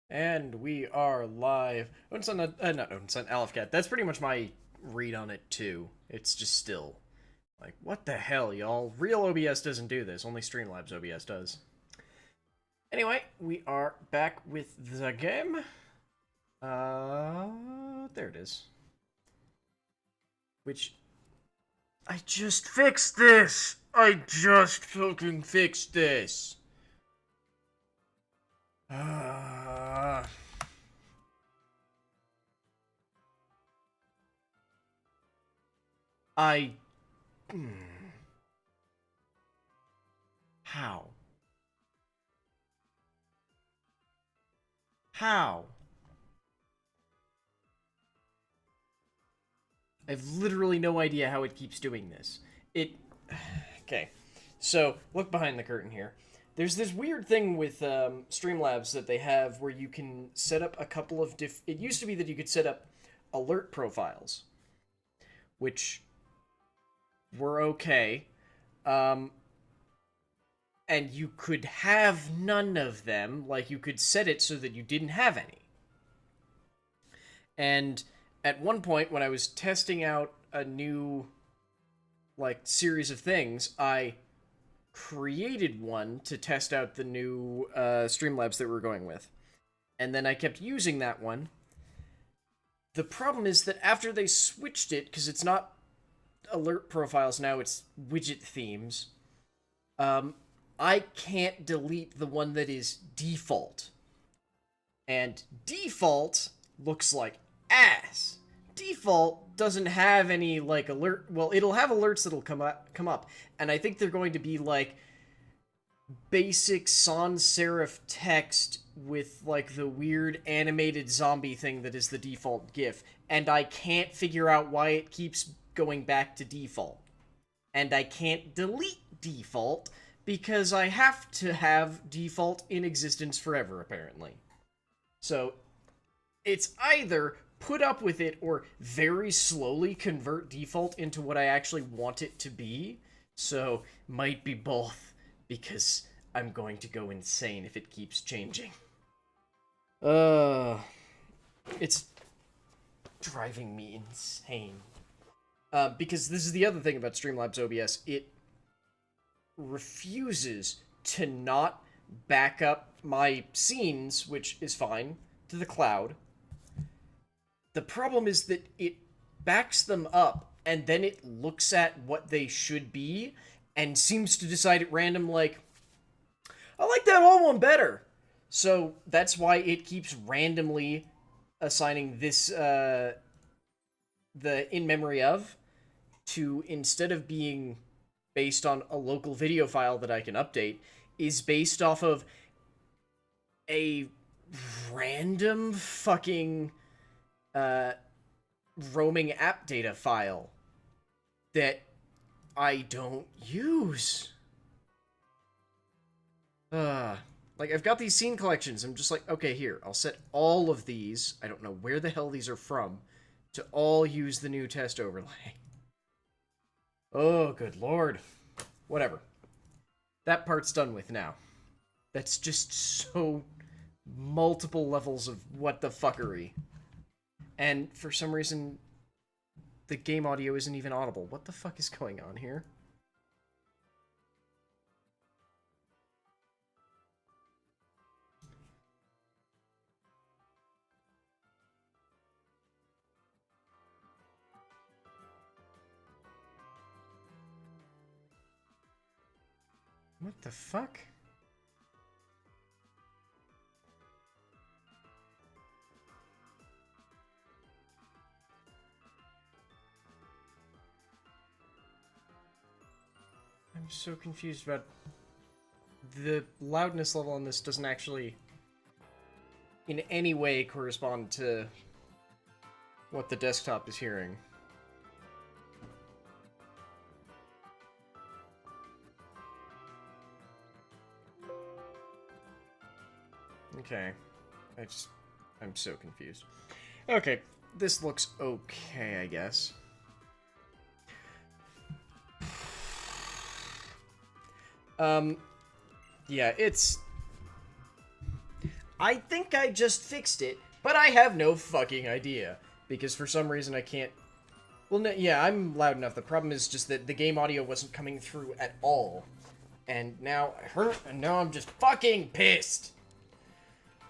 And we are live. Not Odinson, Aleph That's pretty much my read on it too. It's just still like, what the hell, y'all? Real OBS doesn't do this. Only Streamlabs OBS does. Anyway, we are back with the game. There it is. Which I just fixed this. I just fucking fixed this. I... How? How? I have literally no idea how it keeps doing this. Okay. So, look behind the curtain here. There's this weird thing with Streamlabs that they have where you can set up a couple of It used to be that you could set up alert profiles, which were okay. And you could have none of them. Like, you could set it so that you didn't have any. And at one point, when I was testing out a new, series of things, I created one to test out the new Streamlabs that we're going with. And then I kept using that one. The problem is that after they switched it, because it's not alert profiles now, it's widget themes, I can't delete the one that is default. And default looks like ass. Default doesn't have any, alert... Well, it'll have alerts that'll come up. And I think they're going to be, basic sans serif text with, the weird animated zombie thing that is the default GIF. And I can't figure out why it keeps going back to default. And I can't delete default because I have to have default in existence forever, apparently. So, it's either put up with it or very slowly convert default into what I actually want it to be. So, might be both, because I'm going to go insane if it keeps changing. It's driving me insane. Because this is the other thing about Streamlabs OBS. It refuses to not back up my scenes, which is fine, to the cloud. The problem is that it backs them up, and then it looks at what they should be, and seems to decide at random, I like that old one better. So that's why it keeps randomly assigning this, the in memory of, to, instead of being based on a local video file that I can update, is based off of a random fucking roaming app data file that I don't use. I've got these scene collections. I'm just okay, here, I'll set all of these, I don't know where the hell these are from, to all use the new test overlay. Oh, good lord. Whatever. That part's done with now. That's just so multiple levels of what the fuckery. And for some reason, the game audio isn't even audible. What the fuck is going on here? What the fuck? I'm so confused about... The loudness level on this doesn't actually in any way correspond to what the desktop is hearing. Okay. I'm so confused. Okay, this looks okay, I guess. Yeah, it's... I think I just fixed it, but I have no fucking idea. Because for some reason I can't... Well, no, yeah, I'm loud enough. The problem is just that the game audio wasn't coming through at all. And now I'm just fucking pissed.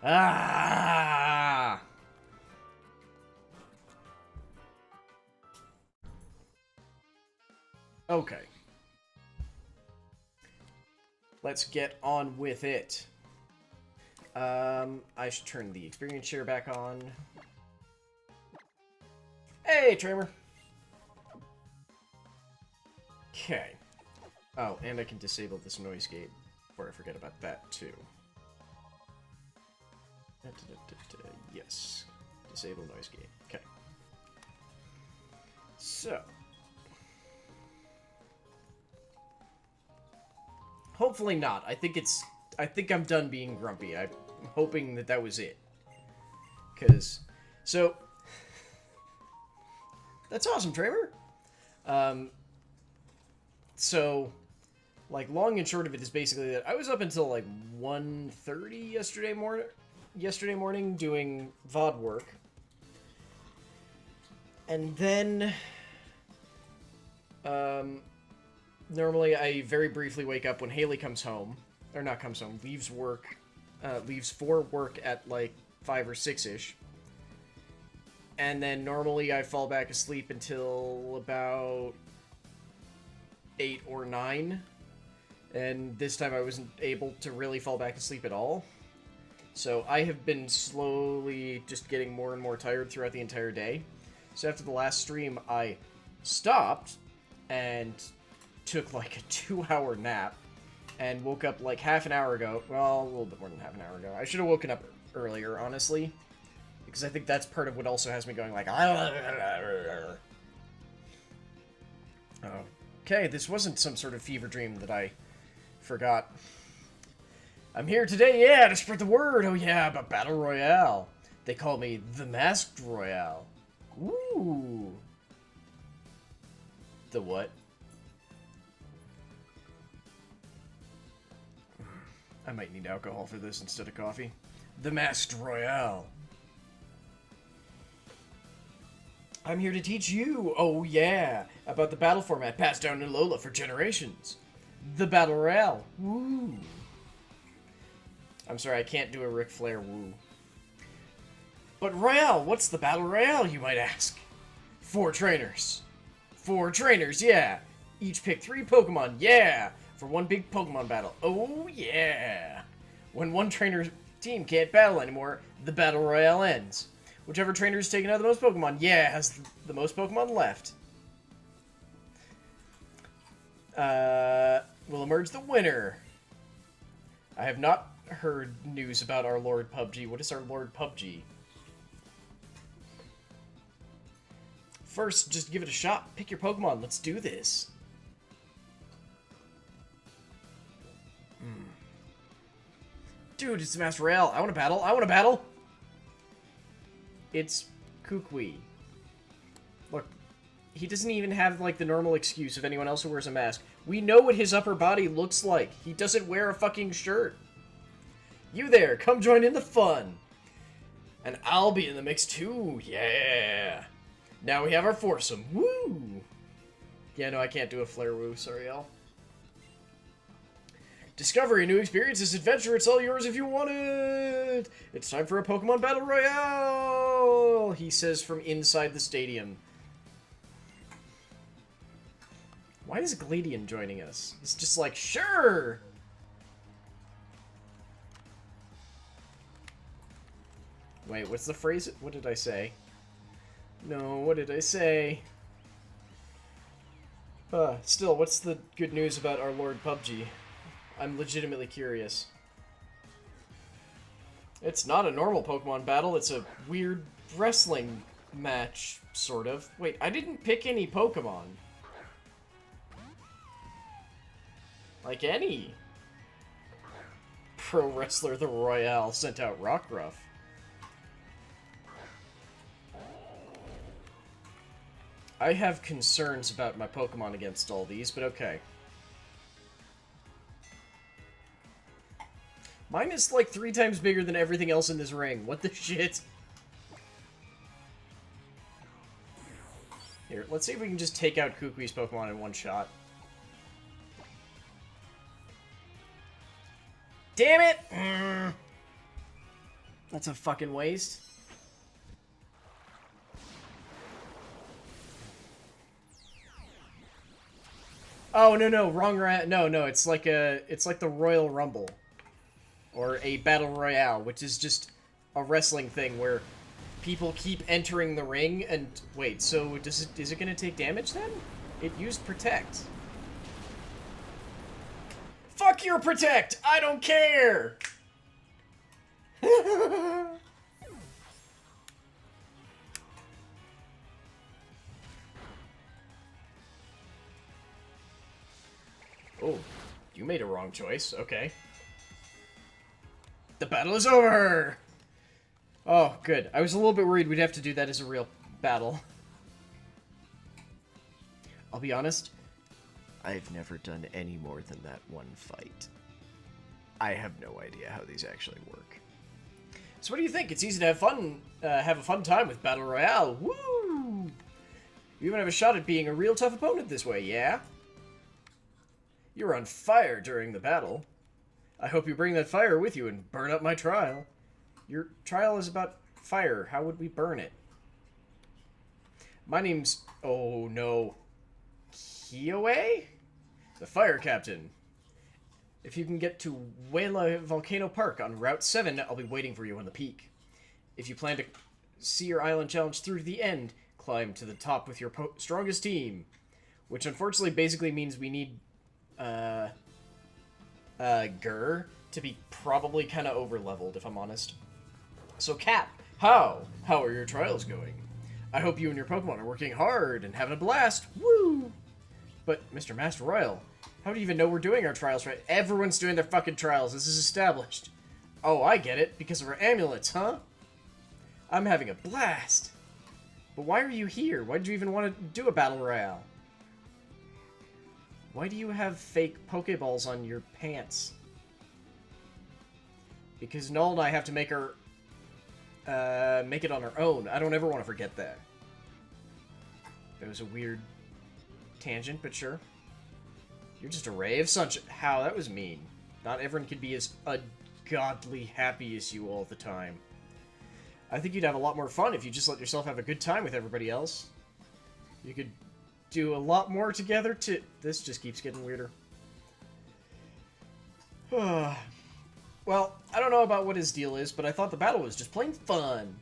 Ah! Okay. Let's get on with it. I should turn the experience share back on. Hey, Tramer! Okay. Oh, and I can disable this noise gate before I forget about that, too. Yes. Disable noise gate. Okay. So. Hopefully not. I think I'm done being grumpy. I'm hoping that was it. Because, so, that's awesome, Tramer. So, like, long and short of it is basically that I was up until, like, 1:30 yesterday morning doing VOD work. And then, normally I very briefly wake up when Haley comes home. Or not comes home, leaves for work at, like, 5 or 6-ish. And then normally I fall back asleep until about 8 or 9. And this time I wasn't able to really fall back asleep at all. So I have been slowly just getting more and more tired throughout the entire day. So after the last stream, I stopped and took like a 2-hour nap. And woke up like half an hour ago. Well, a little bit more than half an hour ago. I should have woken up earlier, honestly. Because I think that's part of what also has me going like... Okay, this wasn't some sort of fever dream that I forgot. I'm here today, yeah, to spread the word. Oh yeah, about Battle Royale. They call me the Masked Royale. Ooh. The what? I might need alcohol for this instead of coffee. The Masked Royale. I'm here to teach you, oh yeah, about the battle format passed down in Lola for generations. The Battle Royale. Woo. I'm sorry, I can't do a Ric Flair woo. But Royale, what's the Battle Royale, you might ask? 4 trainers. 4 trainers, yeah. Each pick 3 Pokemon, yeah. For one big Pokemon battle. Oh, yeah! When one trainer's team can't battle anymore, the Battle Royale ends. Whichever trainer's taken out the most Pokemon, yeah, has the most Pokemon left. Will emerge the winner. I have not heard news about our Lord PUBG. What is our Lord PUBG? First, just give it a shot. Pick your Pokemon. Let's do this. Dude, it's Master Royale. I want to battle. I want to battle. It's Kukui. Look, he doesn't even have, like, the normal excuse of anyone else who wears a mask. We know what his upper body looks like. He doesn't wear a fucking shirt. You there, come join in the fun. And I'll be in the mix too, yeah. Now we have our foursome, woo. Yeah, no, I can't do a flare woo, sorry, y'all. Discovery, new experiences, adventure, it's all yours if you want it! It's time for a Pokemon Battle Royale! He says from inside the stadium. Why is Gladian joining us? It's just like, sure! Wait, what's the phrase? What did I say? No, what did I say? Still, what's the good news about our Lord PUBG? I'm legitimately curious. It's not a normal Pokemon battle, it's a weird wrestling match, sort of. Wait, I didn't pick any Pokemon. Like any pro wrestler the Royale sent out Rockruff. I have concerns about my Pokemon against all these, but okay. Mine is like 3 times bigger than everything else in this ring. What the shit? Here, let's see if we can just take out Kukui's Pokemon in one shot. Damn it! That's a fucking waste. Oh, no, wrong round. No, it's like the Royal Rumble. Or a Battle Royale, which is just a wrestling thing where people keep entering the ring and... Wait, so is it gonna take damage then? It used Protect. Fuck your Protect! I don't care! Oh, you made a wrong choice. Okay. The battle is over! Oh, good. I was a little bit worried we'd have to do that as a real battle. I'll be honest, I've never done any more than that one fight. I have no idea how these actually work. So what do you think? It's easy to have a fun time with Battle Royale. Woo! You even have a shot at being a real tough opponent this way, yeah? You were on fire during the battle. I hope you bring that fire with you and burn up my trial. Your trial is about fire. How would we burn it? My name's... Oh, no. Kioe? The fire captain. If you can get to Wela Volcano Park on Route 7, I'll be waiting for you on the peak. If you plan to see your island challenge through to the end, climb to the top with your strongest team. Which unfortunately basically means we need... Gur to be probably kind of over-leveled, if I'm honest. So, Cap, how are your trials going? I hope you and your Pokemon are working hard and having a blast. Woo! But, Mr. Master Royal, how do you even know we're doing our trials right? Everyone's doing their fucking trials. This is established. Oh, I get it. Because of our amulets, huh? I'm having a blast. But why are you here? Why did you even want to do a battle royale? Why do you have fake Pokeballs on your pants? Because Null and I have to make her... make it on our own. I don't ever want to forget that. That was a weird tangent, but sure. You're just a ray of sunshine. How? That was mean. Not everyone could be as ungodly happy as you all the time. I think you'd have a lot more fun if you just let yourself have a good time with everybody else. You could do a lot more together to... This just keeps getting weirder. Well, I don't know about what his deal is, but I thought the battle was just plain fun.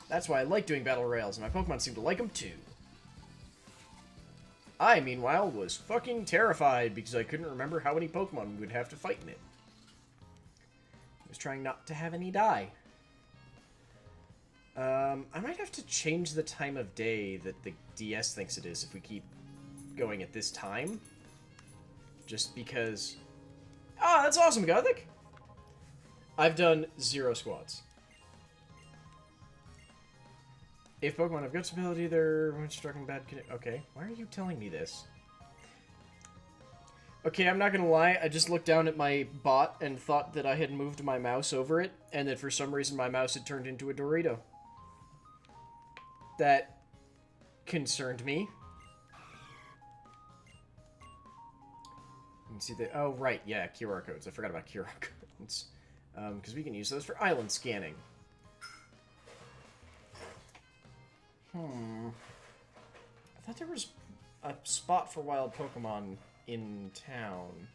That's why I like doing battle royales, and my Pokemon seem to like them too. I, meanwhile, was fucking terrified because I couldn't remember how many Pokemon we would have to fight in it. I was trying not to have any die. I might have to change the time of day that the DS thinks it is if we keep going at this time. Just because... Ah, that's awesome, Gothic! I've done 0 squads. If Pokemon have Guts ability, they're when struck in bad condition. Okay, why are you telling me this? Okay, I'm not gonna lie, I just looked down at my bot and thought that I had moved my mouse over it, and that for some reason my mouse had turned into a Dorito. That concerned me. You can see the... Oh, right, yeah, QR codes. I forgot about QR codes. Because we can use those for island scanning. I thought there was a spot for wild Pokemon in town.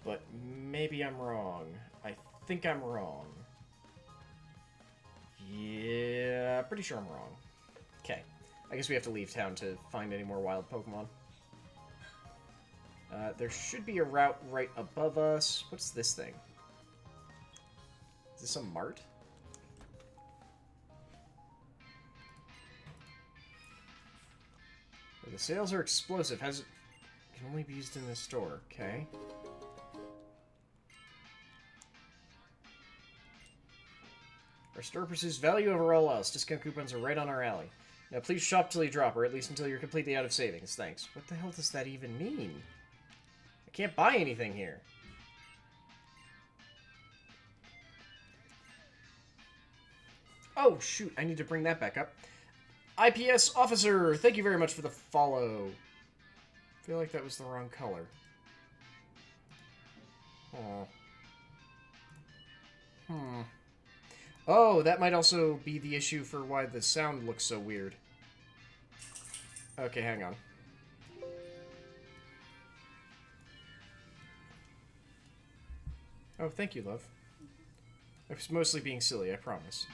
But maybe I'm wrong. I think I'm wrong. Yeah, pretty sure I'm wrong. Okay. I guess we have to leave town to find any more wild Pokemon. There should be a route right above us. What's this thing? Is this a mart? The sales are explosive. Can only be used in the store. Okay. Our store pursues value over all else. Discount coupons are right on our alley. Now please shop till you drop, or at least until you're completely out of savings. Thanks. What the hell does that even mean? I can't buy anything here. Oh, shoot. I need to bring that back up. IPS officer, thank you very much for the follow. I feel like that was the wrong color. Oh. Oh, that might also be the issue for why the sound looks so weird. Okay, hang on. Oh, thank you, love. I was mostly being silly, I promise.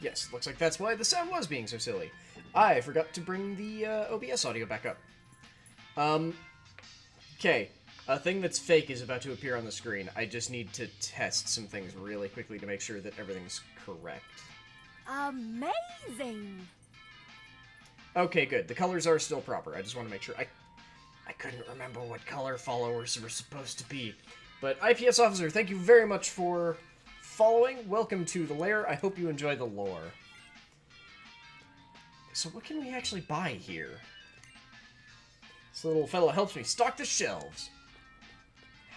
Yes, looks like that's why the sound was being so silly. I forgot to bring the OBS audio back up. Okay. A thing that's fake is about to appear on the screen. I just need to test some things really quickly to make sure that everything's correct. Amazing! Okay, good. The colors are still proper. I just want to make sure. I couldn't remember what color followers were supposed to be. But IPS Officer, thank you very much for following. Welcome to the lair. I hope you enjoy the lore. So what can we actually buy here? This little fellow helps me stock the shelves.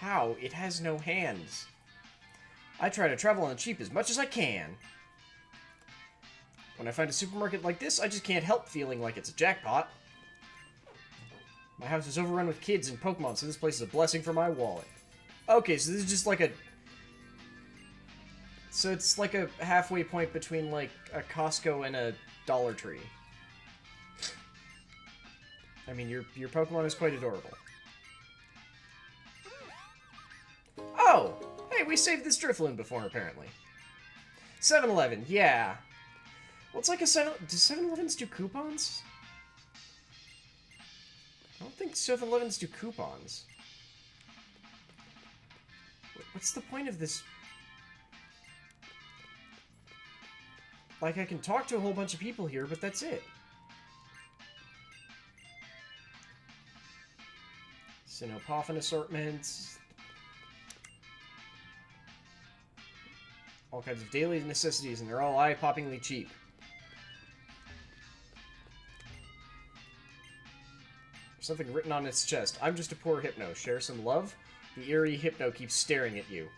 How? It has no hands. I try to travel on the cheap as much as I can. When I find a supermarket like this, I just can't help feeling like it's a jackpot. My house is overrun with kids and Pokemon, so this place is a blessing for my wallet. Okay, so this is just like a... So it's like a halfway point between, like, a Costco and a Dollar Tree. I mean, your Pokemon is quite adorable. Oh! Hey, we saved this Drifloon before, apparently. 7-Eleven, yeah. Well, it's like a 7... Do 7-Elevens do coupons? I don't think 7-Elevens do coupons. What's the point of this? Like, I can talk to a whole bunch of people here, but that's it. Sinnoh assortments. All kinds of daily necessities, and they're all eye-poppingly cheap. There's something written on its chest. I'm just a poor Hypno. Share some love? The eerie Hypno keeps staring at you.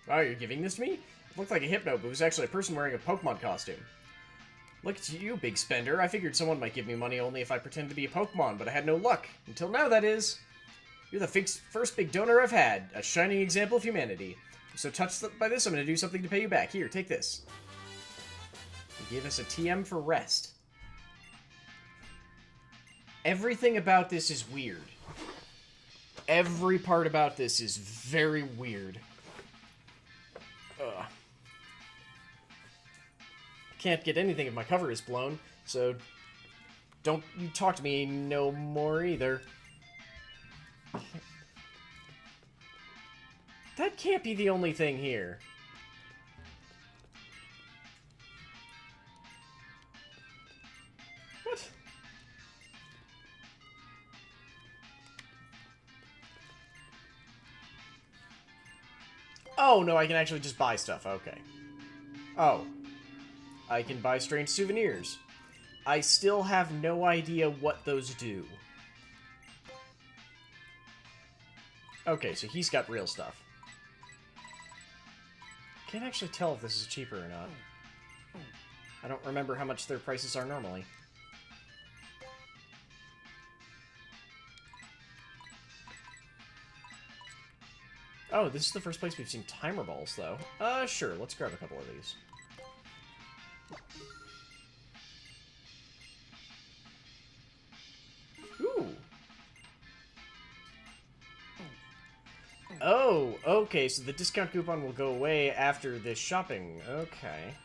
Wow, you're giving this to me? It looked like a Hypno, but it was actually a person wearing a Pokemon costume. Look at you, big spender. I figured someone might give me money only if I pretend to be a Pokemon, but I had no luck. Until now, that is. You're the first big donor I've had. A shining example of humanity. I'm so touched by this, I'm going to do something to pay you back. Here, take this. You gave us a TM for rest. Everything about this is weird. Every part about this is very weird. Ugh. Can't get anything if my cover is blown, so don't you talk to me no more either. That can't be the only thing here. What? Oh, no, I can actually just buy stuff. Okay. Oh. I can buy strange souvenirs. I still have no idea what those do. Okay, so he's got real stuff. Can't actually tell if this is cheaper or not. I don't remember how much their prices are normally. Oh, this is the first place we've seen timer balls, though. Sure, let's grab a couple of these. Ooh. Oh, okay, so the discount coupon will go away after this shopping. Okay.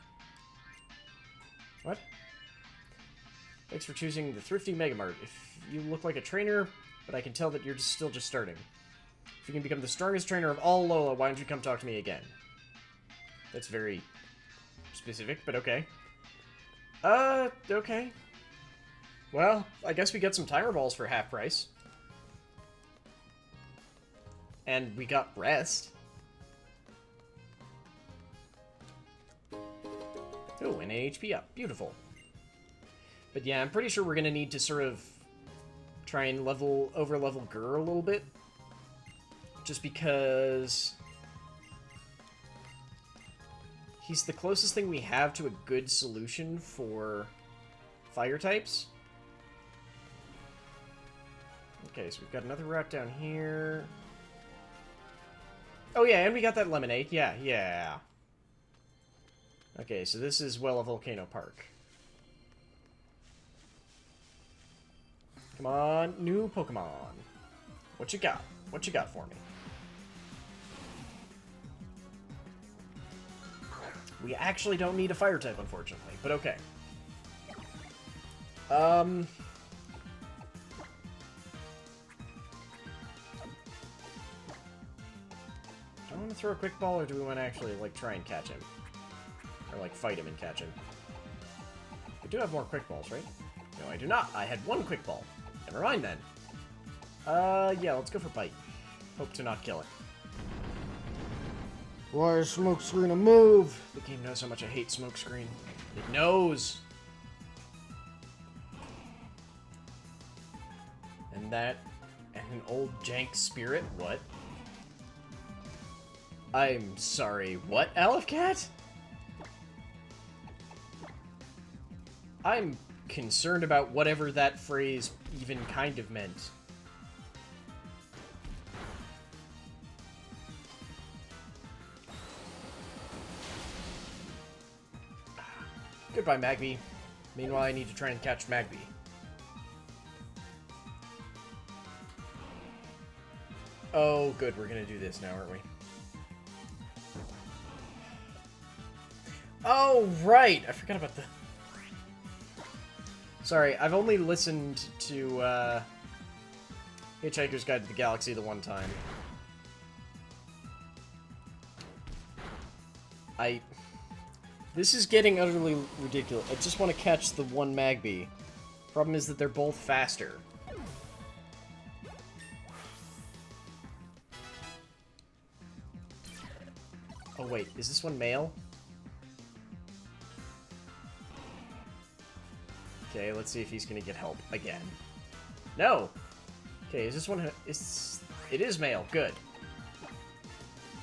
What? Thanks for choosing the Thrifty Megamart. If you look like a trainer, but I can tell that you're still just starting. If you can become the strongest trainer of all Lola, why don't you come talk to me again? That's very specific, but okay. Okay. Well, I guess we get some timer balls for half price. And we got rest. Oh, and HP up. Beautiful. But yeah, I'm pretty sure we're going to need to sort of try and over-level Gur a little bit. Just because he's the closest thing we have to a good solution for fire types. Okay, so we've got another route down here. Oh yeah, and we got that lemonade. Yeah, yeah. Okay, so this is Well Volcano Park. Come on, new Pokemon. What you got? What you got for me? We actually don't need a fire type, unfortunately, but okay. Do I want to throw a quick ball, or do we want to actually, like, try and catch him? Or, like, fight him and catch him? We do have more quick balls, right? No, I do not. I had one quick ball. Never mind, then. Yeah, let's go for bite. Hope to not kill it. Why is Smokescreen a move? The game knows how much I hate Smokescreen. It knows! And that... and an old jank spirit? What? I'm sorry, what, Aleph Cat? I'm concerned about whatever that phrase even kind of meant. Goodbye, Magby. Meanwhile, I need to try and catch Magby. Oh, good. We're gonna do this now, aren't we? Oh, right! I forgot about the... Sorry, I've only listened to, Hitchhiker's Guide to the Galaxy the one time. This is getting utterly ridiculous. I just want to catch the one Magby. Problem is that they're both faster. Oh wait, is this one male? Okay, let's see if he's gonna get help again. No! Okay, is this one... it is male. Good.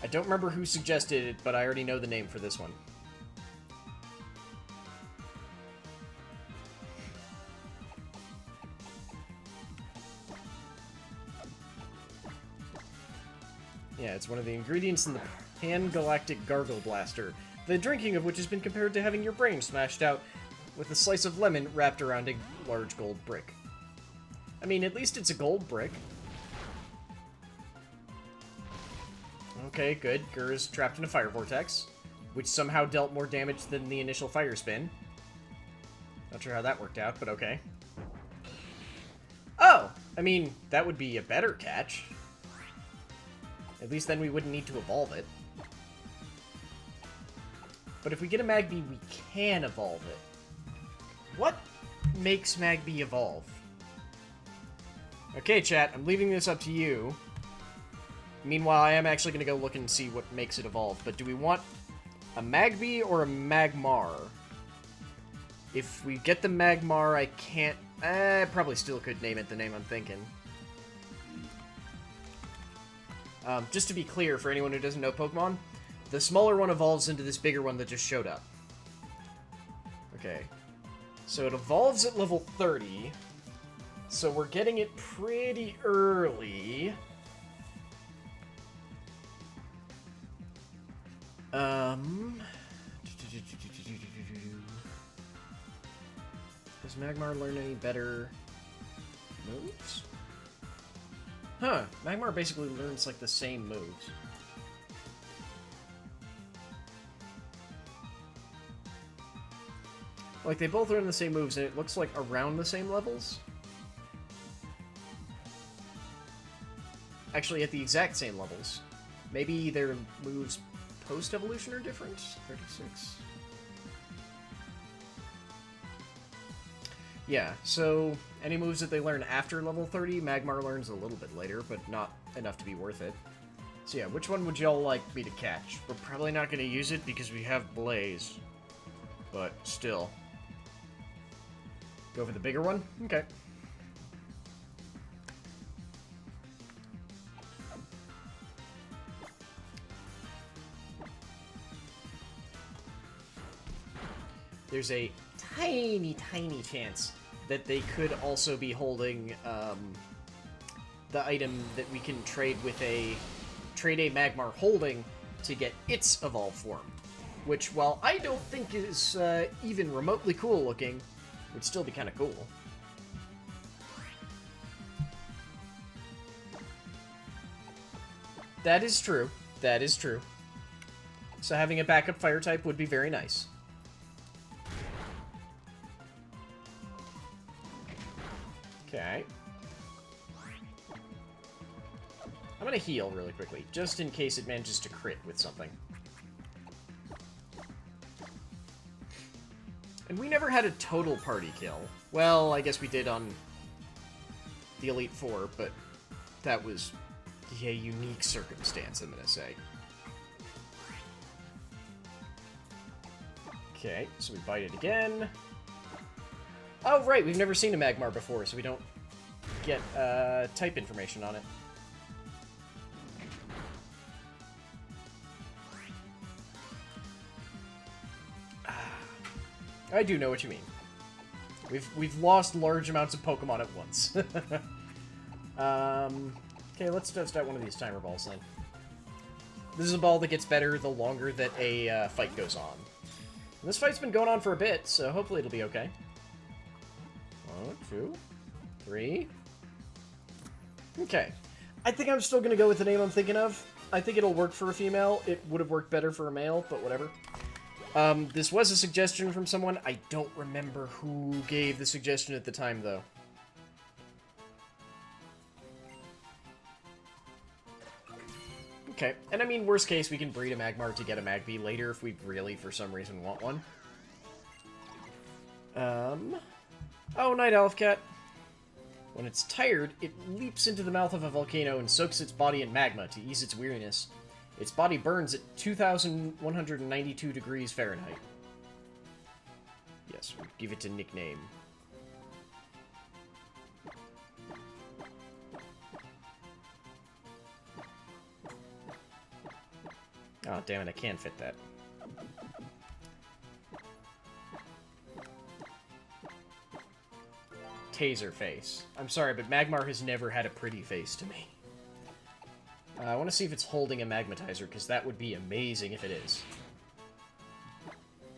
I don't remember who suggested it, but I already know the name for this one. Yeah, it's one of the ingredients in the Pan-Galactic Gargle Blaster, the drinking of which has been compared to having your brain smashed out with a slice of lemon wrapped around a large gold brick. I mean, at least it's a gold brick. Okay, good. Gur is trapped in a fire vortex, which somehow dealt more damage than the initial fire spin. Not sure how that worked out, but okay. Oh! I mean, that would be a better catch. At least then we wouldn't need to evolve it. But if we get a Magby, we can evolve it. What makes Magby evolve? Okay, chat, I'm leaving this up to you. Meanwhile, I am actually going to go look and see what makes it evolve. But do we want a Magby or a Magmar? If we get the Magmar, I can't... I probably still could name it the name I'm thinking. Just to be clear, for anyone who doesn't know Pokemon, the smaller one evolves into this bigger one that just showed up. Okay. So it evolves at level 30. So we're getting it pretty early. Does Magmar learn any better moves? Huh, Magmar basically learns, like, the same moves. Like, they both learn the same moves, and it looks like around the same levels? Actually, at the exact same levels. Maybe their moves post-evolution are different? 36. Yeah, so any moves that they learn after level 30, Magmar learns a little bit later, but not enough to be worth it. So yeah, which one would y'all like me to catch? We're probably not going to use it because we have Blaze. But still. Go for the bigger one? Okay. There's a tiny, tiny chance that they could also be holding the item that we can trade with trade a Magmar holding to get its evolved form. Which, while I don't think is even remotely cool looking, would still be kind of cool. That is true. That is true. So having a backup fire type would be very nice. Okay. I'm gonna heal really quickly, just in case it manages to crit with something. And we never had a total party kill. Well, I guess we did on the Elite Four, but that was a unique circumstance, I'm gonna say. Okay, so we bite it again. Oh, right, we've never seen a Magmar before, so we don't get type information on it. I do know what you mean. We've lost large amounts of Pokemon at once. Okay, let's test out one of these timer balls then. This is a ball that gets better the longer that a fight goes on. And this fight's been going on for a bit, so hopefully it'll be okay. 1, 2, 3. Okay. I think I'm still gonna go with the name I'm thinking of. I think it'll work for a female. It would have worked better for a male, but whatever. This was a suggestion from someone. I don't remember who gave the suggestion at the time, though. Okay, and I mean, worst case, we can breed a Magmar to get a Magby later if we really, for some reason, want one. Oh, Night Elf Cat. When it's tired, it leaps into the mouth of a volcano and soaks its body in magma to ease its weariness. Its body burns at 2,192 degrees Fahrenheit. Yes, we'll give it a nickname. Oh, damn it, I can't fit that. Taser face. I'm sorry, but Magmar has never had a pretty face to me. I want to see if it's holding a Magmatizer, because that would be amazing if it is.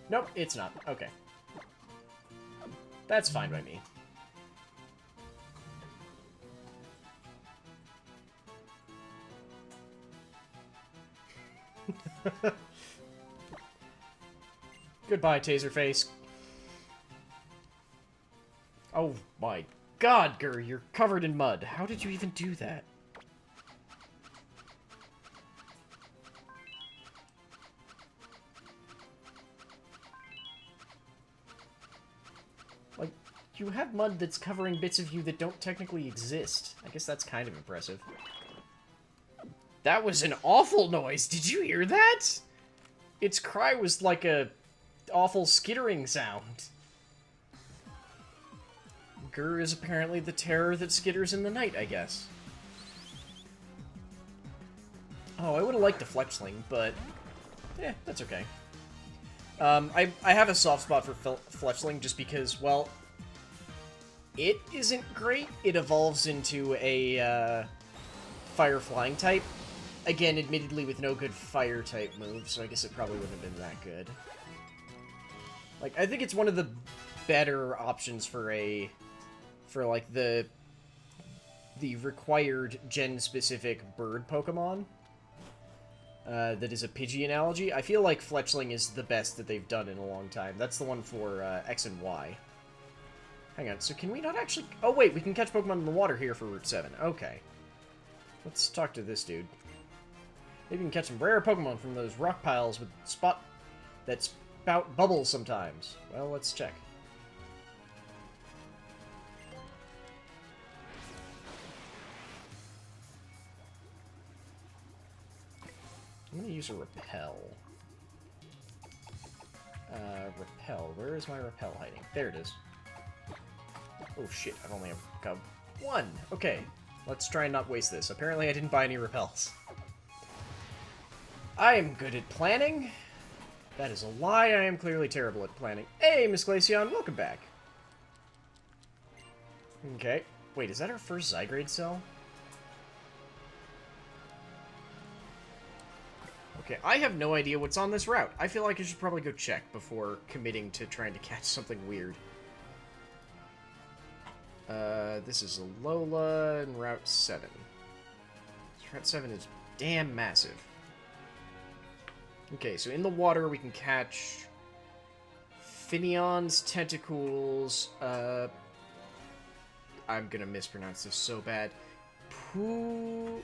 Nope, it's not. Okay. That's fine by me. Goodbye, Taserface. Oh my god, Gur, you're covered in mud. How did you even do that? Like, you have mud that's covering bits of you that don't technically exist. I guess that's kind of impressive. That was an awful noise. Did you hear that? Its cry was like a awful skittering sound. Gur is apparently the terror that skitters in the night, I guess. Oh, I would have liked a Fletchling, but yeah, that's okay. I have a soft spot for Fletchling just because, well, it isn't great. It evolves into a fire flying type. Again, admittedly with no good fire type moves, so I guess it probably wouldn't have been that good. Like, I think it's one of the better options for like the required gen-specific bird Pokemon. That is a Pidgey analogy. I feel like Fletchling is the best that they've done in a long time. That's the one for X and Y. Hang on, so can we not actually... Oh wait, we can catch Pokemon in the water here for Route 7. Okay. Let's talk to this dude. Maybe we can catch some rare Pokemon from those rock piles that spout bubbles sometimes. Well, let's check. use a repel. Repel. Where is my repel hiding? There it is. Oh shit, I've only got one. Okay, let's try and not waste this. Apparently I didn't buy any repels. I am good at planning. That is a lie. I am clearly terrible at planning. Hey, Miss Glaceon, welcome back. Okay. Wait, is that our first Zygrade cell? Okay, I have no idea what's on this route. I feel like I should probably go check before committing to trying to catch something weird. This is Alola and Route 7. Route 7 is damn massive. Okay, so in the water we can catch Finneon's tentacles, I'm gonna mispronounce this so bad. Piokumo...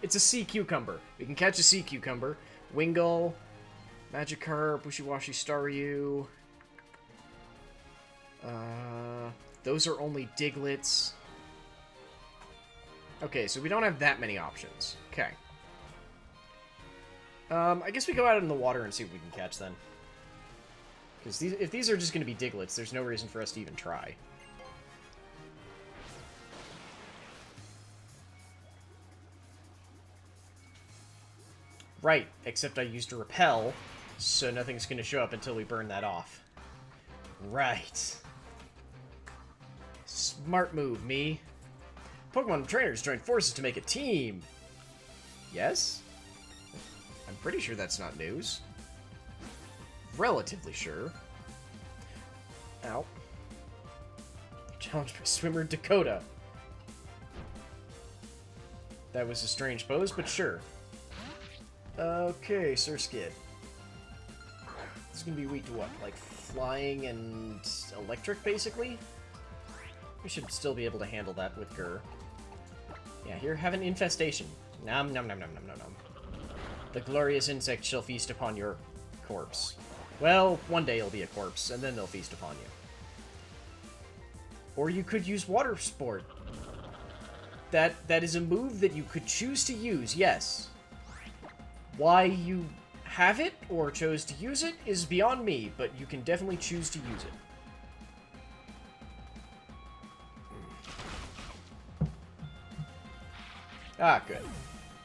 It's a sea cucumber. We can catch a sea cucumber. Wingull, Magikarp, Bushiwashi Staryu. Those are only Diglets. Okay, so we don't have that many options. Okay. I guess we go out in the water and see what we can catch then. Because if these are just going to be Diglets, there's no reason for us to even try. Right, except I used a repel, so nothing's going to show up until we burn that off. Right. Smart move, me. Pokemon trainers join forces to make a team. Yes? I'm pretty sure that's not news. Relatively sure. Ow. Challenged by swimmer Dakota. That was a strange pose, but sure. Okay, Sir Skid. This is gonna be weak to what? Like flying and electric, basically? We should still be able to handle that with Gur. Yeah, here, have an infestation. Nom nom nom nom nom nom nom. The glorious insect shall feast upon your corpse. Well, one day it'll be a corpse, and then they'll feast upon you. Or you could use Water Sport. That is a move that you could choose to use, yes. Why you have it, or chose to use it, is beyond me, but you can definitely choose to use it. Ah, good.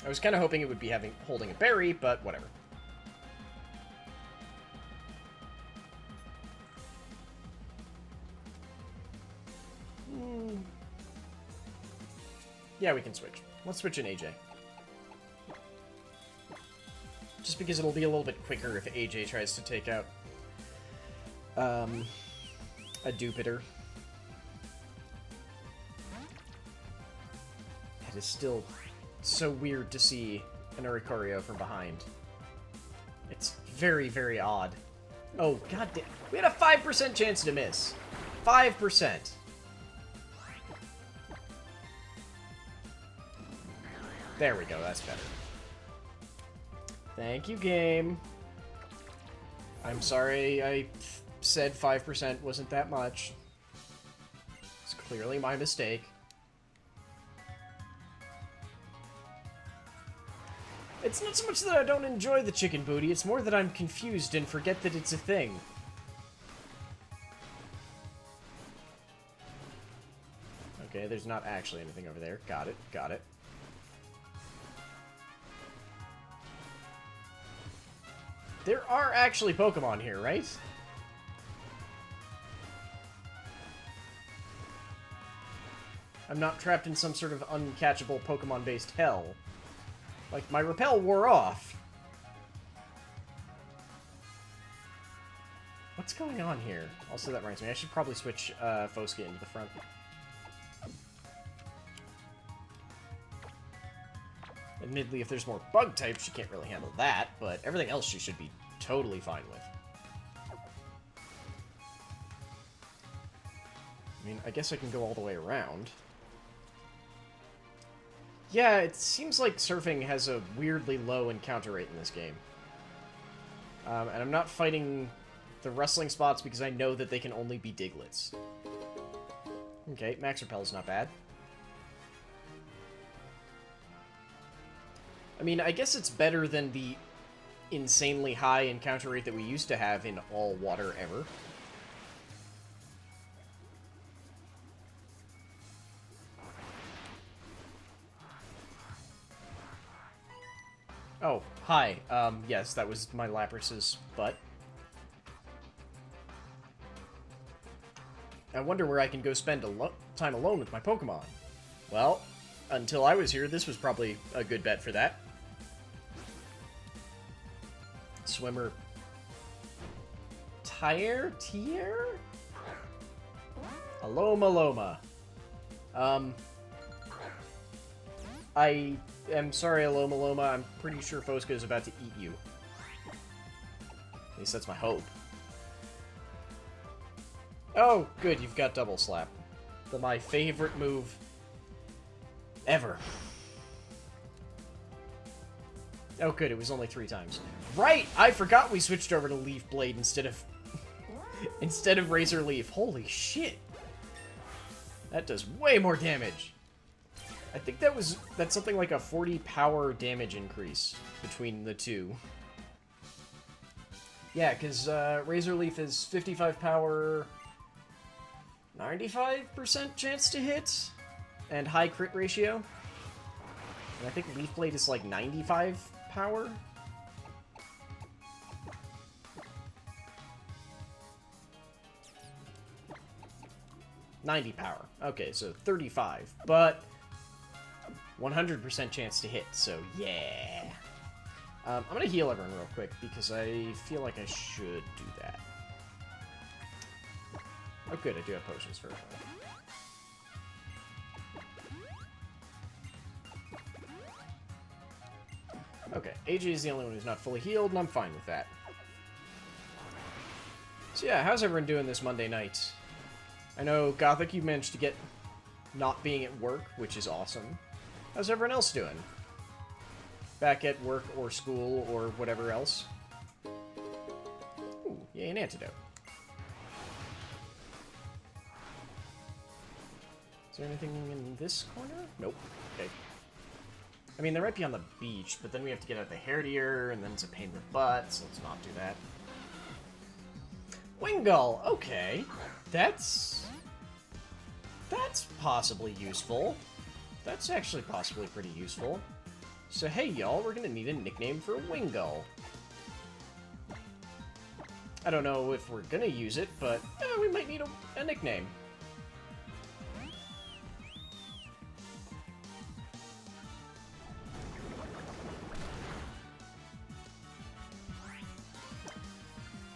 I was kind of hoping it would be holding a berry, but whatever. Yeah, we can switch. Let's switch in AJ. Just because it'll be a little bit quicker if AJ tries to take out a Dupiter. It is still so weird to see an Oricorio from behind. It's very, very odd. Oh, god damn. We had a 5% chance to miss. 5%. There we go, that's better. Thank you, game. I'm sorry I said 5% wasn't that much. It's clearly my mistake. It's not so much that I don't enjoy the chicken booty, it's more that I'm confused and forget that it's a thing. Okay, there's not actually anything over there. Got it, got it. There are actually Pokemon here, right? I'm not trapped in some sort of uncatchable Pokemon-based hell. Like, my repel wore off. What's going on here? Also, that reminds me, I should probably switch Fosca into the front. Admittedly, if there's more bug types, she can't really handle that, but everything else she should be totally fine with. I mean, I guess I can go all the way around. Yeah, it seems like surfing has a weirdly low encounter rate in this game. And I'm not fighting the wrestling spots because I know that they can only be Diglets. Okay, Max Repel is not bad. I mean, I guess it's better than the insanely high encounter rate that we used to have in all water ever. Oh, hi. Yes, that was my Lapras's butt. I wonder where I can go spend time alone with my Pokemon. Well, until I was here, this was probably a good bet for that. Swimmer. Tier? Aloma. I am sorry, Aloma. I'm pretty sure Fosca is about to eat you. At least that's my hope. Oh, good, you've got Double Slap. My favorite move ever. Oh, good, it was only 3 times. Right! I forgot we switched over to Leaf Blade instead of... instead of Razor Leaf. Holy shit! That does way more damage. I think that's something like a 40 power damage increase between the two. Yeah, because Razor Leaf is 55 power... 95% chance to hit, and high crit ratio. And I think Leaf Blade is like 95 power. $90 power. Okay, so 35, but 100% chance to hit, so yeah. I'm gonna heal everyone real quick, because I feel like I should do that. Oh good, I do have potions for everyone. Okay, AJ is the only one who's not fully healed, and I'm fine with that. So yeah, how's everyone doing this Monday night? I know, Gothic, you managed to get not being at work, which is awesome. How's everyone else doing? Back at work or school or whatever else? Ooh, yay, an antidote. Is there anything in this corner? Nope. Okay. I mean, they might be on the beach, but then we have to get out the Herdier, and then it's a pain in the butt, so let's not do that. Wingull! Okay. That's possibly useful. That's actually possibly pretty useful. So hey, y'all, we're gonna need a nickname for Wingull. I don't know if we're gonna use it, but we might need a nickname.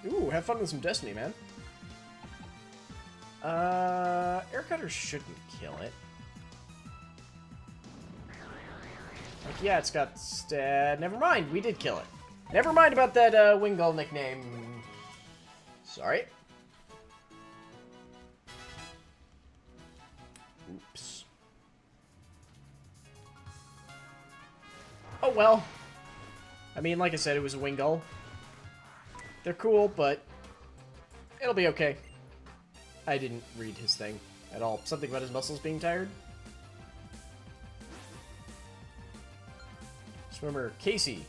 Ooh, have fun with some Destiny, man. Air Cutter shouldn't kill it. Like, yeah, it's got never mind, we did kill it. Never mind about that Wingull nickname. Sorry. Oops. Oh well. I mean, like I said, it was a Wingull. They're cool, but it'll be okay. I didn't read his thing at all. Something about his muscles being tired. Swimmer Casey.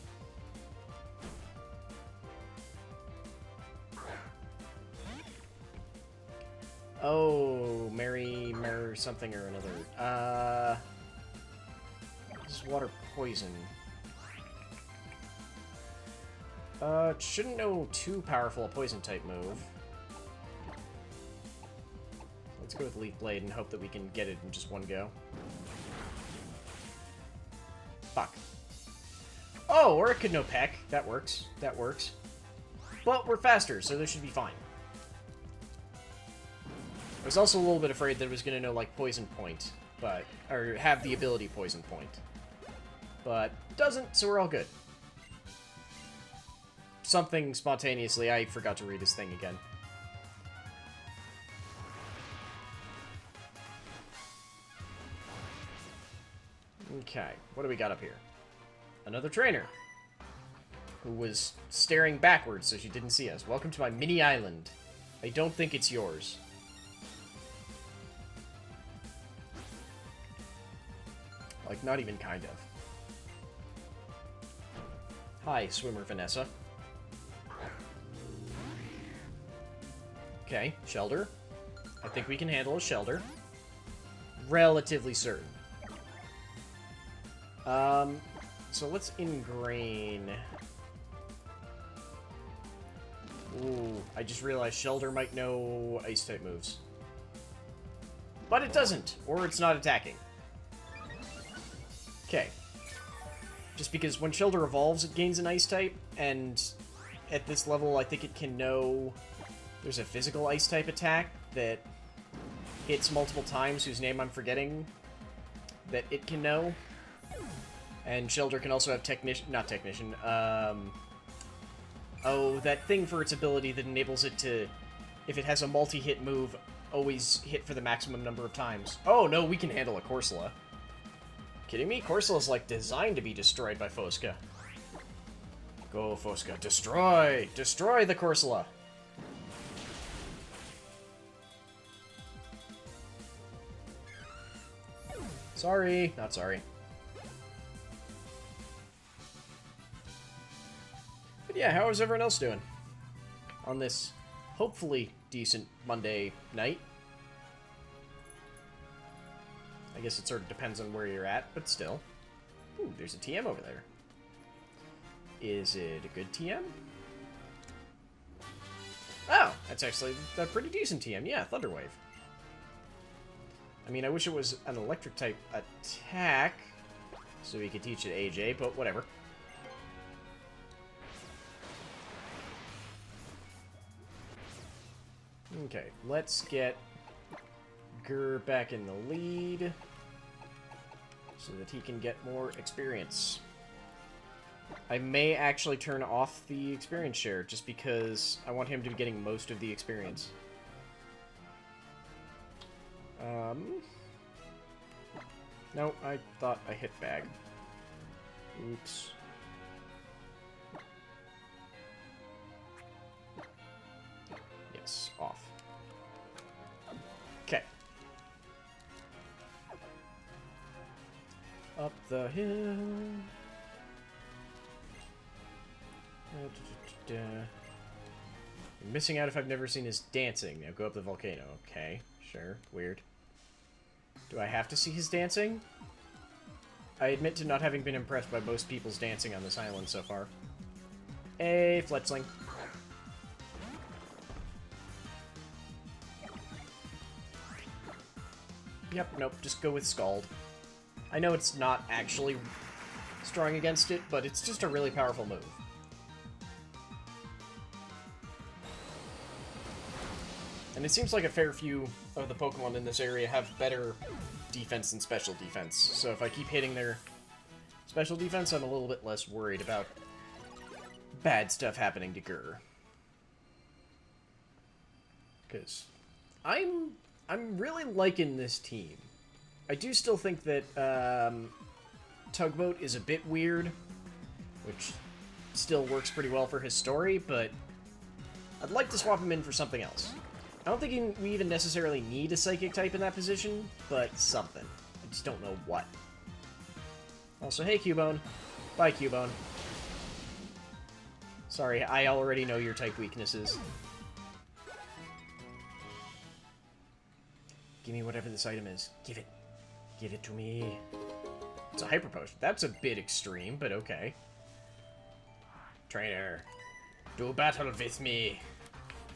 Oh, Mary something or another. This is water poison. Shouldn't know too powerful a poison type move. Let's go with Leaf Blade and hope that we can get it in just one go. Fuck. Oh, or it could know Peck. That works. That works. But we're faster, so this should be fine. I was also a little bit afraid that it was going to know, like, Poison Point. But, or have the ability Poison Point. But doesn't, so we're all good. Something spontaneously, I forgot to read his thing again. Okay, what do we got up here? Another trainer. Who was staring backwards so she didn't see us. Welcome to my mini island. I don't think it's yours. Like, not even kind of. Hi, Swimmer Vanessa. Okay, Shelter. I think we can handle a Shelter. Relatively certain. So let's ingrain. Ooh, I just realized Shelter might know Ice-type moves. But it doesn't, or it's not attacking. Okay. Just because when Shelter evolves, it gains an Ice-type, and at this level, I think it can know there's a physical Ice-type attack that hits multiple times, whose name I'm forgetting, that it can know. And Shelter can also have not Technician, oh, that thing for its ability that enables it to, if it has a multi-hit move, always hit for the maximum number of times. Oh, no, we can handle a Corsola. Kidding me? Corsola's, like, designed to be destroyed by Fosca. Go, Fosca. Destroy! Destroy the Corsola! Sorry. Not sorry. But yeah, how is everyone else doing? On this, hopefully, decent Monday night. I guess it sort of depends on where you're at, but still. Ooh, there's a TM over there. Is it a good TM? Oh, that's actually a pretty decent TM. Yeah, Thunderwave. I mean, I wish it was an electric-type attack, so we could teach it AJ, but whatever. Okay, let's get Gur back in the lead so that he can get more experience. I may actually turn off the experience share just because I want him to be getting most of the experience. No, I thought I hit bag. Oops. Yes, off. Okay. Up the hill. You're missing out if I've never seen his dancing. Now go up the volcano. Okay, sure. Weird. Do I have to see his dancing? I admit to not having been impressed by most people's dancing on this island so far. Hey, Fletchling. Yep, nope, just go with Scald. I know it's not actually strong against it, but it's just a really powerful move. And it seems like a fair few of the Pokemon in this area have better defense than special defense. So if I keep hitting their special defense, I'm a little bit less worried about bad stuff happening to Gur. Because I'm really liking this team. I do still think that Tugboat is a bit weird, which still works pretty well for his story, but I'd like to swap him in for something else. I don't think we even necessarily need a Psychic type in that position, but something. I just don't know what. Also, hey, Cubone. Bye, Cubone. Sorry, I already know your type weaknesses. Give me whatever this item is. Give it. Give it to me. It's a Hyper Potion. That's a bit extreme, but okay. Trainer, do battle with me.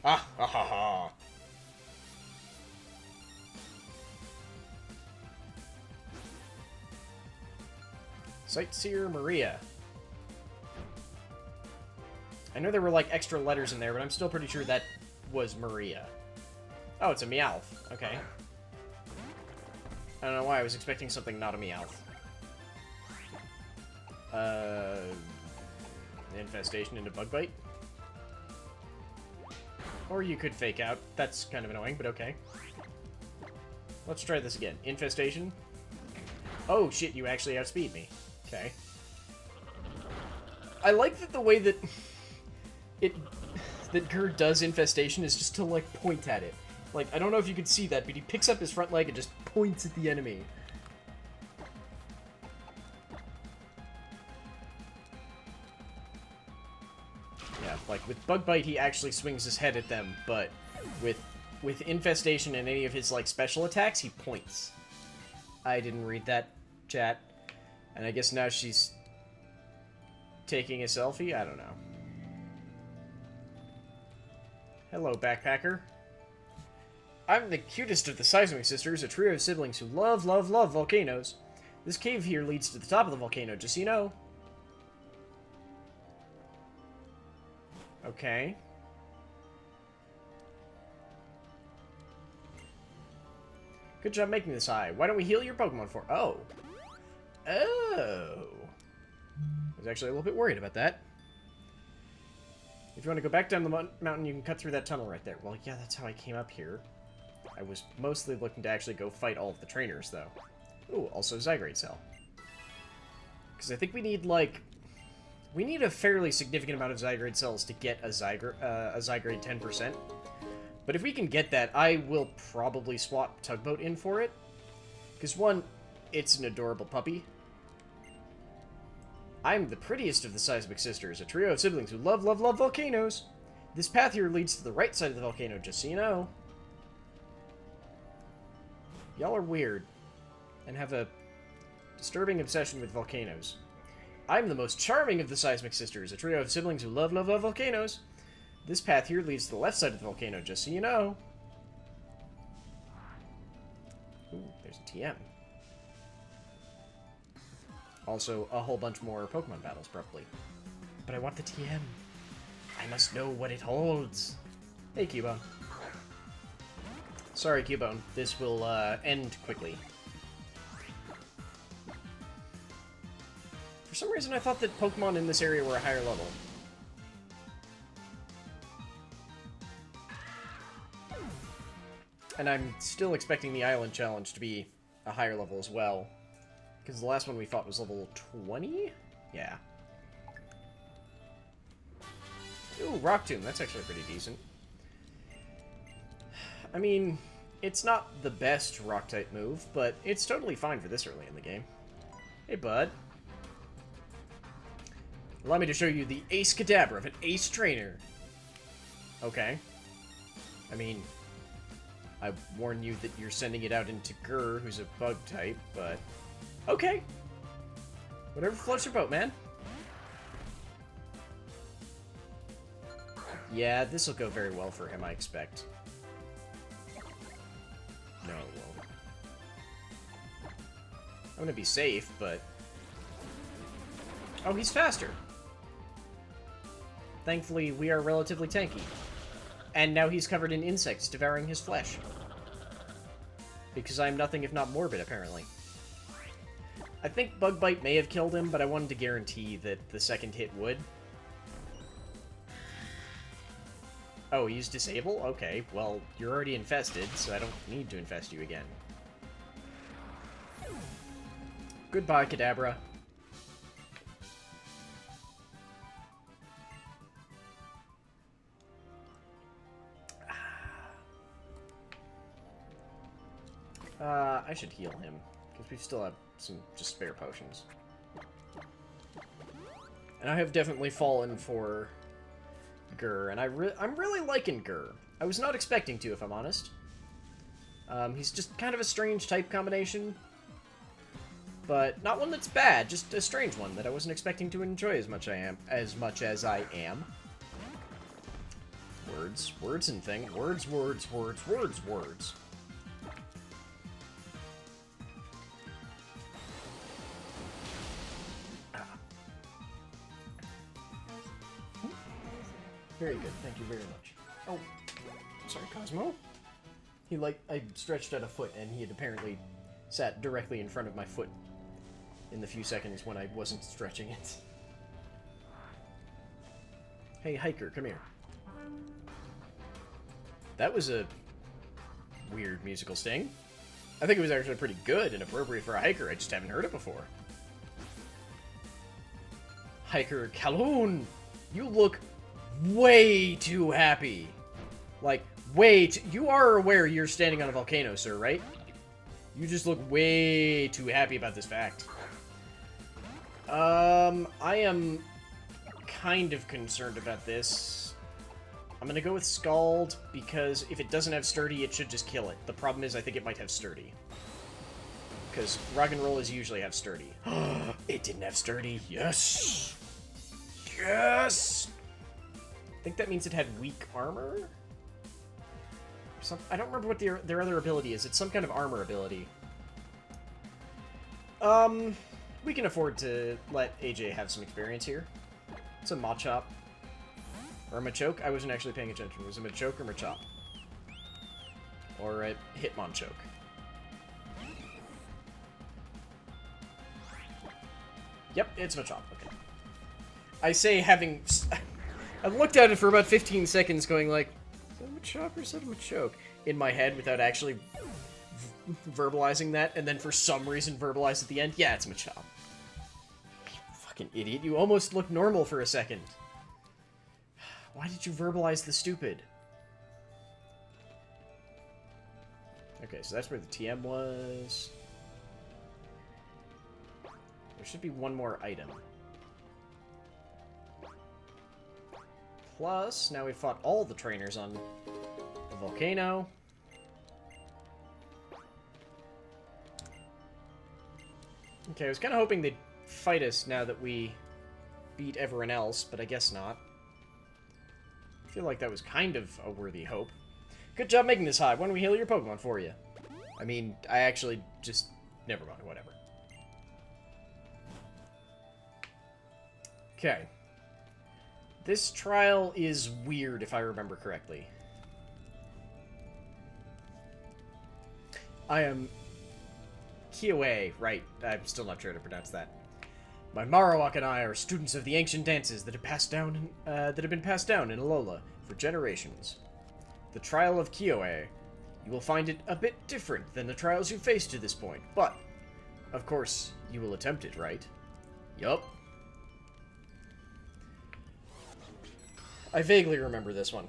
Ah, ha, ha, ha. Sightseer Maria. I know there were, like, extra letters in there, but I'm still pretty sure that was Maria. Oh, it's a Meowth. Okay. I don't know why I was expecting something not a Meowth. Infestation into Bug Bite? Or you could Fake Out. That's kind of annoying, but okay. Let's try this again. Infestation. Oh, shit, you actually outspeed me. Okay. I like that the way that that Gur does Infestation is just to, like, point at it. Like, I don't know if you could see that, but he picks up his front leg and just points at the enemy. Yeah, like, with Bug Bite, he actually swings his head at them, but with Infestation and any of his, like, special attacks, he points. I didn't read that, chat. And I guess now she's taking a selfie? I don't know. Hello, backpacker. I'm the cutest of the Seismic Sisters, a trio of siblings who love, love, love volcanoes. This cave here leads to the top of the volcano, just so you know. Okay. Good job making this high. Why don't we heal your Pokemon for... Oh. Oh. I was actually a little bit worried about that. If you want to go back down the mountain, you can cut through that tunnel right there. Well, yeah, that's how I came up here. I was mostly looking to actually go fight all of the trainers, though. Ooh, also Zygrade Cell. Because I think we need, like... We need a fairly significant amount of Zygrade Cells to get a Zygrade 10%. But if we can get that, I will probably swap Tugboat in for it. Because, one, it's an adorable puppy. I'm the prettiest of the Seismic Sisters, a trio of siblings who love, love, love volcanoes. This path here leads to the right side of the volcano, just so you know. Y'all are weird, and have a disturbing obsession with volcanoes. I'm the most charming of the Seismic Sisters, a trio of siblings who love, love, love volcanoes. This path here leads to the left side of the volcano, just so you know. Ooh, there's a TM. Also, a whole bunch more Pokemon battles, probably. But I want the TM. I must know what it holds. Hey, Cubone. Sorry, Cubone. This will end quickly. For some reason, I thought that Pokemon in this area were a higher level. And I'm still expecting the Island Challenge to be a higher level as well. Because the last one we fought was level 20? Yeah. Ooh, Rock Tomb. That's actually pretty decent. I mean, it's not the best Rock-type move, but it's totally fine for this early in the game. Hey, bud. Allow me to show you the Ace Kadabra of an Ace Trainer. Okay. I mean, I warn you that you're sending it out into Grr, who's a Bug-type, but... Okay. Whatever floats your boat, man. Yeah, this will go very well for him, I expect. No, it won't. I'm gonna be safe, but... Oh, he's faster. Thankfully, we are relatively tanky. And now he's covered in insects devouring his flesh. Because I'm nothing if not morbid, apparently. I think Bug Bite may have killed him, but I wanted to guarantee that the second hit would. Oh, he's Disable? Okay, well, you're already infested, so I don't need to infest you again. Goodbye, Kadabra. I should heal him, because we still have some just spare potions. And I have definitely fallen for Grr, and I'm really liking Grr. I was not expecting to, if I'm honest. He's just kind of a strange type combination, but not one that's bad, just a strange one that I wasn't expecting to enjoy as much as I am. Words and thing. Words. Very good, thank you very much. Oh, sorry, Cosmo. I stretched out a foot, and he had apparently sat directly in front of my foot in the few seconds when I wasn't stretching it. Hey, Hiker, come here. That was a weird musical sting. I think it was actually pretty good and appropriate for a Hiker, I just haven't heard it before. Hiker Calhoun, you look way too happy. Like, you are aware you're standing on a volcano, sir, right? You just look way too happy about this fact. I am kind of concerned about this. I'm gonna go with Scald, because if it doesn't have Sturdy, it should just kill it. The problem is I think it might have Sturdy. Because Rock and Rollers usually have Sturdy. It didn't have Sturdy. Yes! Yes! I think that means it had weak armor? I don't remember what their other ability is. It's some kind of armor ability. We can afford to let AJ have some experience here. It's a Machop. Or a Machoke? I wasn't actually paying attention. Was it Machoke or Machop? Or a Hitmonchoke? Yep, it's Machop. Okay. I say having... I've looked at it for about 15 seconds going like, is that a Machop or is that a Machoke? In my head without actually verbalizing that, and then for some reason verbalize at the end, yeah, it's Machop. Fucking idiot, you almost looked normal for a second. Why did you verbalize the stupid? Okay, so that's where the TM was. There should be one more item. Plus, now we've fought all the trainers on the volcano. Okay, I was kind of hoping they'd fight us now that we beat everyone else, but I guess not. I feel like that was kind of a worthy hope. Good job making this high. Why don't we heal your Pokemon for you? I mean, I actually just... Never mind, whatever. Okay. This trial is weird, if I remember correctly. I am... Kyoe, right. I'm still not sure how to pronounce that. My Marowak and I are students of the ancient dances that have been passed down in Alola for generations. The trial of Kyoe. You will find it a bit different than the trials you've faced to this point, but, of course, you will attempt it, right? Yup. I vaguely remember this one.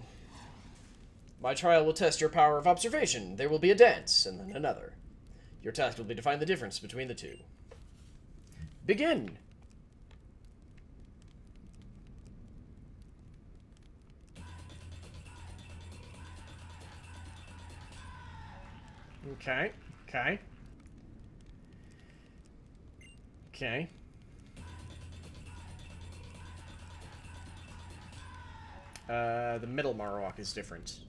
My trial will test your power of observation. There will be a dance, and then another. Your task will be to find the difference between the two. Begin! Okay, okay. Okay. The middle Marowak is different.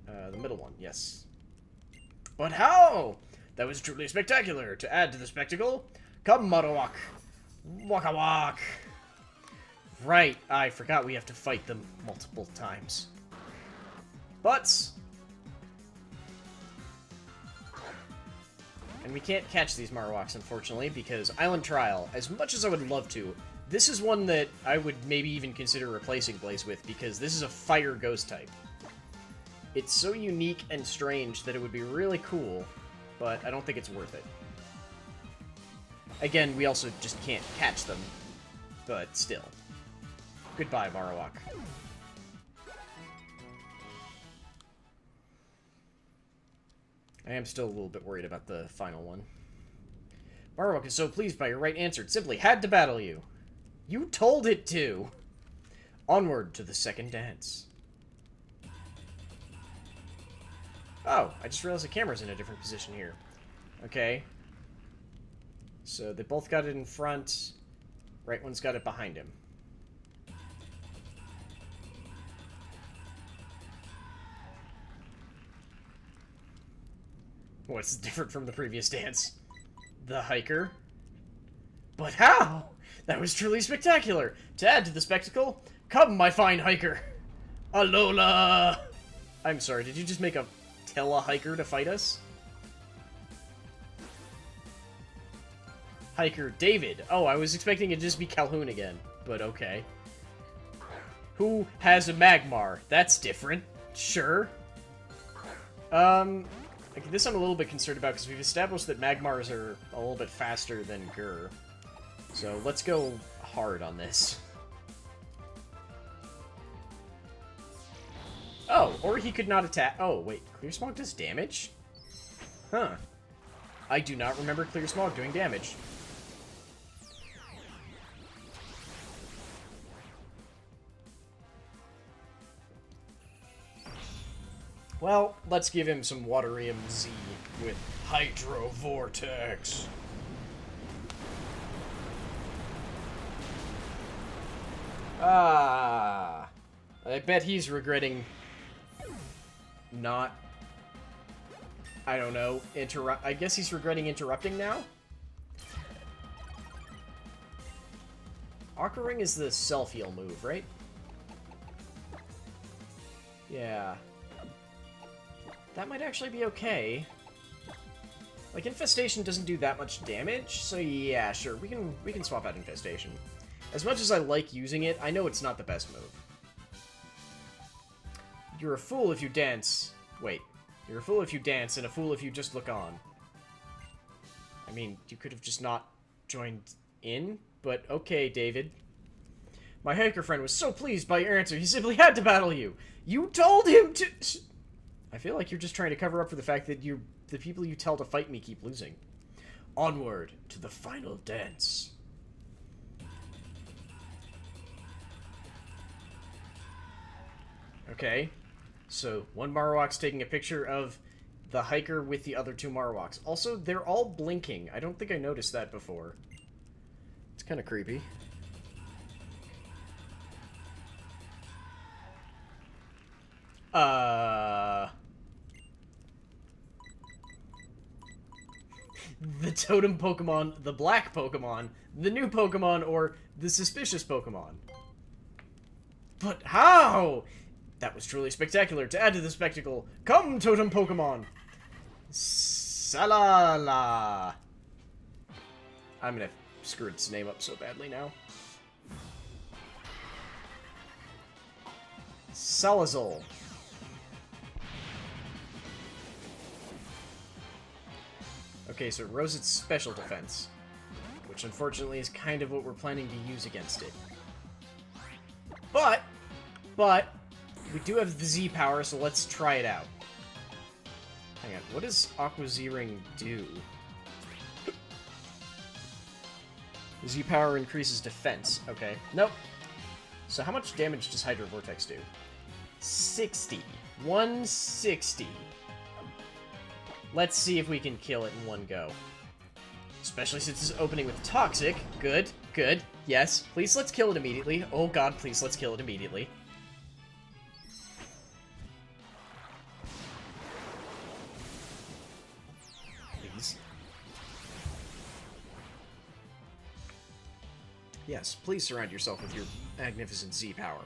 The middle one, yes. But how? That was truly spectacular. To add to the spectacle, come Marowak. Waka walk. Right, I forgot we have to fight them multiple times. But... And we can't catch these Marowaks, unfortunately, because Island Trial, as much as I would love to, this is one that I would maybe even consider replacing Blaze with, because this is a Fire Ghost type. It's so unique and strange that it would be really cool, but I don't think it's worth it. Again, we also just can't catch them, but still. Goodbye, Marowak. I am still a little bit worried about the final one. Marowak is so pleased by your right answer, it simply had to battle you. You told it to! Onward to the second dance. Oh, I just realized the camera's in a different position here. Okay. So they both got it in front. Right one's got it behind him. What's different from the previous dance? The hiker? But how? That was truly spectacular! To add to the spectacle, come, my fine hiker! Alola! I'm sorry, did you just make a tell a hiker to fight us? Hiker David. Oh, I was expecting it to just be Calhoun again, but okay. Who has a Magmar? That's different. Sure. Okay, this I'm a little bit concerned about, because we've established that Magmars are a little bit faster than Gur. So let's go hard on this. Oh, or he could not attack. Oh, wait. Clear Smog does damage? Huh. I do not remember Clear Smog doing damage. Well, let's give him some Waterium Z with Hydro Vortex. Ah, I bet he's regretting not, I don't know, I guess he's regretting interrupting now? Aqua Ring is the self-heal move, right? Yeah. That might actually be okay. Like, Infestation doesn't do that much damage, so yeah, sure, we can swap out Infestation. As much as I like using it, I know it's not the best move. You're a fool if you dance. Wait. You're a fool if you dance, and a fool if you just look on. I mean, you could have just not joined in, but okay, David. My hiker friend was so pleased by your answer, he simply had to battle you. You told him to... I feel like you're just trying to cover up for the fact that the people you tell to fight me keep losing. Onward to the final dance. Okay, so one Marowak's taking a picture of the hiker with the other two Marowaks. Also, they're all blinking. I don't think I noticed that before. It's kind of creepy. The totem Pokemon, the black Pokemon, the new Pokemon, or the suspicious Pokemon. But how? That was truly spectacular. To add to the spectacle, come, totem Pokemon! Salala! I'm gonna screw its name up so badly now. Salazol. Okay, so it rose its special defense, which unfortunately is kind of what we're planning to use against it. But, we do have the Z power, so let's try it out. Hang on, what does Aqua Z-Ring do? Z power increases defense. Okay, nope. So how much damage does Hydro Vortex do? 60. 160. Let's see if we can kill it in one go. Especially since it's opening with Toxic. Good, good. Yes, please let's kill it immediately. Oh god, please let's kill it immediately. Please. Yes, please surround yourself with your magnificent Z power.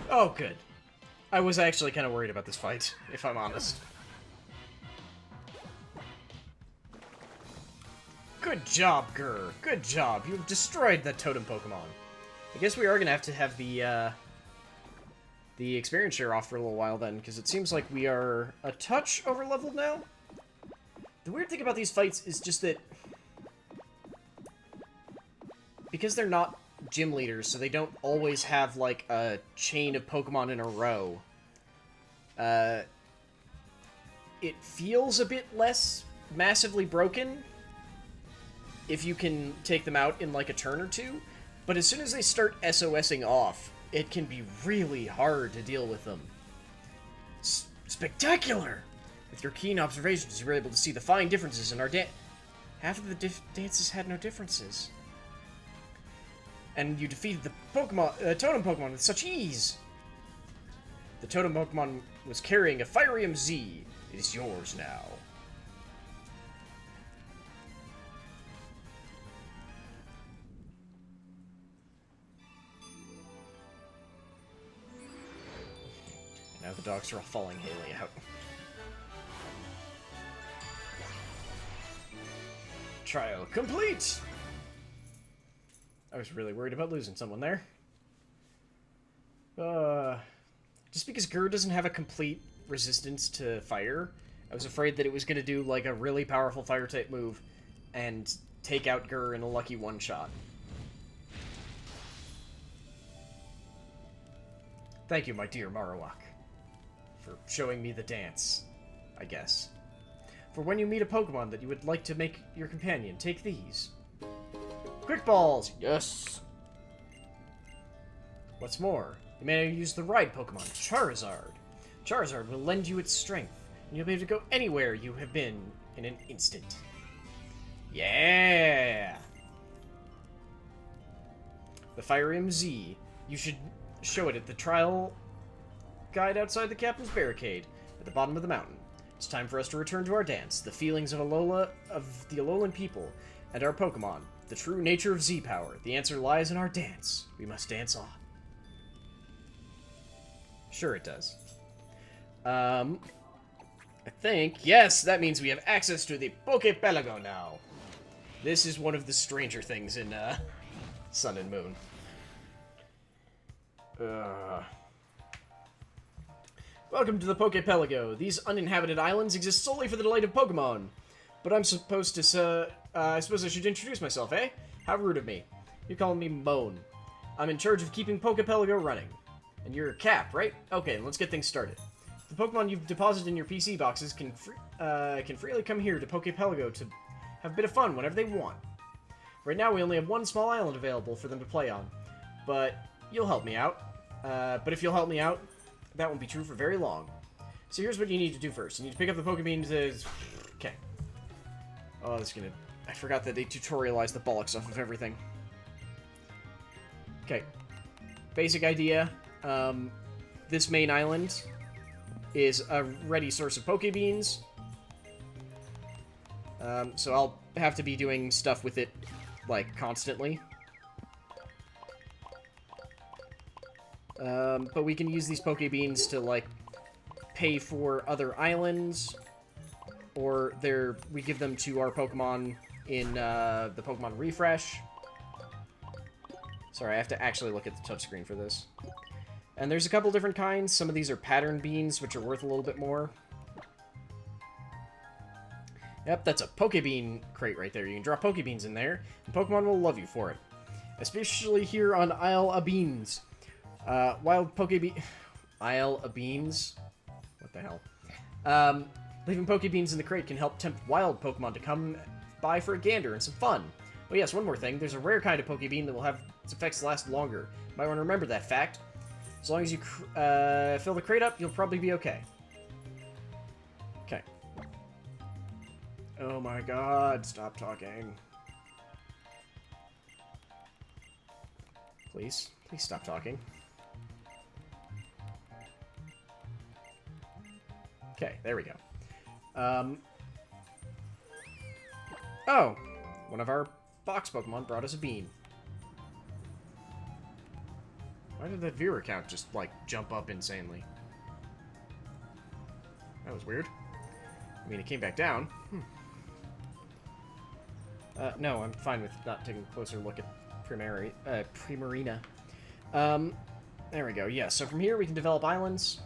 Oh, good. I was actually kind of worried about this fight, if I'm honest. Good job, Grr. Good job. You've destroyed the totem Pokemon. I guess we are going to have the experience share off for a little while then, because it seems like we are a touch over-leveled now. The weird thing about these fights is just that because they're not gym leaders, so they don't always have, like, a chain of Pokemon in a row. It feels a bit less massively broken if you can take them out in, like, a turn or two, but as soon as they start SOSing off, it can be really hard to deal with them. Spectacular! With your keen observations, you were able to see the fine differences in our half of the dances had no differences. And you defeated the totem Pokemon with such ease! The totem Pokemon was carrying a Firium Z. It is yours now. And now the dogs are all following Haley out. Trial complete! I was really worried about losing someone there. Just because Grr doesn't have a complete resistance to fire, I was afraid that it was going to do, like, a really powerful fire-type move and take out Grr in a lucky one-shot. Thank you, my dear Marowak, for showing me the dance, I guess. For when you meet a Pokemon that you would like to make your companion, take these. Quick balls! Yes! What's more, you may use the ride Pokemon, Charizard. Charizard will lend you its strength, and you'll be able to go anywhere you have been in an instant. Yeah! The Fire MZ. You should show it at the trial guide outside the captain's barricade at the bottom of the mountain. It's time for us to return to our dance, the feelings of the Alolan people, and our Pokemon. The true nature of Z-Power. The answer lies in our dance. We must dance on. Sure it does. I think... Yes, that means we have access to the Poképelago now. This is one of the stranger things in, Sun and Moon. Welcome to the Poképelago. These uninhabited islands exist solely for the delight of Pokemon. But I'm supposed to, I suppose I should introduce myself, eh? How rude of me. You call me Moan. I'm in charge of keeping Poképelago running. And you're Cap, right? Okay, let's get things started. The Pokemon you've deposited in your PC boxes can freely come here to Poképelago to have a bit of fun whenever they want. Right now, we only have one small island available for them to play on. But you'll help me out. But if you'll help me out, that won't be true for very long. So here's what you need to do first. You need to pick up the Pokebeans as... Okay. Oh, that's gonna... I forgot that they tutorialized the bollocks off of everything. Okay. Basic idea. This main island is a ready source of Pokebeans. So I'll have to be doing stuff with it, like, constantly. But we can use these Pokebeans to, like, pay for other islands, or we give them to our Pokemon in, the Pokemon Refresh. Sorry, I have to actually look at the touchscreen for this. And there's a couple different kinds. Some of these are pattern beans, which are worth a little bit more. Yep, that's a Pokebean crate right there. You can drop Pokebeans in there, and Pokemon will love you for it. Especially here on Isle of Beans. Wild Pokebean... Isle of Beans? What the hell? Leaving Pokebeans in the crate can help tempt wild Pokemon to come by for a gander and some fun. Oh yes, one more thing. There's a rare kind of Pokebean that will have its effects last longer. Might want to remember that fact. As long as you fill the crate up, you'll probably be okay. Okay. Oh my god, stop talking. Please. Please stop talking. Okay, there we go. Oh! One of our box Pokemon brought us a bean. Why did that viewer count just, like, jump up insanely? That was weird. I mean, it came back down. No, I'm fine with not taking a closer look at Primarina. There we go. Yeah, so from here we can develop islands.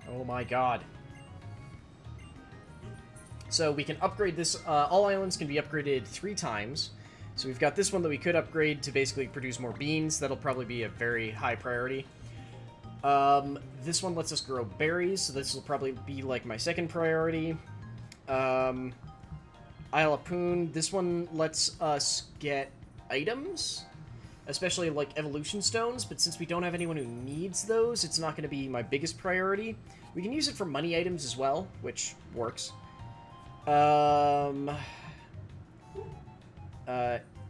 Oh my god. So we can upgrade this. All islands can be upgraded 3 times. So we've got this one that we could upgrade to basically produce more beans. That'll probably be a very high priority. This one lets us grow berries, so this will probably be like my second priority. Isle of Poon, this one lets us get items, especially like evolution stones, but since we don't have anyone who needs those, it's not going to be my biggest priority. We can use it for money items as well, which works.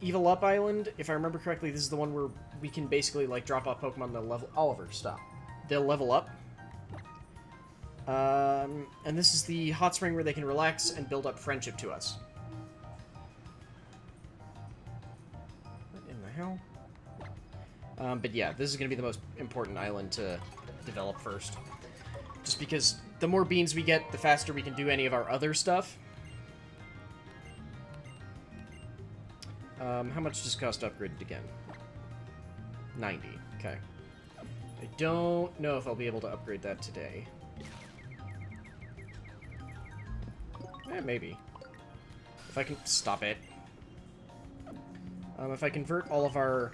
Evil Up Island, if I remember correctly, this is the one where we can basically, like, drop off Pokemon that level... Oliver, stop. They'll level up. And this is the hot spring where they can relax and build up friendship to us. What in the hell? But yeah, this is going to be the most important island to develop first. Just because the more beans we get, the faster we can do any of our other stuff. How much does it cost to upgrade it again? 90. Okay. I don't know if I'll be able to upgrade that today. Maybe. If I can... Stop it. If I convert all of our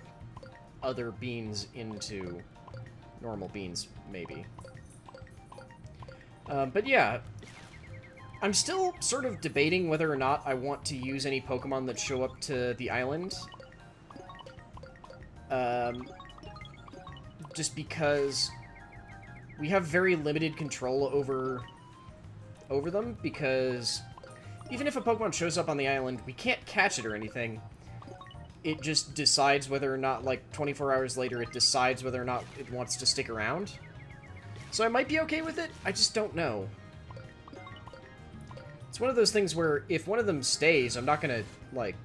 other beans into normal beans, maybe. But yeah. I'm still sort of debating whether or not I want to use any Pokemon that show up to the island. Just because we have very limited control over them, because even if a Pokemon shows up on the island, we can't catch it or anything. It just decides whether or not, like, 24 hours later, it decides whether or not it wants to stick around. So I might be okay with it, I just don't know. It's one of those things where if one of them stays, I'm not gonna, like,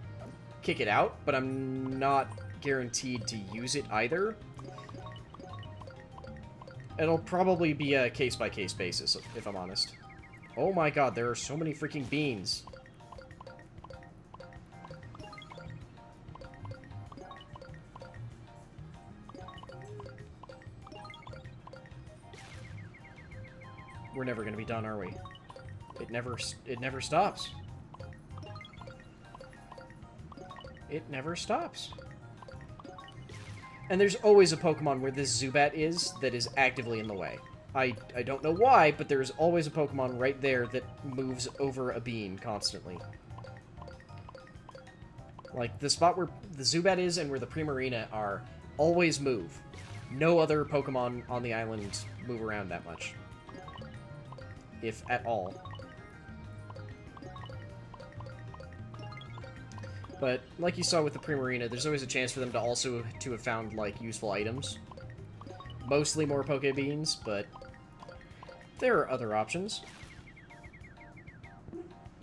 kick it out, but I'm not guaranteed to use it either. It'll probably be a case-by-case basis, if I'm honest. Oh my god, there are so many freaking beans. We're never gonna be done, are we? It never stops. It never stops. And there's always a Pokemon where this Zubat is that is actively in the way. I don't know why, but there's always a Pokemon right there that moves over a bean constantly. Like, the spot where the Zubat is and where the Primarina are always move. No other Pokemon on the island move around that much. If at all. But, like you saw with the Primarina, there's always a chance for them to also have found, like, useful items. Mostly more Pokebeans, but there are other options.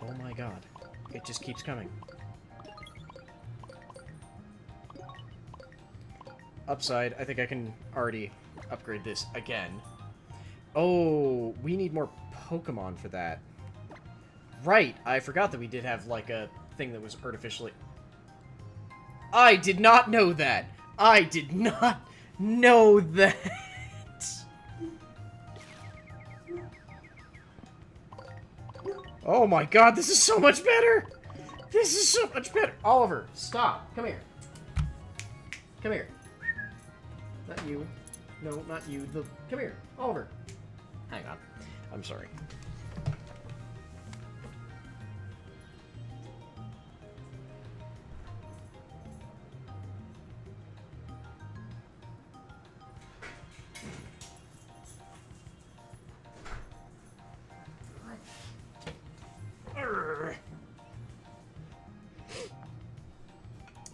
Oh my god. It just keeps coming. Upside, I think I can already upgrade this again. Oh, we need more Pokemon for that. Right, I forgot that we did have, like, a thing that was artificially... I did not know that! I did not know that! Oh my god, this is so much better! This is so much better! Oliver, stop. Come here. Come here. Not you. No, not you. Come here. Oliver. Hang on. I'm sorry.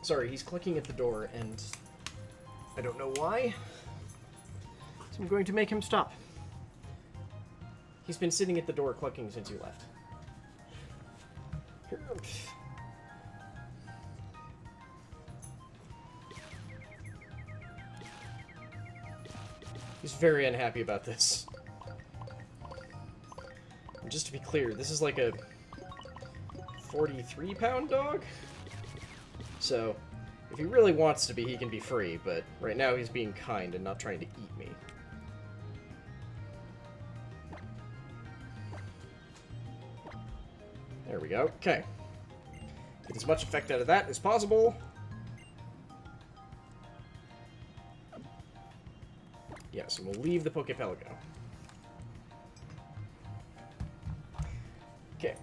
Sorry, he's clicking at the door, and I don't know why, so I'm going to make him stop. He's been sitting at the door clucking since you left. He's very unhappy about this. And just to be clear, this is like a 43-pound dog? So, if he really wants to be, he can be free, but right now he's being kind and not trying to eat me. There we go. Okay. Get as much effect out of that as possible. Yes, and we'll leave the Poképelago. Okay.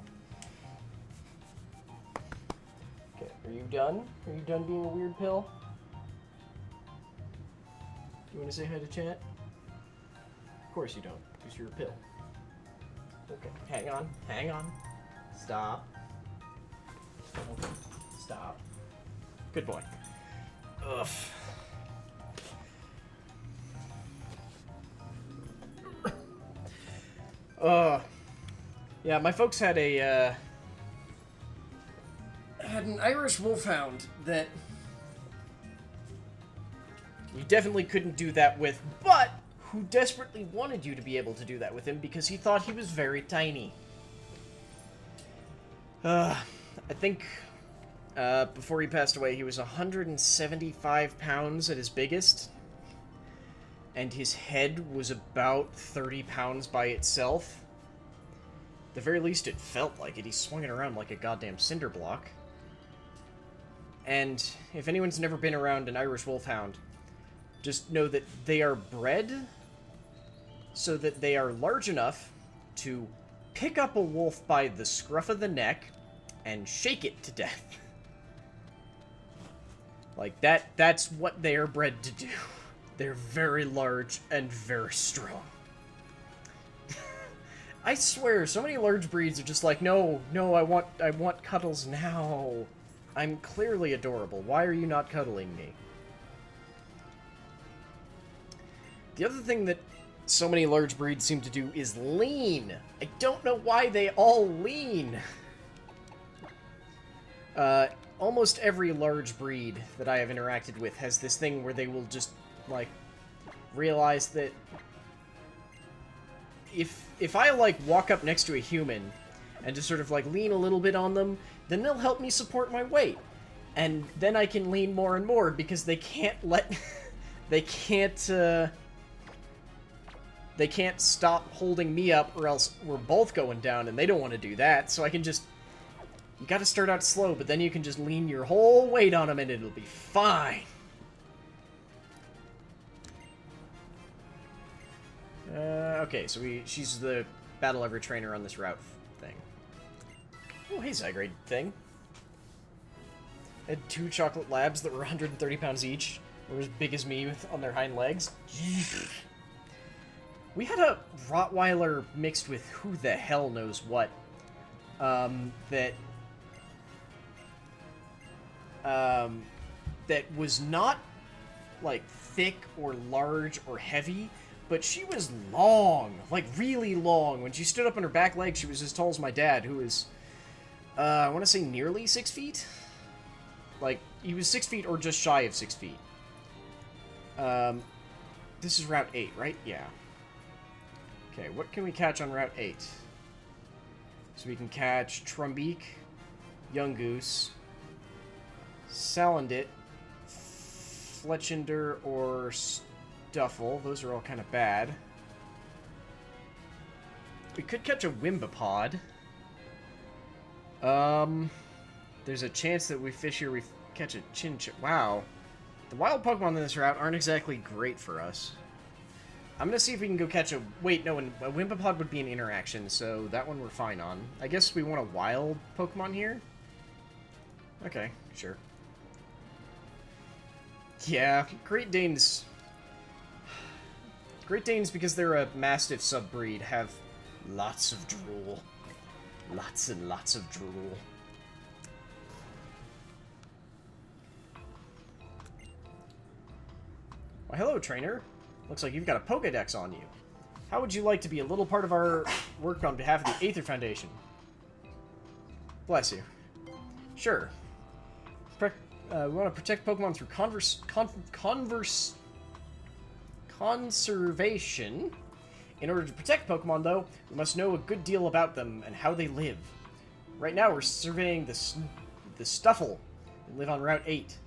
Okay, are you done? Are you done being a weird pill? Do you want to say hi to chat? Of course you don't, because you're a pill. Okay, hang on, hang on. Stop. Okay, stop. Good boy. Ugh. Yeah, my folks had an Irish Wolfhound that you definitely couldn't do that with, but who desperately wanted you to be able to do that with him because he thought he was very tiny. I think before he passed away, he was 175 pounds at his biggest, and his head was about 30 pounds by itself. At the very least, it felt like it. He swung it around like a goddamn cinder block. And if anyone's never been around an Irish Wolfhound, just know that they are bred so that they are large enough to pick up a wolf by the scruff of the neck and shake it to death. Like, that's what they are bred to do. They're very large and very strong. I swear, so many large breeds are just like, no, I want cuddles now. I'm clearly adorable. Why are you not cuddling me? The other thing that so many large breeds seem to do is lean. I don't know why they all lean. Almost every large breed that I have interacted with has this thing where they will just, like, realize that if I, like, walk up next to a human and just sort of, like, lean a little bit on them, then they'll help me support my weight. And then I can lean more and more because they can't let... they can't stop holding me up or else we're both going down and they don't want to do that, so I can just... You gotta start out slow, but then you can just lean your whole weight on them and it'll be fine. Okay, so she's the battle every trainer on this route thing. Oh, hey, Zygrade thing. I had 2 chocolate labs that were 130 pounds each. They were as big as me on their hind legs. We had a Rottweiler mixed with who the hell knows what. That was not, like, thick or large or heavy, but she was long, like, really long. When she stood up on her back legs, she was as tall as my dad, who is, I want to say nearly 6 feet? Like, he was 6 feet or just shy of 6 feet. This is Route 8, right? Yeah. Okay, what can we catch on Route 8? So we can catch Trumbeak, Young Goose, Salandit, Fletchinder, or Stuffle. Those are all kind of bad. We could catch a Wimbapod. There's a chance that we fish here, we catch a Chinchou. Wow. The wild Pokemon in this route aren't exactly great for us. I'm gonna see if we can go catch a... Wait, no, a Wimbapod would be an interaction, so that one we're fine on. I guess we want a wild Pokemon here? Okay, sure. Yeah, Great Danes... Great Danes, because they're a Mastiff subbreed, have lots of drool. Lots and lots of drool. Well, hello, trainer. Looks like you've got a Pokédex on you. How would you like to be a little part of our work on behalf of the Aether Foundation? Bless you. Sure. We want to protect Pokemon through conservation. In order to protect Pokemon, though, we must know a good deal about them and how they live. Right now, we're surveying the Stuffle that live on Route 8.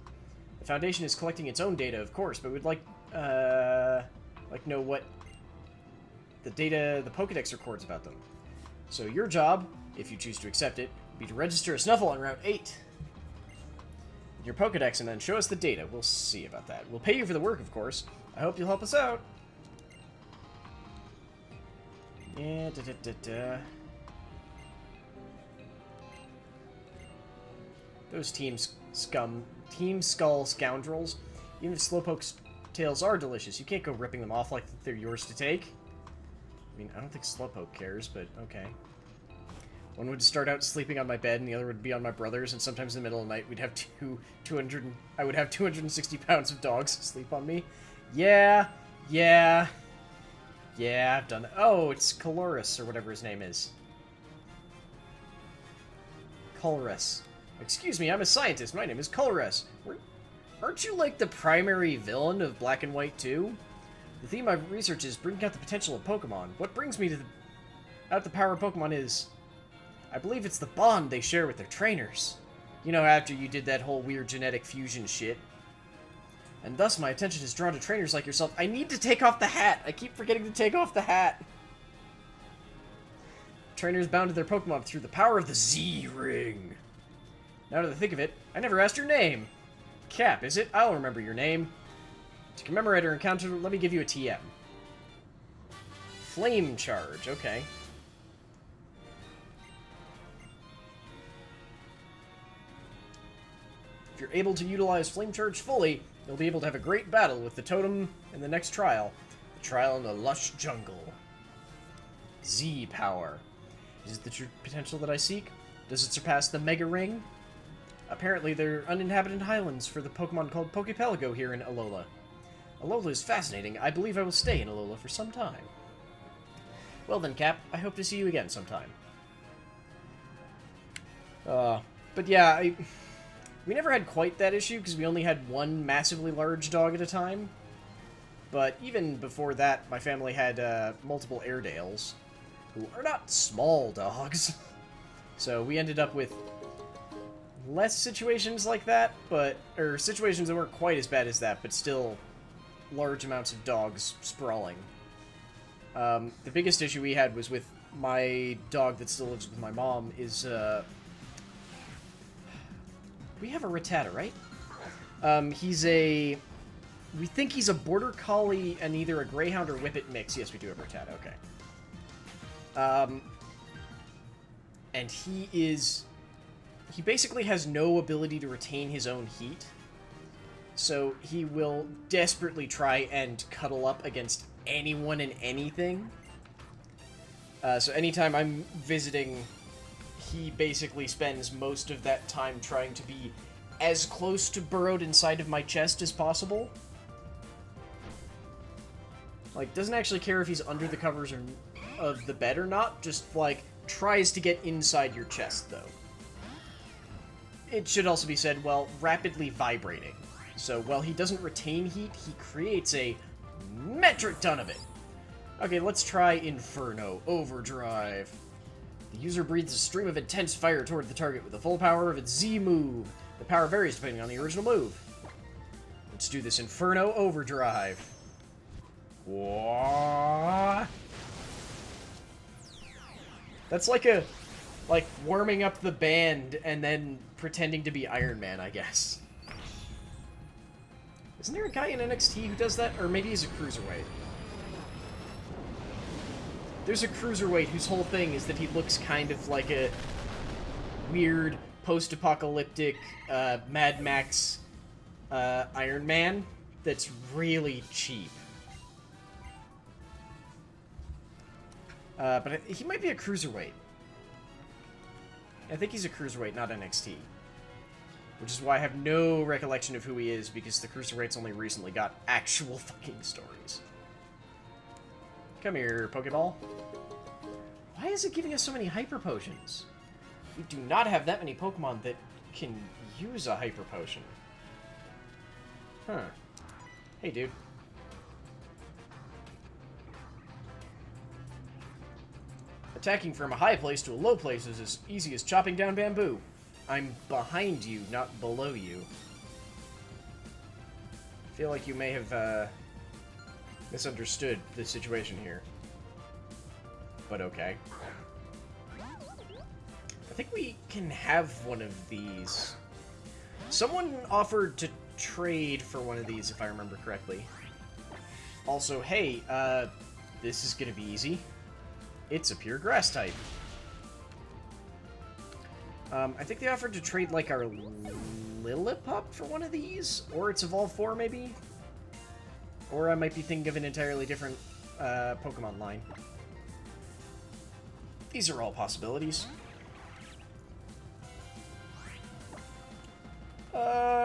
The Foundation is collecting its own data, of course, but we'd like know what the data the Pokédex records about them. So your job, if you choose to accept it, would be to register a Snuffle on Route 8. Your Pokédex, and then show us the data. We'll see about that. We'll pay you for the work, of course. I hope you'll help us out. Yeah, Those Team Skull scoundrels. Even if Slowpoke's tails are delicious, you can't go ripping them off like they're yours to take. I mean, I don't think Slowpoke cares, but okay. One would start out sleeping on my bed, and the other would be on my brother's, and sometimes in the middle of the night, we'd have I would have 260 pounds of dogs sleep on me. Yeah, I've done that. Oh, it's Colorus, or whatever his name is. Colorus. Excuse me, I'm a scientist. My name is Colorus. Aren't you like the primary villain of Black and White 2? The theme of research is bringing out the potential of Pokemon. What brings me to out the power of Pokemon is... I believe it's the bond they share with their trainers. You know, after you did that whole weird genetic fusion shit. And thus my attention is drawn to trainers like yourself. I need to take off the hat! I keep forgetting to take off the hat! Trainers bound to their Pokemon through the power of the Z-Ring. Now that I think of it, I never asked your name. Cap, is it? I'll remember your name. To commemorate our encounter, let me give you a TM. Flame Charge, okay. If you're able to utilize Flame Charge fully, you'll be able to have a great battle with the totem in the next trial. The trial in the lush jungle. Z power. Is it the true potential that I seek? Does it surpass the Mega Ring? Apparently, there are uninhabited highlands for the Pokemon called Pokepelago here in Alola. Alola is fascinating. I believe I will stay in Alola for some time. Well then, Cap, I hope to see you again sometime. But yeah, we never had quite that issue because we only had one massively large dog at a time. But even before that, my family had multiple Airedales, who are not small dogs. So we ended up with less situations like that, or situations that weren't quite as bad as that, but still large amounts of dogs sprawling. The biggest issue we had was with my dog that still lives with my mom is, we have a Rattata, right? We think he's a Border Collie and either a Greyhound or Whippet mix. Yes, we do have Rattata, okay. And he basically has no ability to retain his own heat. So he will desperately try and cuddle up against anyone and anything. So anytime I'm visiting, he basically spends most of that time trying to be as close to burrowed inside of my chest as possible. Like, doesn't actually care if he's under the covers of the bed or not, just, like, tries to get inside your chest, though. It should also be said, well, rapidly vibrating. So, while he doesn't retain heat, he creates a metric ton of it. Okay, let's try Inferno Overdrive. The user breathes a stream of intense fire toward the target with the full power of its Z move. The power varies depending on the original move. Let's do this Inferno Overdrive. What? That's like warming up the band and then pretending to be Iron Man, I guess. Isn't there a guy in NXT who does that? Or maybe he's a cruiserweight. There's a cruiserweight whose whole thing is that he looks kind of like a weird, post-apocalyptic, Mad Max Iron Man that's really cheap. But he might be a cruiserweight. I think he's a cruiserweight, not NXT. Which is why I have no recollection of who he is, because the cruiserweights only recently got actual fucking stories. Come here, Pokeball. Why is it giving us so many Hyper Potions? We do not have that many Pokemon that can use a Hyper Potion. Huh. Hey, dude. Attacking from a high place to a low place is as easy as chopping down bamboo. I'm behind you, not below you. I feel like you may have, misunderstood the situation here. But okay. I think we can have one of these. Someone offered to trade for one of these, if I remember correctly. Also, hey, this is gonna be easy. It's a pure grass type. I think they offered to trade, like, our Lillipup for one of these? Or its Evolve 4, maybe? Or I might be thinking of an entirely different, Pokemon line. These are all possibilities.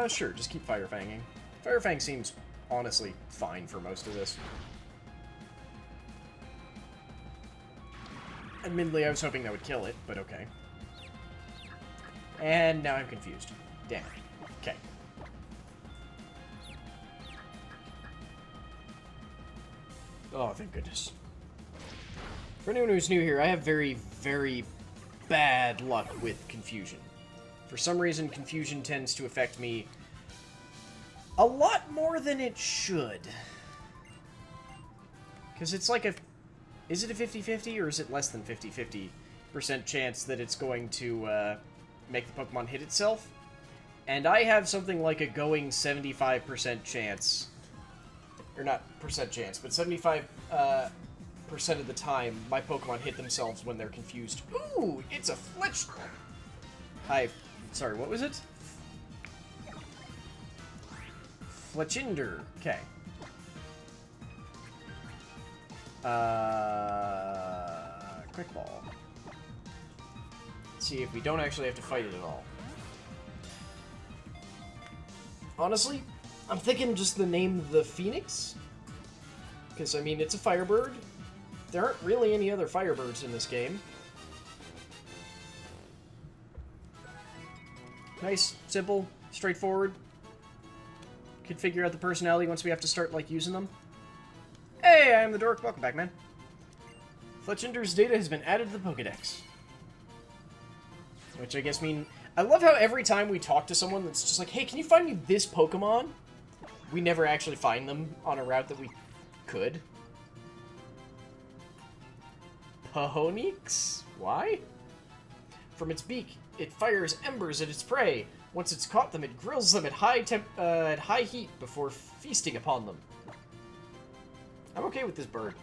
Sure, just keep Fire Fanging. Fire Fang seems, honestly, fine for most of this. Admittedly, I was hoping that would kill it, but okay. And now I'm confused. Damn. Okay. Oh, thank goodness. For anyone who's new here, I have very, very bad luck with confusion. For some reason, confusion tends to affect me a lot more than it should. Because it's like a... Is it a 50-50, or is it less than 50-50% chance that it's going to make the Pokemon hit itself? And I have something like a going 75% chance. Or not percent chance, but 75% of the time, my Pokemon hit themselves when they're confused. Ooh, it's a Fletch... Sorry, what was it? Fletchinder. Okay. Quick ball. Let's see if we don't actually have to fight it at all. Honestly, I'm thinking just the name the Phoenix. Because, I mean, it's a firebird. There aren't really any other firebirds in this game. Nice, simple, straightforward. Can figure out the personality once we have to start, like, using them. Hey, I'm the Dork. Welcome back, man. Fletchinder's data has been added to the Pokedex. Which I guess mean... I love how every time we talk to someone that's just like, hey, can you find me this Pokemon? We never actually find them on a route that we could. Pahonix? Why? From its beak, it fires embers at its prey. Once it's caught them, it grills them at high heat before feasting upon them. I'm okay with this bird.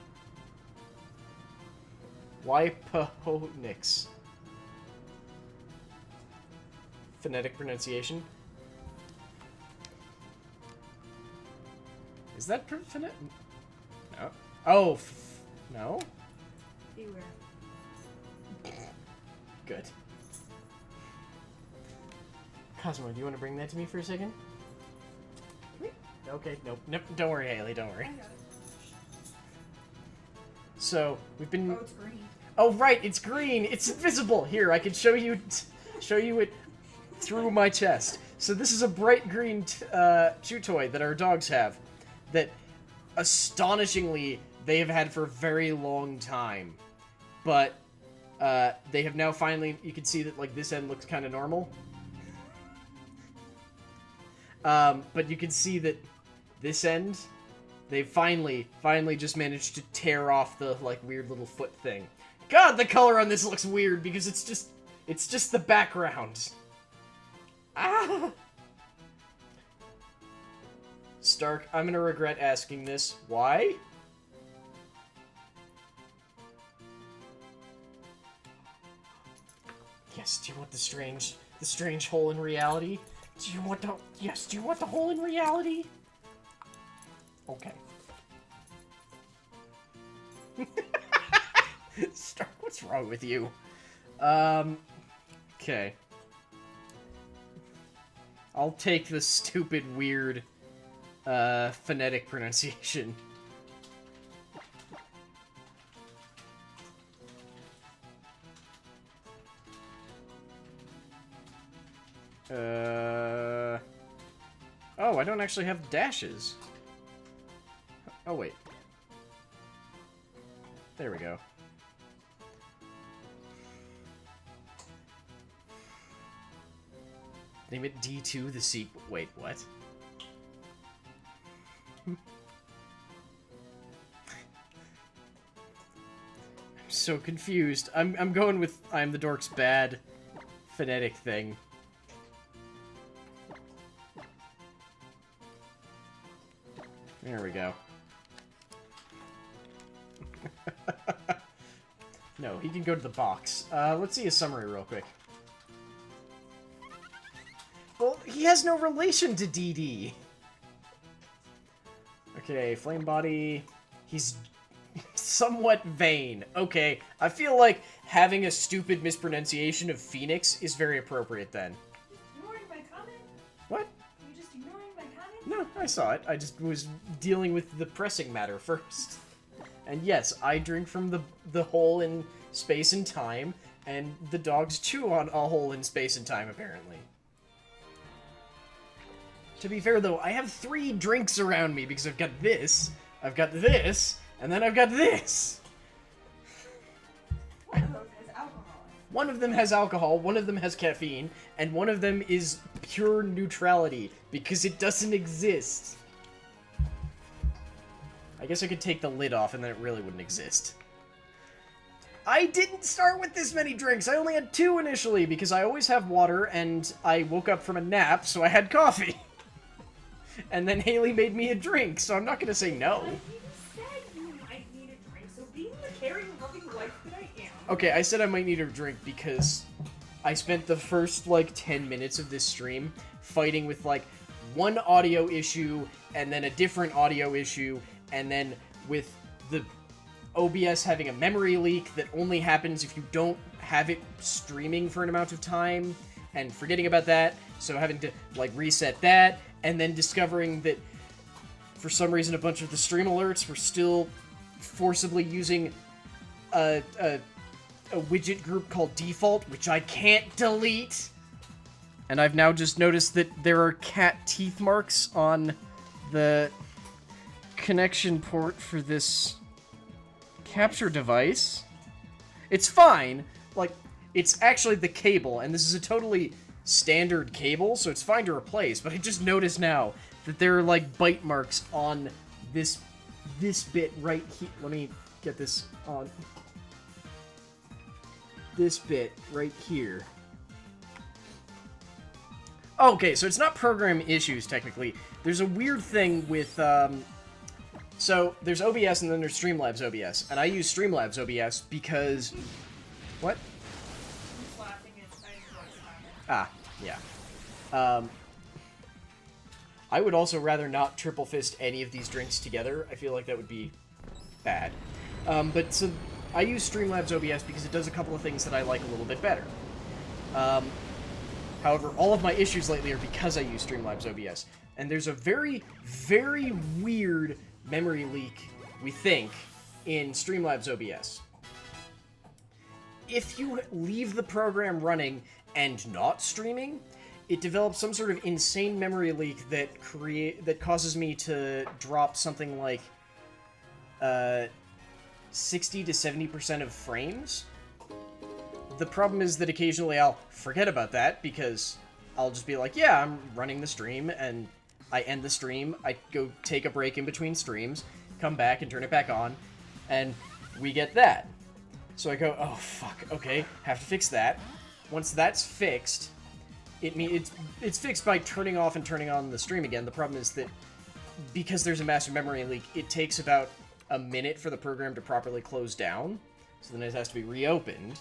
Why Pahonix? Phonetic pronunciation. Is that phonetic? No. Oh, no? Beware. Good. Cosmo, do you want to bring that to me for a second? Okay, nope. Nope, don't worry, Haley, don't worry. I got it. So, we've been... Oh, it's green. Oh, right, it's green! It's invisible! Here, I can show you it through my chest. So this is a bright green chew toy that our dogs have. That, astonishingly, they have had for a very long time. But, they have now finally... You can see that, like, this end looks kind of normal. But you can see that this end... They finally just managed to tear off the, like, weird little foot thing. God, the color on this looks weird because it's just the background. Ah! Stark, I'm gonna regret asking this. Why? Yes, do you want the strange hole in reality? Do you want the hole in reality? Okay. Stark, what's wrong with you? Okay. I'll take the stupid, weird, phonetic pronunciation. Oh, I don't actually have dashes. Oh, wait. There we go. Name it D2, the sequel. Wait, what? I'm so confused. I'm going with I'm the Dork's bad phonetic thing. There we go. No, he can go to the box. Let's see his summary real quick. Well, he has no relation to DD. Okay, Flame Body. He's somewhat vain. Okay, I feel like having a stupid mispronunciation of Phoenix is very appropriate then. Ignoring my comment? What? You just ignoring my comment? No, I saw it. I just was dealing with the pressing matter first. And yes, I drink from the hole in space and time, and the dogs chew on a hole in space and time, apparently. To be fair, though, I have 3 drinks around me, because I've got this, and then I've got this! One of those has alcohol. One of them has alcohol, one of them has caffeine, and one of them is pure neutrality, because it doesn't exist. I guess I could take the lid off and then it really wouldn't exist. I didn't start with this many drinks. I only had 2 initially because I always have water and I woke up from a nap, so I had coffee. And then Haley made me a drink, so I'm not gonna say no. I even said you might need a drink, so being the caring, loving wife that I am. Okay, I said I might need a drink because I spent the first, like, 10 minutes of this stream fighting with, like, one audio issue, and then a different audio issue, and then with the OBS having a memory leak that only happens if you don't have it streaming for an amount of time, and forgetting about that, so having to, like, reset that, and then discovering that for some reason a bunch of the stream alerts were still forcibly using a widget group called default, which I can't delete. And I've now just noticed that there are cat teeth marks on the connection port for this capture device. It's fine. Like, it's actually the cable, and this is a totally standard cable, so it's fine to replace, but I just noticed now that there are, like, bite marks on this bit right here. Let me get this on. This bit right here. Okay, so it's not program issues, technically. There's a weird thing with, so there's OBS and then there's Streamlabs OBS, and I use Streamlabs OBS because... What? Ah, yeah. I would also rather not triple fist any of these drinks together. I feel like that would be bad. But so I use Streamlabs OBS because it does a couple of things that I like a little bit better. However, all of my issues lately are because I use Streamlabs OBS. And there's a very, very weird memory leak, we think, in Streamlabs OBS. If you leave the program running and not streaming, it develops some sort of insane memory leak that causes me to drop something like 60 to 70% of frames. The problem is that occasionally I'll forget about that because I'll just be like, yeah, I'm running the stream, and I end the stream, I go take a break in between streams, come back and turn it back on, and we get that. So I go, oh fuck, okay, have to fix that. Once that's fixed, it's fixed by turning off and turning on the stream again. The problem is that because there's a massive memory leak, it takes about a minute for the program to properly close down, so then it has to be reopened.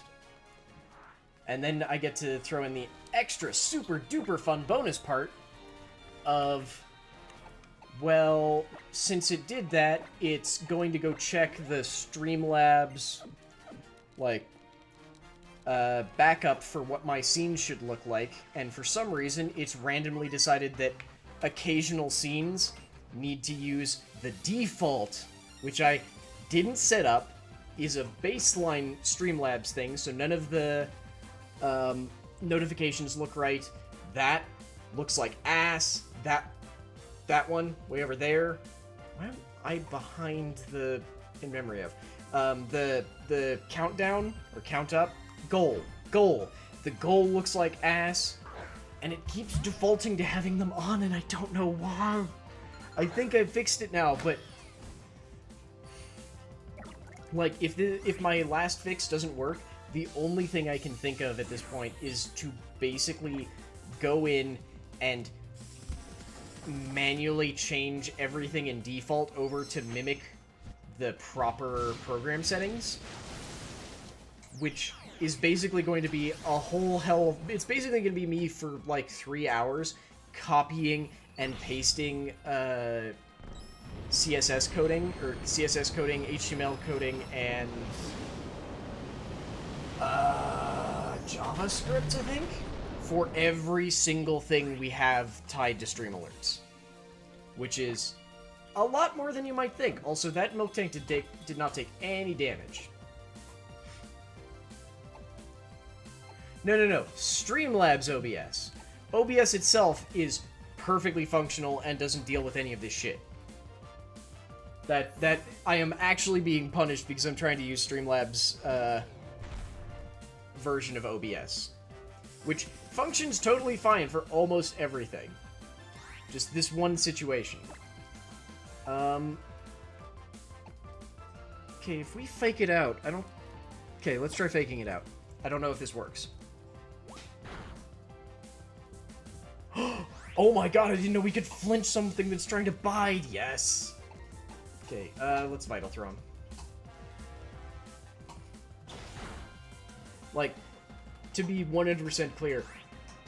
And then I get to throw in the extra super duper fun bonus part of, well, since it did that, it's going to go check the Streamlabs, like, backup for what my scenes should look like, and for some reason, it's randomly decided that occasional scenes need to use the default, which I didn't set up, is a baseline Streamlabs thing, so none of the notifications look right. That looks like ass. That one, way over there. Why am I behind the in memory of? The countdown, or count up, goal. The goal looks like ass, and it keeps defaulting to having them on, and I don't know why. I think I fixed it now, but like, if my last fix doesn't work, the only thing I can think of at this point is to basically go in and manually change everything in default over to mimic the proper program settings, which is basically going to be a whole hell... It's basically going to be me for, like, 3 hours copying and pasting CSS coding, or CSS coding, HTML coding, and JavaScript, I think, for every single thing we have tied to stream alerts, which is a lot more than you might think. Also, that milk tank did not take any damage. No. Streamlabs OBS. OBS itself is perfectly functional and doesn't deal with any of this shit. That I am actually being punished because I'm trying to use Streamlabs' version of OBS, which functions totally fine for almost everything. Just this one situation. Okay, if we fake it out, I don't... Okay, let's try faking it out. I don't know if this works. Oh my god, I didn't know we could flinch something that's trying to bide. Yes. Okay, let's Vital Throw him. Like, to be 100% clear,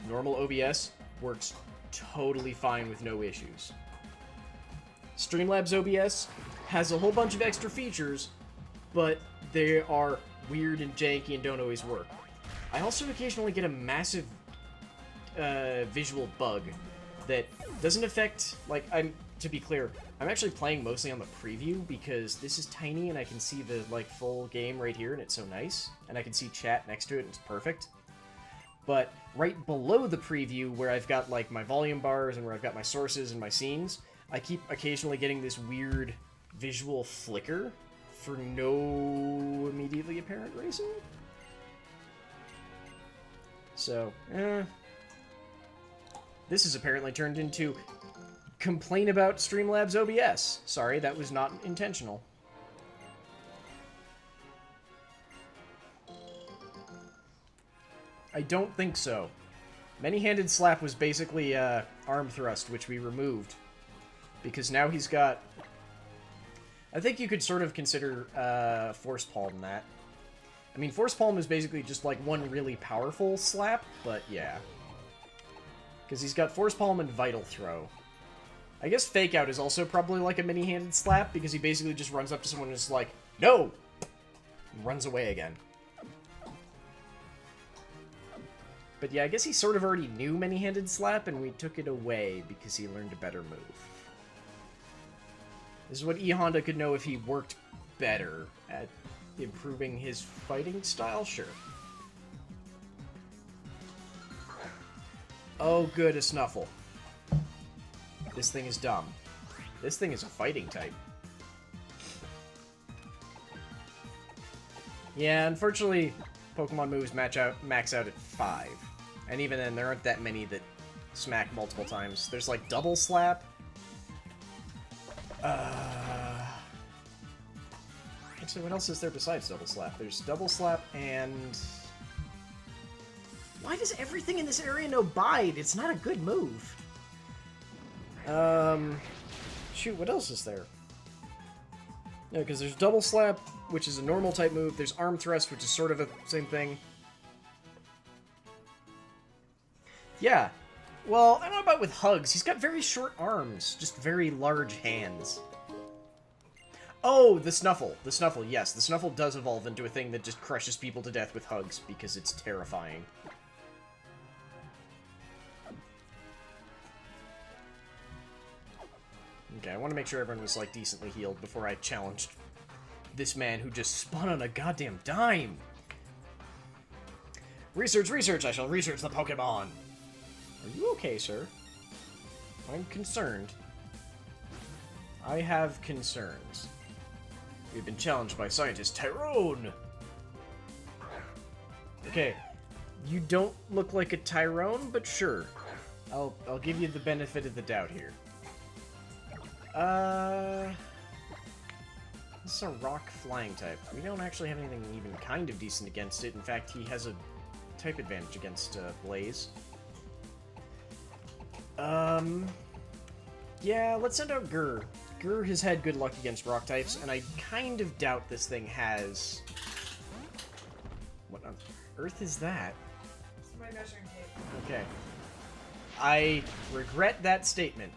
normal OBS works totally fine with no issues. Streamlabs OBS has a whole bunch of extra features, but they are weird and janky and don't always work. I also occasionally get a massive visual bug that doesn't affect, like, to be clear, I'm actually playing mostly on the preview because this is tiny and I can see the, like, full game right here and it's so nice. And I can see chat next to it and it's perfect. But right below the preview where I've got, like, my volume bars and where I've got my sources and my scenes, I keep occasionally getting this weird visual flicker for no immediately apparent reason. So, this is apparently turned into complain about Streamlabs OBS. Sorry, that was not intentional. I don't think so. Many-handed slap was basically arm thrust, which we removed. Because now he's got... I think you could sort of consider force palm that. I mean, force palm is basically just like one really powerful slap, but yeah. Because he's got force palm and vital throw. I guess fake out is also probably like a mini-handed slap, because he basically just runs up to someone and is like, no! And runs away again. But yeah, I guess he sort of already knew many-handed slap, and we took it away because he learned a better move. This is what E Honda could know if he worked better at improving his fighting style? Sure. Oh, good, a Snuffle. This thing is dumb. This thing is a fighting type. Yeah, unfortunately, Pokemon moves max out at 5. And even then, there aren't that many that smack multiple times. There's like Double Slap. Actually, what else is there besides Double Slap? There's Double Slap and... Why does everything in this area know Bide? It's not a good move. Shoot, what else is there? No, because there's Double Slap, which is a normal type move. There's Arm Thrust, which is sort of the same thing. Yeah. Well, I don't know about with Hugs. He's got very short arms, just very large hands. Oh, the Snuffle. The Snuffle, yes. The Snuffle does evolve into a thing that just crushes people to death with Hugs, because it's terrifying. Okay, I want to make sure everyone was, like, decently healed before I challenged this man who just spun on a goddamn dime. Research, research, I shall research the Pokemon. Are you okay, sir? I'm concerned. I have concerns. We've been challenged by scientist Tyrone. Okay, you don't look like a Tyrone, but sure. I'll give you the benefit of the doubt here. This is a rock flying type. We don't actually have anything even kind of decent against it. In fact, he has a type advantage against Blaze. Yeah, let's send out Grr. Grr has had good luck against rock types, and I kind of doubt this thing has... What on earth is that? It's my measuring tape. Okay. I regret that statement.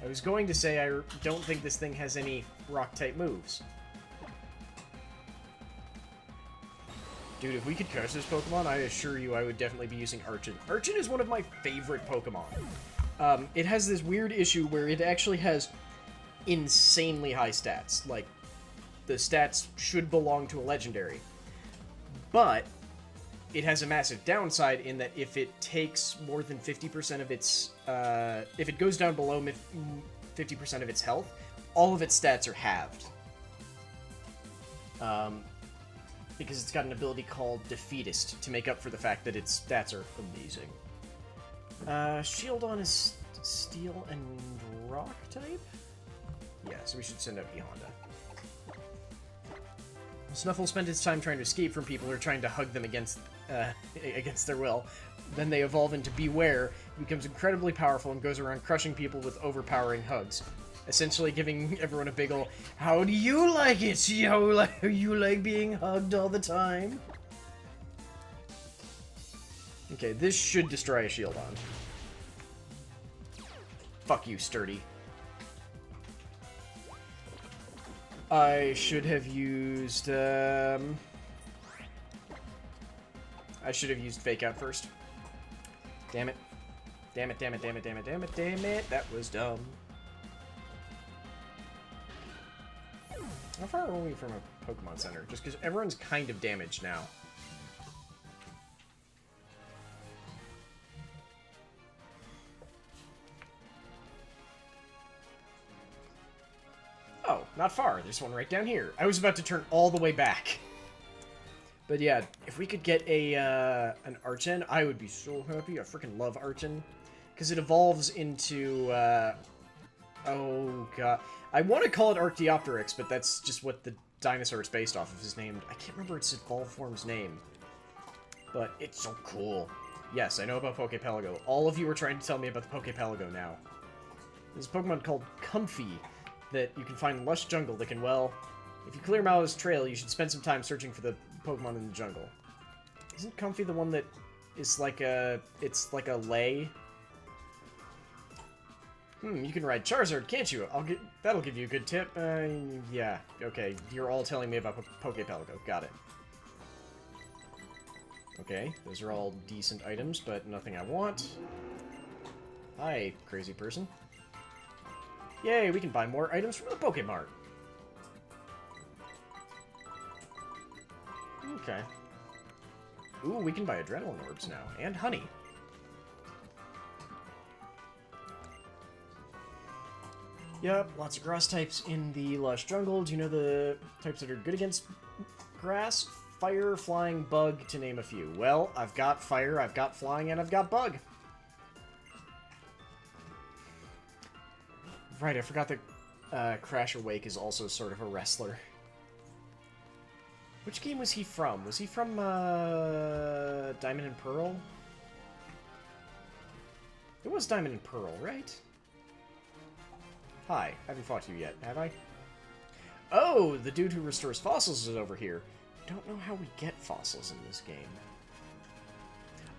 I was going to say I don't think this thing has any rock-type moves. Dude, if we could catch this Pokemon, I assure you I would definitely be using Archon. Archon is one of my favorite Pokemon. It has this weird issue where it actually has insanely high stats. Like, the stats should belong to a legendary. But it has a massive downside in that if it takes more than 50% of its... if it goes down below 50% of its health, all of its stats are halved. Because it's got an ability called Defeatist to make up for the fact that its stats are amazing. Shieldon is Steel and Rock type? Yeah, so we should send out E-Honda. Snuffle spent its time trying to escape from people who are trying to hug them against their will. Then they evolve into Beware, becomes incredibly powerful, and goes around crushing people with overpowering hugs. Essentially giving everyone a big ol' "How do you like it? You like being hugged all the time?" Okay, this should destroy a Shieldon. Fuck you, Sturdy. I should have used, I should have used Fake Out first. Damn it. Damn it, damn it, damn it, damn it, damn it, damn it. That was dumb. How far are we from a Pokemon Center? Just because everyone's kind of damaged now. Oh, not far. There's one right down here. I was about to turn all the way back. But yeah, if we could get a an Archen, I would be so happy. I freaking love Archen. Because it evolves into, oh god. I want to call it Archaeopteryx, but that's just what the dinosaur is based off of is named. I can't remember its evolved form's name. But it's so cool. Yes, I know about Poképelago. All of you are trying to tell me about the Poképelago now. There's a Pokemon called Comfey that you can find in Lush Jungle that can, well, if you clear Mallow's trail, you should spend some time searching for the Pokemon in the jungle. Isn't Comfey the one that is like a... it's like a lay? You can ride Charizard, can't you? That'll give you a good tip. Yeah, okay. You're all telling me about Poképelago. Got it. Okay, those are all decent items, but nothing I want. Hi, crazy person. Yay, we can buy more items from the Pokemart. Okay. Ooh, we can buy Adrenaline Orbs now. And honey. Yep, lots of grass types in the Lush Jungle. Do you know the types that are good against grass? Fire, flying, bug, to name a few. Well, I've got fire, I've got flying, and I've got bug. Right, I forgot that Crasher Wake is also sort of a wrestler. Which game was he from? Was he from, Diamond and Pearl? It was Diamond and Pearl, right? Hi, I haven't fought you yet, have I? Oh, the dude who restores fossils is over here. Don't know how we get fossils in this game.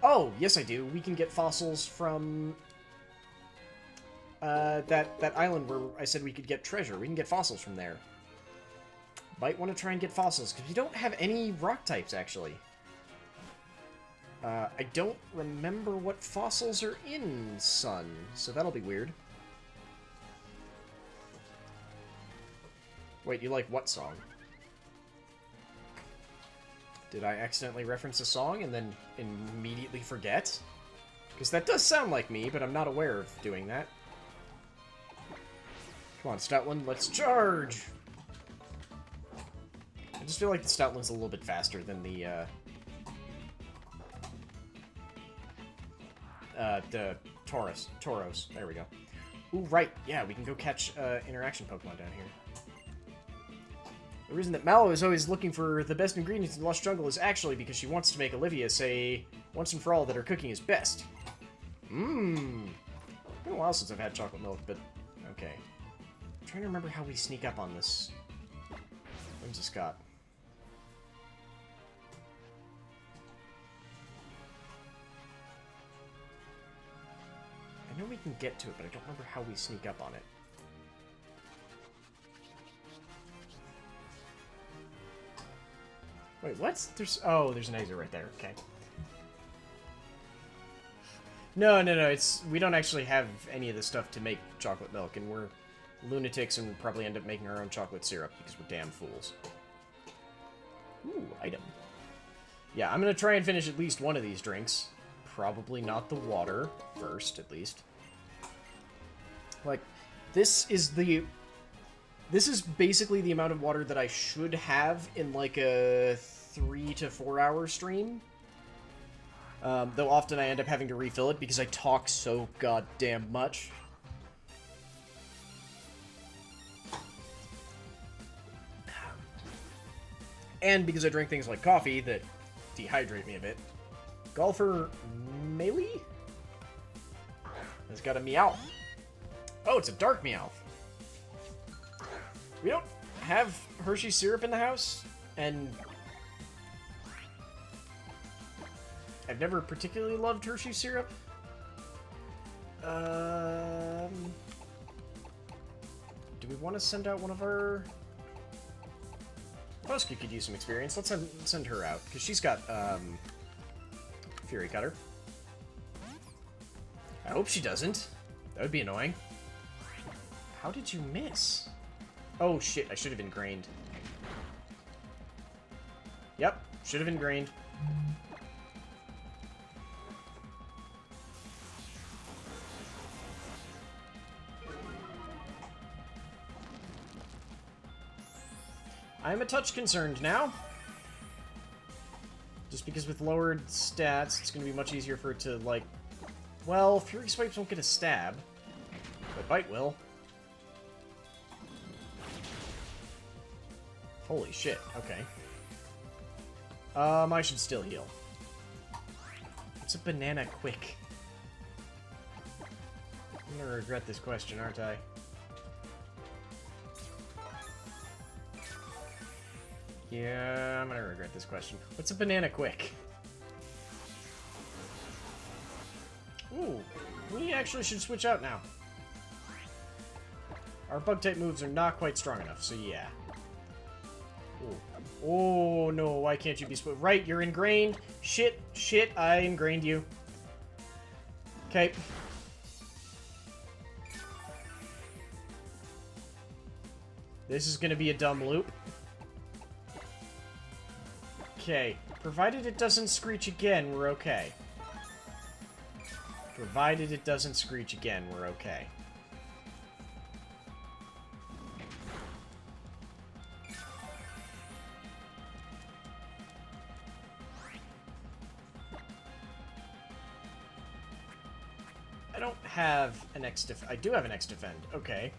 Oh, yes I do. We can get fossils from... that island where I said we could get treasure. We can get fossils from there. Might want to try and get fossils, because we don't have any rock types, actually. I don't remember what fossils are in Sun, so that'll be weird. Wait, you like what song? Did I accidentally reference a song and then immediately forget? Because that does sound like me, but I'm not aware of doing that. Come on, Stoutland, let's charge! I just feel like the Stoutland's a little bit faster than the Tauros. There we go. Ooh, right. Yeah, we can go catch interaction Pokemon down here. The reason that Mallow is always looking for the best ingredients in Lush Jungle is actually because she wants to make Olivia say, once and for all, that her cooking is best. Mmm. It's been a while since I've had chocolate milk, but okay. I'm trying to remember how we sneak up on this. When's Scott? I know we can get to it, but I don't remember how we sneak up on it. Wait, what? There's an exit right there. Okay. No, we don't actually have any of the stuff to make chocolate milk, and we're lunatics and probably end up making our own chocolate syrup because we're damn fools. Ooh, item. Yeah, I'm gonna try and finish at least one of these drinks. Probably not the water first, at least. Like, this is basically the amount of water that I should have in, like, a 3 to 4 hour stream. Though often I end up having to refill it because I talk so goddamn much. And because I drink things like coffee that dehydrate me a bit. Golfer Melee? It's got a Meowth. Oh, it's a dark Meowth. We don't have Hershey syrup in the house, and I've never particularly loved Hershey syrup. Do we want to send out one of our... Posky could use some experience. Let's send her out, because she's got, Fury Cutter. I hope she doesn't. That would be annoying. How did you miss? Oh, shit. I should have ingrained. Yep. Should have ingrained. I'm a touch concerned now. Just because with lowered stats, it's going to be much easier for it to, like... Well, Fury Swipes won't get a stab. But Bite will. Holy shit, okay. I should still heal. It's a banana quick. I'm gonna regret this question, aren't I? Yeah, I'm gonna regret this question. What's a banana quick? Ooh, we actually should switch out now. Our bug-type moves are not quite strong enough, so yeah. Ooh. Oh, no, why can't you be split? Right, you're ingrained. Shit, I ingrained you. Okay. This is gonna be a dumb loop. Okay, provided it doesn't screech again, we're okay. Provided it doesn't screech again, we're okay. I don't have an X-Defend. I do have an X-Defend. Okay.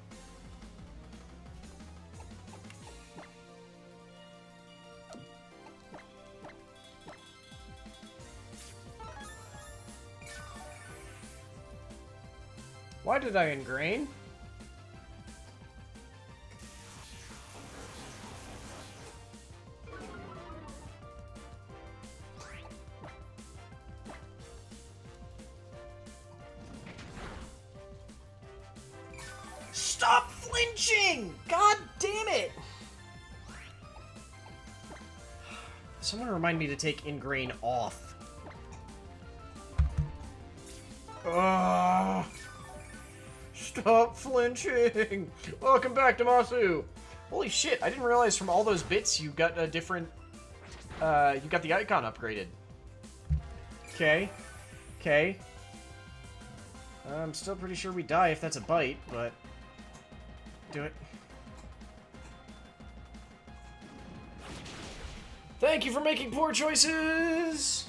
Why did I ingrain? Stop flinching! God damn it! Someone remind me to take ingrain off. Ugh. Stop flinching! Welcome back to Masu! Holy shit, I didn't realize from all those bits you got a different... you got the icon upgraded. Okay. Okay. I'm still pretty sure we die if that's a bite, but... Do it. Thank you for making poor choices!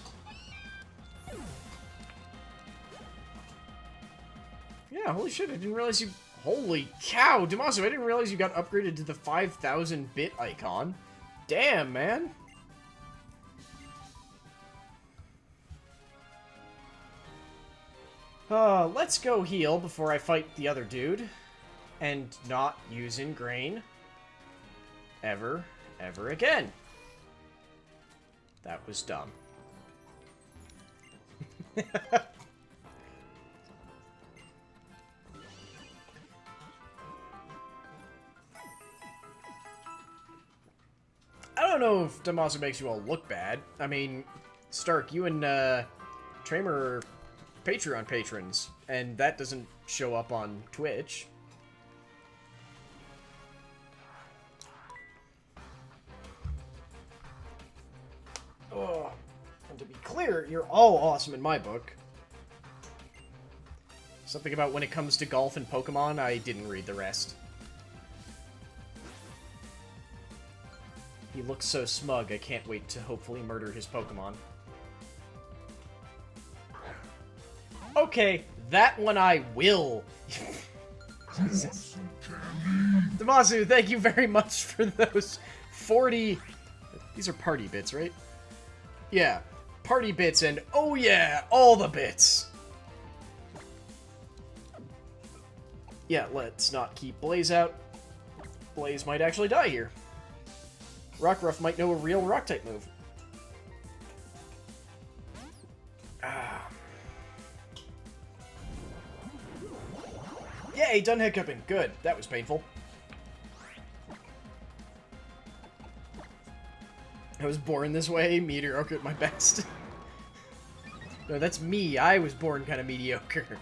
Yeah, holy shit, I didn't realize you... Holy cow, Damaso, I didn't realize you got upgraded to the 5,000-bit icon. Damn, man. Let's go heal before I fight the other dude. And not use ingrain. Ever again. That was dumb. I don't know if Damaso makes you all look bad. I mean, Stark, you and Tramer are Patreon patrons, and that doesn't show up on Twitch. Oh, and to be clear, you're all awesome in my book. Something about when it comes to golf and Pokemon, I didn't read the rest. He looks so smug, I can't wait to hopefully murder his Pokemon. Okay, that one I will. Jesus. Damasu, thank you very much for those 40... These are party bits, right? Yeah, party bits and, oh yeah, all the bits! Yeah, let's not keep Blaze out. Blaze might actually die here. Rockruff might know a real Rock-type move. Yay, done hiccuping. Good. That was painful. I was born this way, mediocre at my best. No, that's me. I was born kind of mediocre.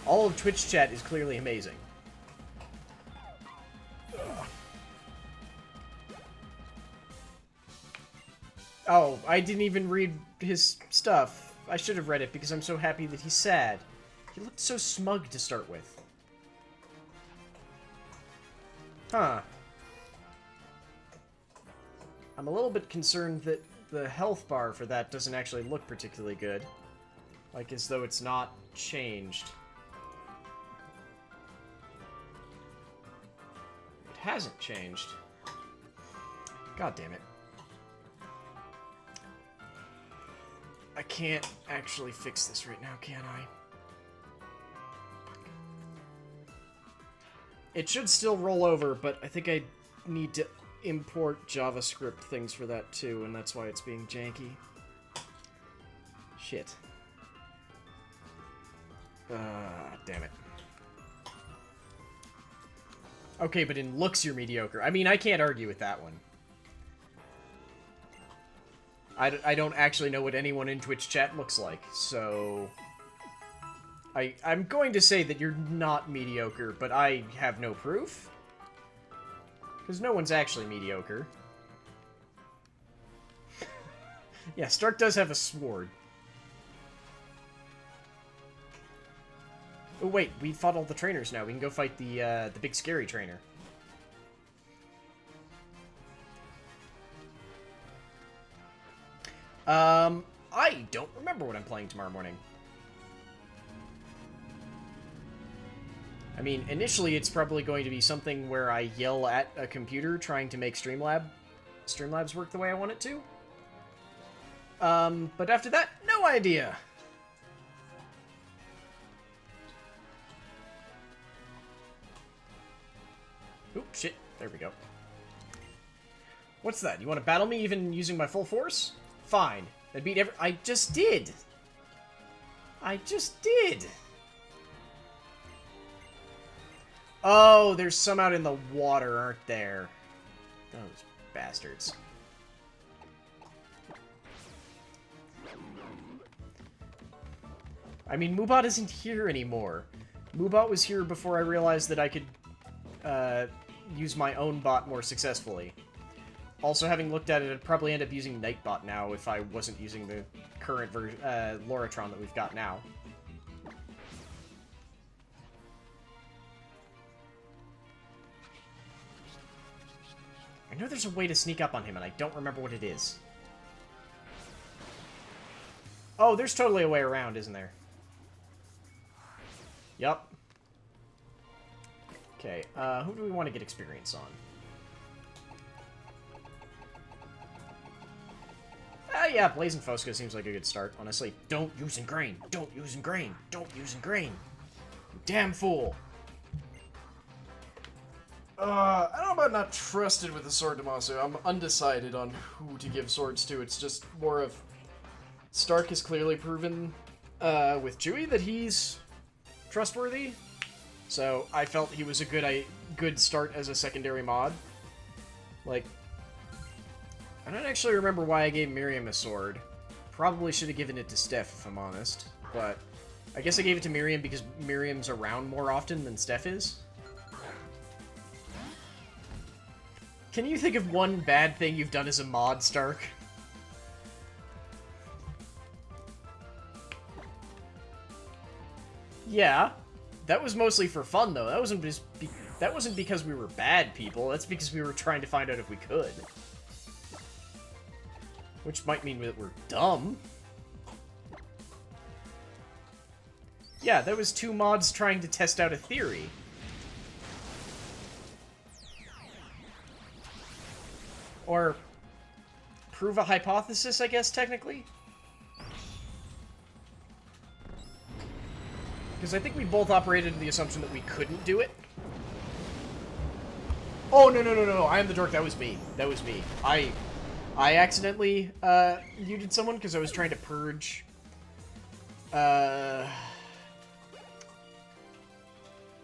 All of Twitch chat is clearly amazing. Ugh. Oh, I didn't even read his stuff. I should have read it because I'm so happy that he's sad. He looked so smug to start with. Huh. I'm a little bit concerned that the health bar for that doesn't actually look particularly good. Like as though it's not changed. It hasn't changed. God damn it. I can't actually fix this right now, can I? It should still roll over, but I think I need to import JavaScript things for that too, and that's why it's being janky. Shit. Damn it. Okay, but in looks you're mediocre. I mean, I can't argue with that one. I don't actually know what anyone in Twitch chat looks like, so... I'm going to say that you're not mediocre, but I have no proof. Because no one's actually mediocre. Yeah, Stark does have a sword. Oh wait, we fought all the trainers now. We can go fight the big scary trainer. I don't remember what I'm playing tomorrow morning. I mean, initially it's probably going to be something where I yell at a computer trying to make Streamlabs work the way I want it to. But after that, no idea. Oop, shit. There we go. What's that? You want to battle me even using my full force? Fine. That beat every... I just did! I just did! Oh, there's some out in the water, aren't there? Those bastards. I mean, Moobot isn't here anymore. Moobot was here before I realized that I could use my own bot more successfully. Also, having looked at it, I'd probably end up using Nightbot now if I wasn't using the current Loratron that we've got now. I know there's a way to sneak up on him, and I don't remember what it is. Oh, there's totally a way around, isn't there? Yup. Okay, who do we want to get experience on? Yeah, Blazing Fosco seems like a good start, honestly. Don't use Ingrain! Don't use Ingrain! Don't use Ingrain! You damn fool! I don't know about not trusted with the sword, Damaso. I'm undecided on who to give swords to. It's just more of... Stark has clearly proven with Chewie that he's trustworthy. So I felt he was a good start as a secondary mod. Like, I don't actually remember why I gave Miriam a sword. Probably should have given it to Steph, if I'm honest. But I guess I gave it to Miriam because Miriam's around more often than Steph is. Can you think of one bad thing you've done as a mod, Stark? Yeah. That was mostly for fun, though. That wasn't because we were bad people. That's because we were trying to find out if we could. Which might mean that we're dumb. Yeah, that was two mods trying to test out a theory. Or prove a hypothesis, I guess, technically. Because I think we both operated in the assumption that we couldn't do it. Oh, no. I am the dork. That was me. That was me. I accidentally muted someone because I was trying to purge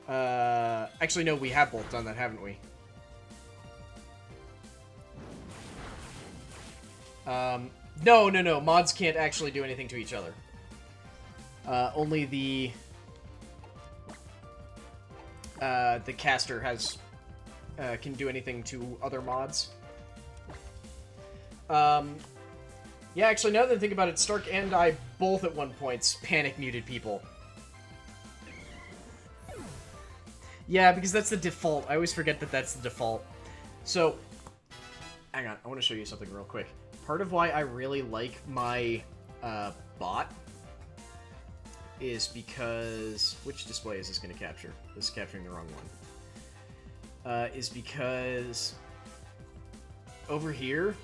Actually, no, we have both done that, haven't we? No. Mods can't actually do anything to each other. Only the caster has can do anything to other mods. Yeah, actually, now that I think about it, Stark and I both at one point panic muted people. Yeah, because that's the default. I always forget that that's the default. So, hang on, I want to show you something real quick. Part of why I really like my bot is because... Which display is this going to capture? This is capturing the wrong one. Is because over here,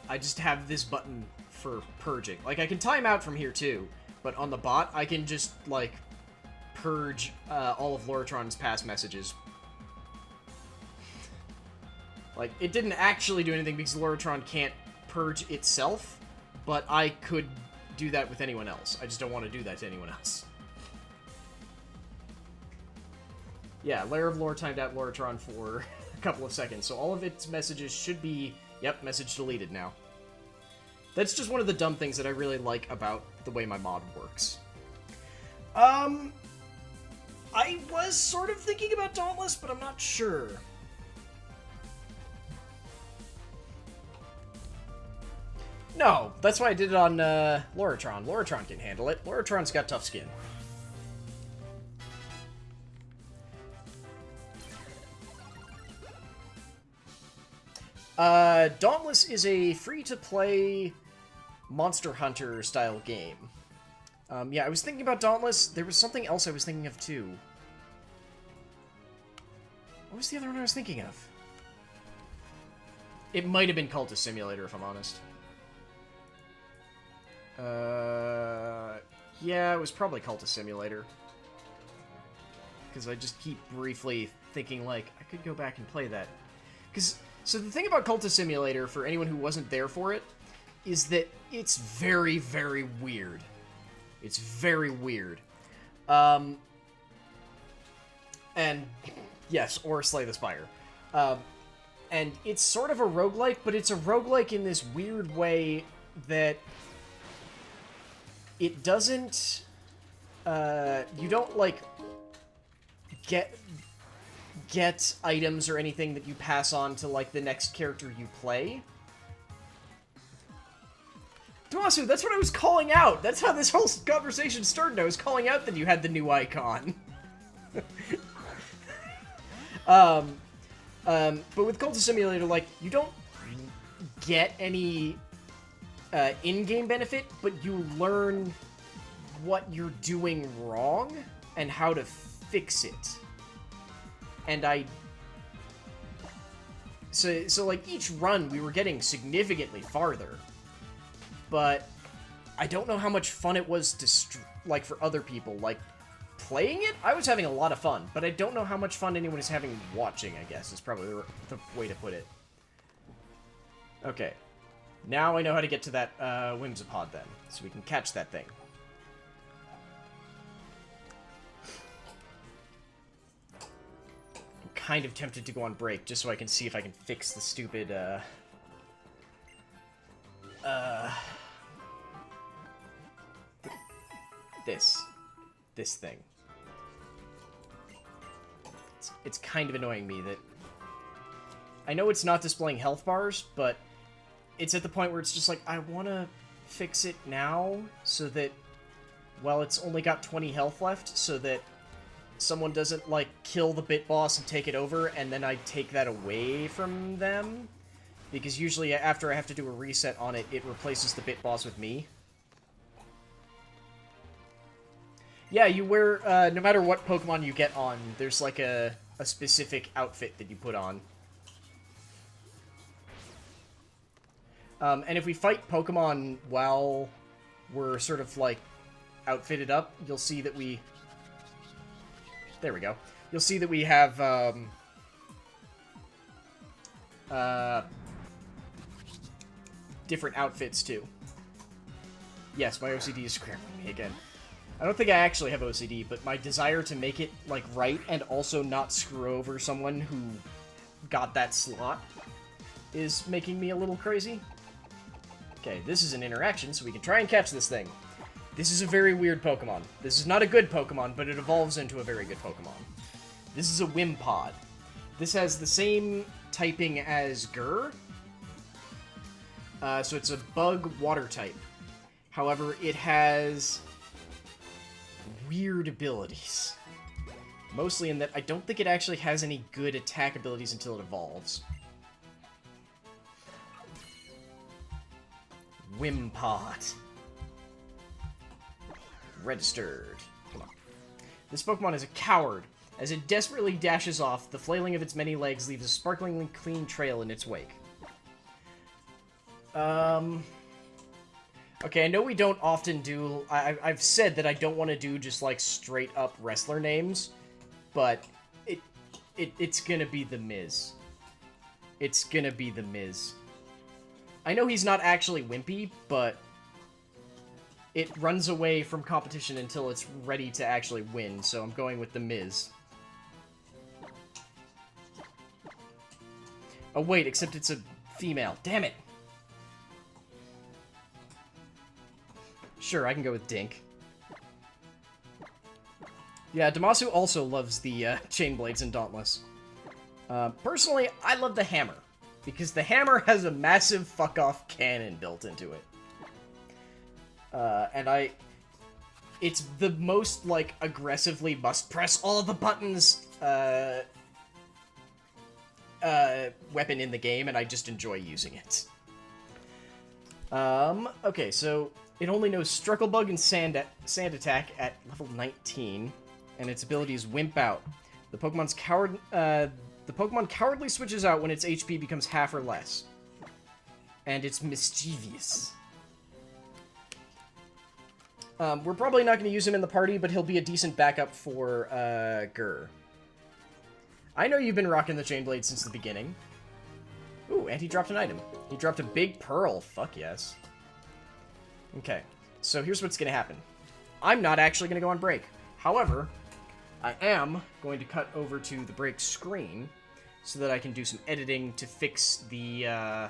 I just have this button for purging. Like, I can time out from here too, but on the bot, I can just, like, purge all of Loratron's past messages. Like, it didn't actually do anything because Loratron can't purge itself, but I could do that with anyone else. I just don't want to do that to anyone else. Yeah, layer of lore timed out Loratron for a couple of seconds, so all of its messages should be, yep, message deleted now. That's just one of the dumb things that I really like about the way my mod works. I was sort of thinking about Dauntless, but I'm not sure. No, that's why I did it on Loratron. Loratron can handle it. Loratron's got tough skin. Dauntless is a free-to-play Monster Hunter-style game. Yeah, I was thinking about Dauntless. There was something else I was thinking of, too. What was the other one I was thinking of? It might have been Cultist Simulator, if I'm honest. Yeah, it was probably Cultist Simulator. Because I just keep briefly thinking, like, I could go back and play that. So the thing about Cultist Simulator, for anyone who wasn't there for it, is that it's very, very weird. It's very weird. And, yes, or Slay the Spire. And it's sort of a roguelike, but it's a roguelike in this weird way that it doesn't, you don't, like, get items or anything that you pass on to, like, the next character you play. Damasu, that's what I was calling out! That's how this whole conversation started. I was calling out that you had the new icon. But with Cultist Simulator, like, you don't get any in-game benefit, but you learn what you're doing wrong and how to fix it. And so like, each run we were getting significantly farther, but I don't know how much fun it was to, like, for other people. Like, playing it, I was having a lot of fun, but I don't know how much fun anyone is having watching, I guess, is probably the way to put it. Okay. Now I know how to get to that Whimsipod, then, so we can catch that thing. I'm kind of tempted to go on break, just so I can see if I can fix the stupid, this thing. It's kind of annoying me that... I know it's not displaying health bars, but it's at the point where it's just like, I want to fix it now so that, well, it's only got 20 health left, so that someone doesn't, like, kill the bit boss and take it over, and then I take that away from them. Because usually after I have to do a reset on it, it replaces the bit boss with me. Yeah, you wear, no matter what Pokemon you get on, there's like a specific outfit that you put on. And if we fight Pokemon while we're sort of, like, outfitted up, you'll see that we... There we go. You'll see that we have, different outfits, too. Yes, my OCD is scrambling me again. I don't think I actually have OCD, but my desire to make it, like, right and also not screw over someone who got that slot is making me a little crazy. Okay, this is an interaction, so we can try and catch this thing. This is a very weird Pokemon. This is not a good Pokemon, but it evolves into a very good Pokemon. This is a Wimpod. This has the same typing as Gur. So it's a bug water type. However, it has weird abilities. Mostly in that I don't think it actually has any good attack abilities until it evolves. Wimpod. Registered. Come on. This Pokemon is a coward. As it desperately dashes off, the flailing of its many legs leaves a sparklingly clean trail in its wake. Okay, I know we don't often do... I've said that I don't want to do just, like, straight-up wrestler names, but it's gonna be The Miz. It's gonna be The Miz. I know he's not actually wimpy, but it runs away from competition until it's ready to actually win, so I'm going with The Miz. Oh, wait, except it's a female. Damn it! Sure, I can go with Dink. Yeah, Damasu also loves the Chain Blades and Dauntless. Personally, I love the Hammer, because the Hammer has a massive fuck-off cannon built into it. It's the most, like, aggressively must-press all the buttons, weapon in the game, and I just enjoy using it. Okay, so it only knows Struckle Bug and Sand Attack at level 19, and its ability is Wimp Out. The Pokemon cowardly switches out when its HP becomes half or less. And it's mischievous. We're probably not going to use him in the party, but he'll be a decent backup for, Gur. I know you've been rocking the Chain Blade since the beginning. Ooh, and he dropped an item. He dropped a big pearl. Fuck yes. Okay, so here's what's going to happen. I'm not actually going to go on break. However, I am going to cut over to the break screen so that I can do some editing to fix the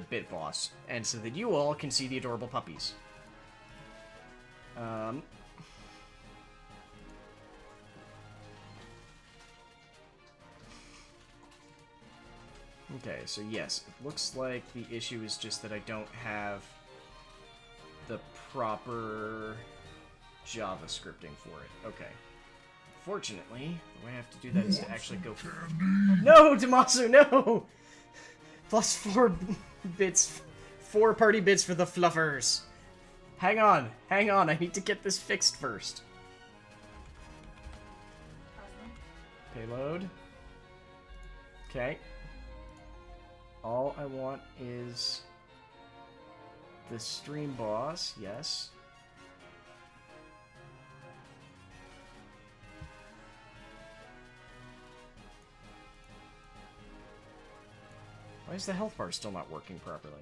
bit boss, and so that you all can see the adorable puppies. Okay, so yes, it looks like the issue is just that I don't have the proper JavaScripting for it. Okay. Fortunately, the way I have to do that is to actually go for it. No, Damasu, no! Plus 4 bits, 4 party bits for the fluffers. Hang on, I need to get this fixed first. Payload. Okay. All I want is the stream boss, yes. Why is the health bar still not working properly?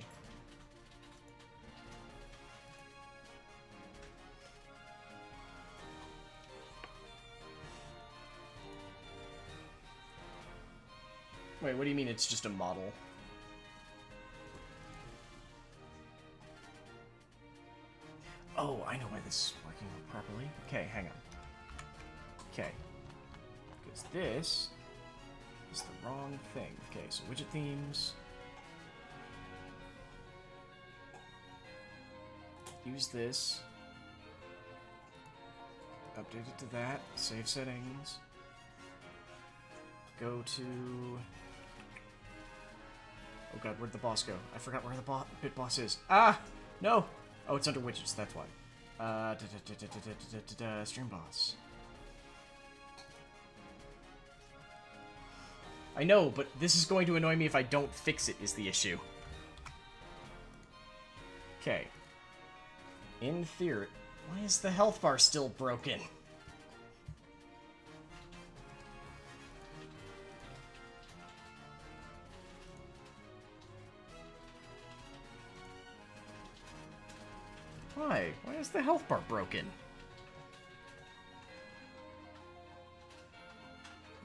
Wait, what do you mean it's just a model? Oh, I know why this is working properly. Okay, hang on. Okay. Because this is the wrong thing. Okay, so widget themes. Use this. Update it to that. Save settings. Go to... Oh god, where'd the boss go? I forgot where the bit boss is. Ah! No! Oh, it's under widgets, that's why. Stream boss. I know, but this is going to annoy me if I don't fix it, is the issue. Okay. In theory... Why is the health bar still broken? Why? Why is the health bar broken?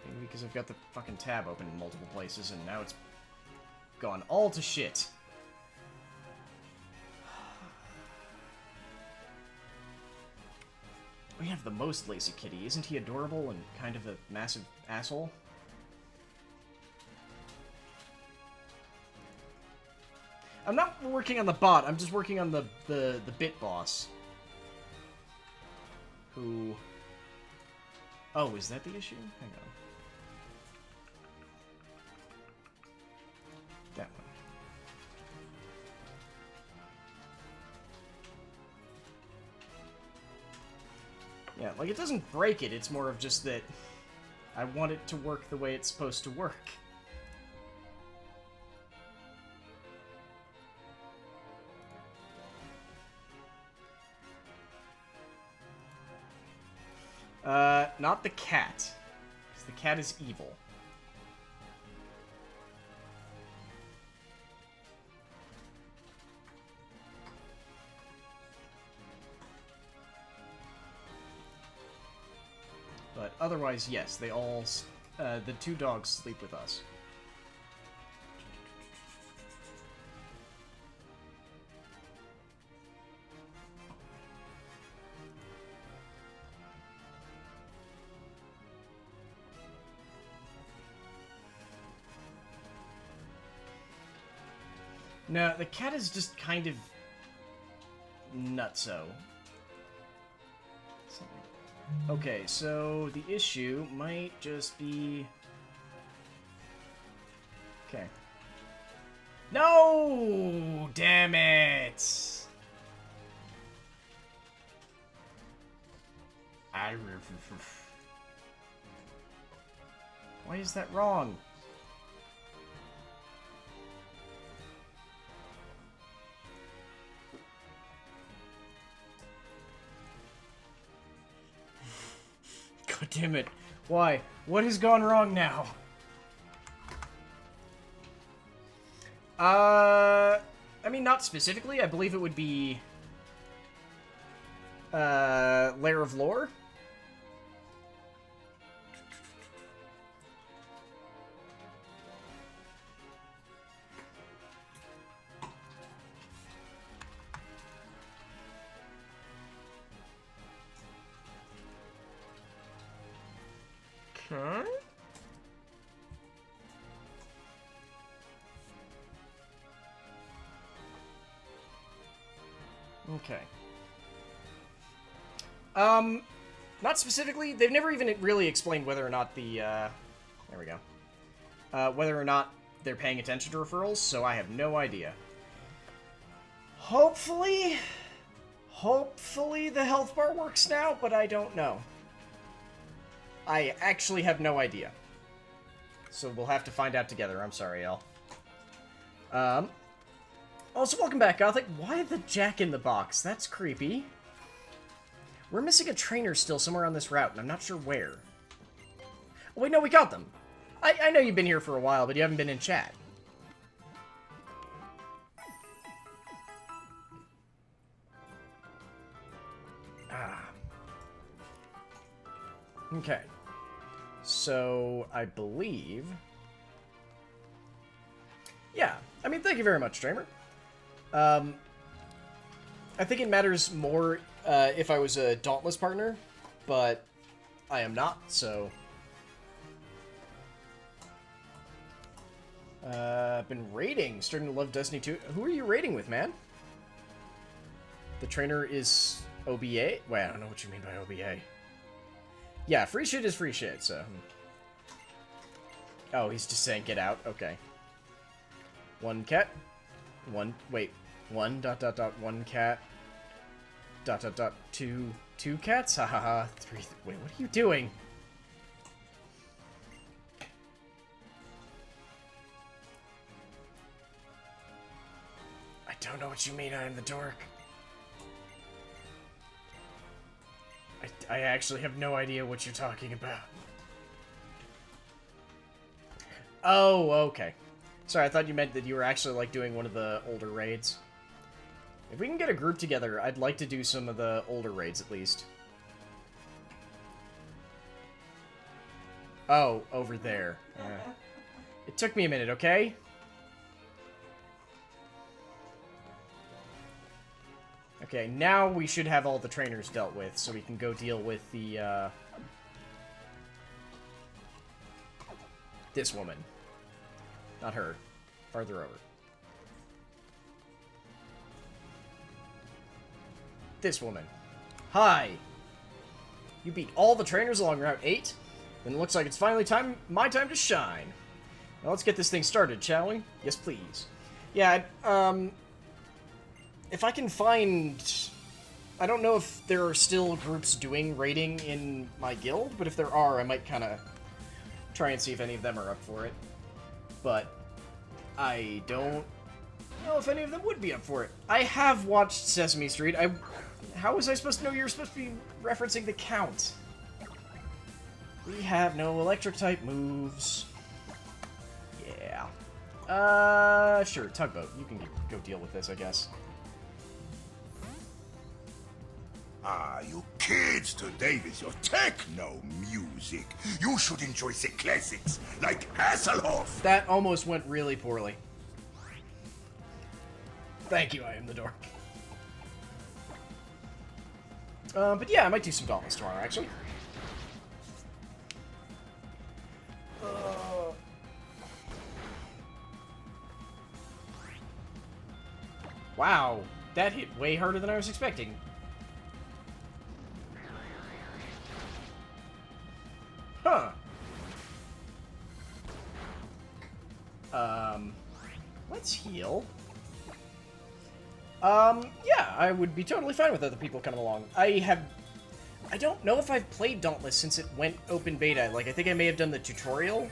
Maybe because I've got the fucking tab open in multiple places and now it's gone all to shit. We have the most lazy kitty. Isn't he adorable and kind of a massive asshole? I'm not working on the bot, I'm just working on the bit boss. Who... Oh, is that the issue? Hang on. That one. Yeah, like, it doesn't break it, it's more of just that I want it to work the way it's supposed to work. Not the cat. Because the cat is evil. But otherwise, yes, they all... the two dogs sleep with us. No, the cat is just kind of... nutso. Okay, so the issue might just be... Okay. No! Damn it! Why is that wrong? God damn it. Why? What has gone wrong now? I mean, not specifically. I believe it would be... Lair of Lore? Okay. Okay. Not specifically. They've never even really explained whether or not the, there we go. Whether or not they're paying attention to referrals, so I have no idea. Hopefully the health bar works now, but I don't know. I actually have no idea. So we'll have to find out together. I'm sorry, Elle. Also, welcome back, Gothic. Why the Jack in the Box? That's creepy. We're missing a trainer still somewhere on this route, and I'm not sure where. Oh, wait, no, we got them. I know you've been here for a while, but you haven't been in chat. Ah. Okay. So, I believe... Yeah. I mean, thank you very much, Dreamer. I think it matters more if I was a Dauntless partner, but I am not, so... I've been raiding, starting to love Destiny 2. Who are you raiding with, man? The trainer is OBA? Wait, I don't know what you mean by OBA. Yeah, free shit is free shit, so... Oh, he's just saying get out? Okay. One cat. One... Wait. One ... one cat. ... two cats? Hahaha. Three... Wait, what are you doing? I don't know what you mean, I'm the dork. I actually have no idea what you're talking about. Oh, okay. Sorry, I thought you meant that you were actually, like, doing one of the older raids. If we can get a group together, I'd like to do some of the older raids, at least. Oh, over there. It took me a minute, okay? Okay, now we should have all the trainers dealt with, so we can go deal with the, this woman. Not her. Farther over. This woman. Hi! You beat all the trainers along Route 8? Then it looks like it's finally my time to shine. Now let's get this thing started, shall we? Yes, please. Yeah, if I can find... I don't know if there are still groups doing raiding in my guild, but if there are, I might kind of try and see if any of them are up for it. But I don't know if any of them would be up for it. I have watched Sesame Street. How was I supposed to know you were supposed to be referencing the Count? We have no electric-type moves. Yeah. Sure, Tugboat. You can go deal with this, I guess. Ah, you kids today with your techno music. You should enjoy the classics, like Hasselhoff. That almost went really poorly. Thank you, I am the dork. But yeah, I might do some Dauntless tomorrow, actually. Wow, that hit way harder than I was expecting. Huh. Let's heal. Yeah, I would be totally fine with other people coming along. I don't know if I've played Dauntless since it went open beta. Like, I think I may have done the tutorial.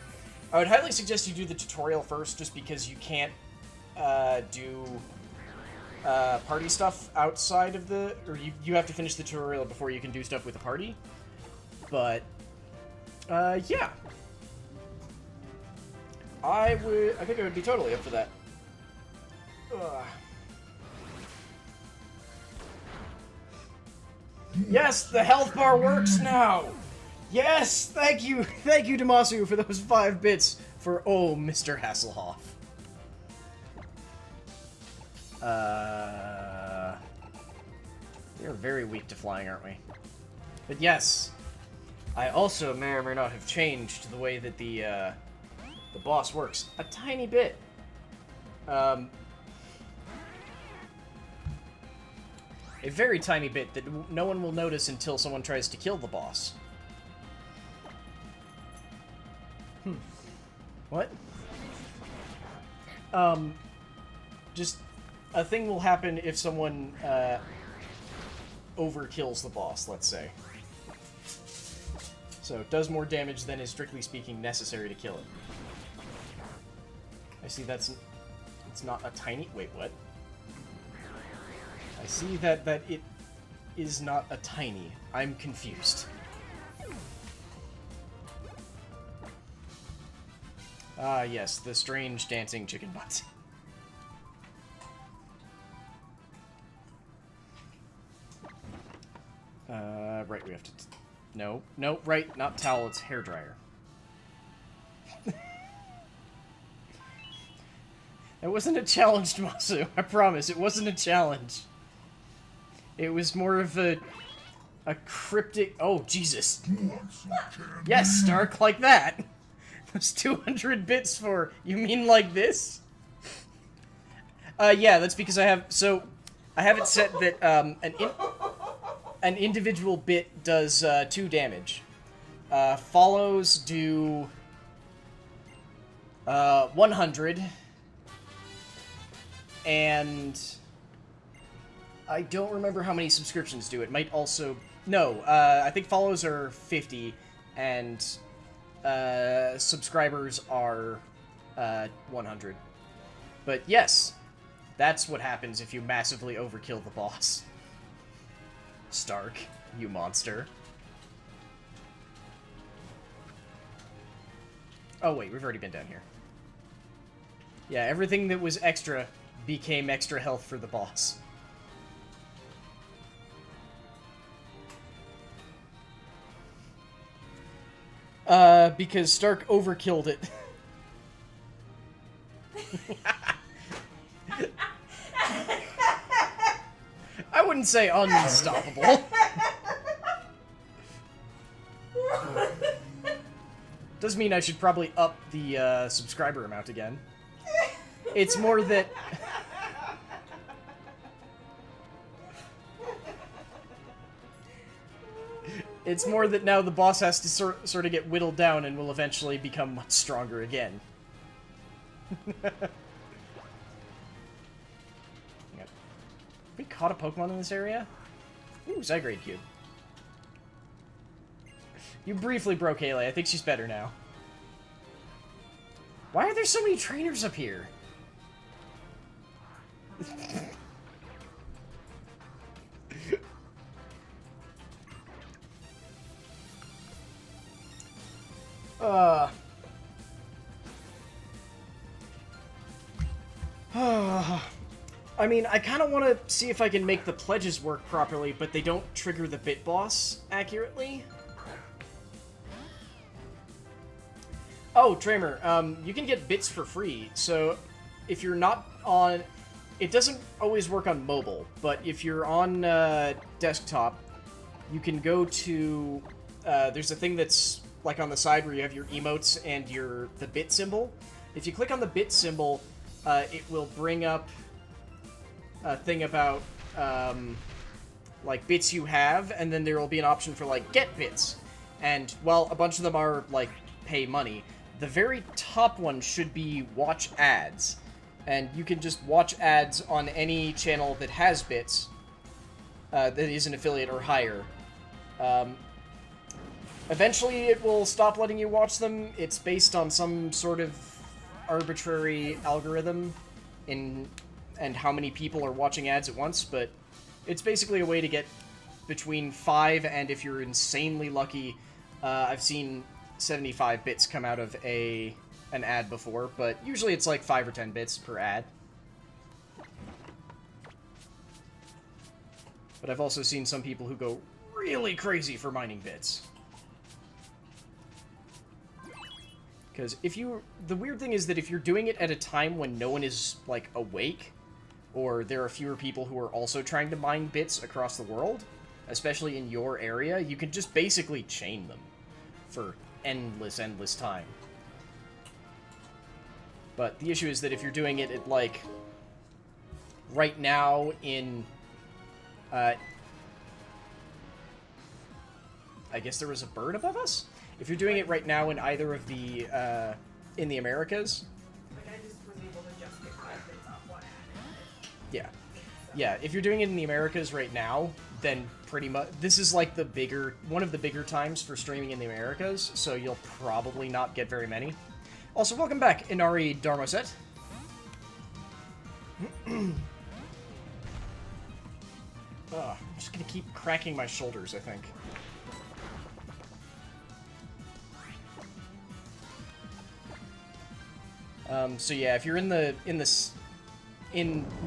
I would highly suggest you do the tutorial first, just because you can't, do, party stuff outside of the... Or you have to finish the tutorial before you can do stuff with the party. But, yeah. I think I would be totally up for that. Ugh. Yes, the health bar works now! Yes! Thank you, Damasu, for those 5 bits for, oh, Mr. Hasselhoff. We are very weak to flying, aren't we? But yes, I also may or may not have changed the way that the boss works. A tiny bit. A very tiny bit that no one will notice until someone tries to kill the boss. What? Just a thing will happen if someone, overkills the boss, let's say. So it does more damage than is strictly speaking necessary to kill it. I see it's not a tiny... Wait, what? I see that it is not a tiny. I'm confused. Ah, yes, the strange dancing chicken butt. Right, we have to... No, right, not towel, it's hairdryer. It wasn't a challenge, Masu, I promise, it wasn't a challenge. It was more of a cryptic... Oh, Jesus. Yes, Stark, like that. Those 200 bits for... You mean like this? Yeah, that's because I have... So, I have it set that, an individual bit does, 2 damage. Follows do... 100. And... I don't remember how many subscriptions do. It might also... No, I think follows are 50, and subscribers are 100. But yes, that's what happens if you massively overkill the boss. Stark, you monster. Oh wait, we've already been down here. Yeah, everything that was extra became extra health for the boss. Because Stark overkilled it. I wouldn't say unstoppable. Does mean I should probably up the subscriber amount again. It's more that... It's more that now the boss has to sort of get whittled down and will eventually become much stronger again. We caught a Pokemon in this area? Ooh, Zygrade Cube. You briefly broke Haley. I think she's better now. Why are there so many trainers up here? I mean, I kind of want to see if I can make the pledges work properly, but they don't trigger the bit boss accurately. Oh, Tramer, you can get bits for free, so if you're not on... It doesn't always work on mobile, but if you're on desktop, you can go to... there's a thing that's like on the side where you have your emotes and the bit symbol. If you click on the bit symbol, it will bring up a thing about like bits you have, and then there will be an option for like get bits. And while a bunch of them are like pay money, the very top one should be watch ads. And you can just watch ads on any channel that has bits, that is an affiliate or higher. Eventually it will stop letting you watch them. It's based on some sort of arbitrary algorithm and how many people are watching ads at once, but it's basically a way to get between 5 and, if you're insanely lucky, I've seen 75 bits come out of an ad before, but usually it's like 5 or 10 bits per ad. But I've also seen some people who go really crazy for mining bits. Because the weird thing is that if you're doing it at a time when no one is, like, awake, or there are fewer people who are also trying to mine bits across the world, especially in your area, you can just basically chain them for endless time. But the issue is that if you're doing it at, like, right now in, I guess there was a bird above us? If you're doing it right now in either of the, in the Americas... Like, I just was able to just get 5 bits off one ad. Yeah. Yeah, if you're doing it in the Americas right now, then pretty much... This is, like, one of the bigger times for streaming in the Americas, so you'll probably not get very many. Also, welcome back, Inari Darmoset. I'm just gonna keep cracking my shoulders, I think. So yeah, if you're in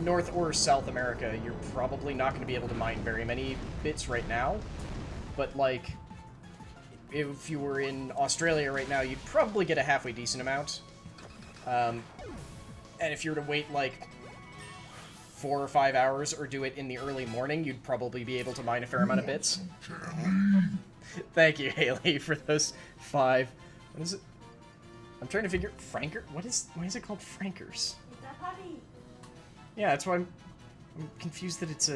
North or South America, you're probably not going to be able to mine very many bits right now. But, like, if you were in Australia right now, you'd probably get a halfway decent amount. And if you were to wait, like, 4 or 5 hours or do it in the early morning, you'd probably be able to mine a fair amount of bits. Thank you, Haley, for those 5. What is it? I'm trying to figure... Franker? Why is it called Frankers? It's a puppy. Yeah, that's why I'm confused that it's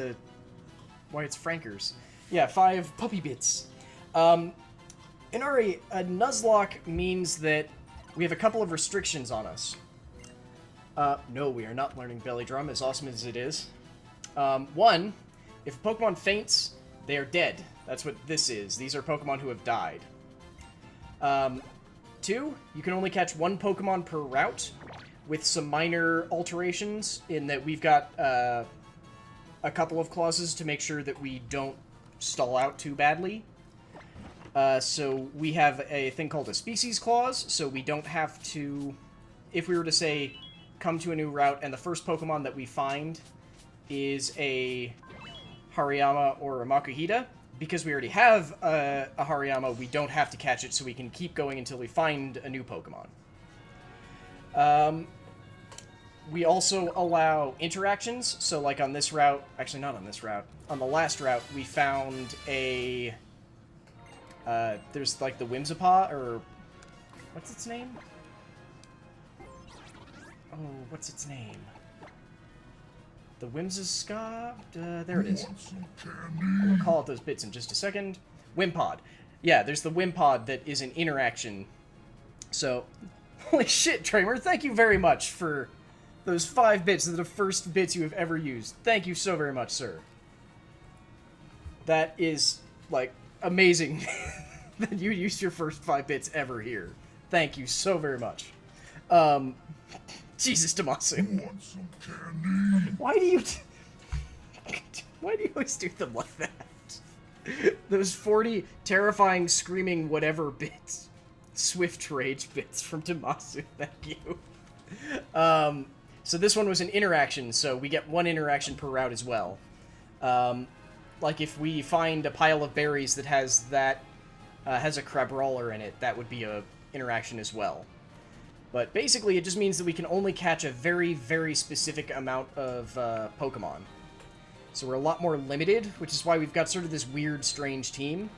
why it's Frankers. Yeah, 5 puppy bits. Inari, a Nuzlocke means that we have a couple of restrictions on us. No, we are not learning Belly Drum, as awesome as it is. 1, if a Pokemon faints, they are dead. That's what this is. These are Pokemon who have died. 2, you can only catch 1 Pokemon per route, with some minor alterations in that we've got a couple of clauses to make sure that we don't stall out too badly. So we have a thing called a species clause, so we don't have to... If we were to say, come to a new route, and the first Pokemon that we find is a Hariyama or a Makuhita, because we already have a Hariyama, we don't have to catch it, so we can keep going until we find a new Pokemon. We also allow interactions, so like on this route, actually not on this route, on the last route, we found a, there's like the Whimsipaa, or, what's its name? Oh, what's its name? The Whimsisca? There it is. I'll call it those bits in just a second. Wimpod. Yeah, there's the Wimpod that is an interaction. So, holy shit, Tramer, thank you very much for those 5 bits. They're the first bits you have ever used. Thank you so very much, sir. That is, like, amazing that you used your first 5 bits ever here. Thank you so very much. Jesus, Damasu. Why do you... Why do you always do them like that? Those 40 terrifying, screaming whatever bits. Swift rage bits from Damasu, thank you. So this one was an interaction, so we get 1 interaction per route as well. Like if we find a pile of berries that has a Crabrawler in it, that would be a interaction as well. But basically, it just means that we can only catch a very, very specific amount of Pokemon. So we're a lot more limited, which is why we've got sort of this weird, strange team.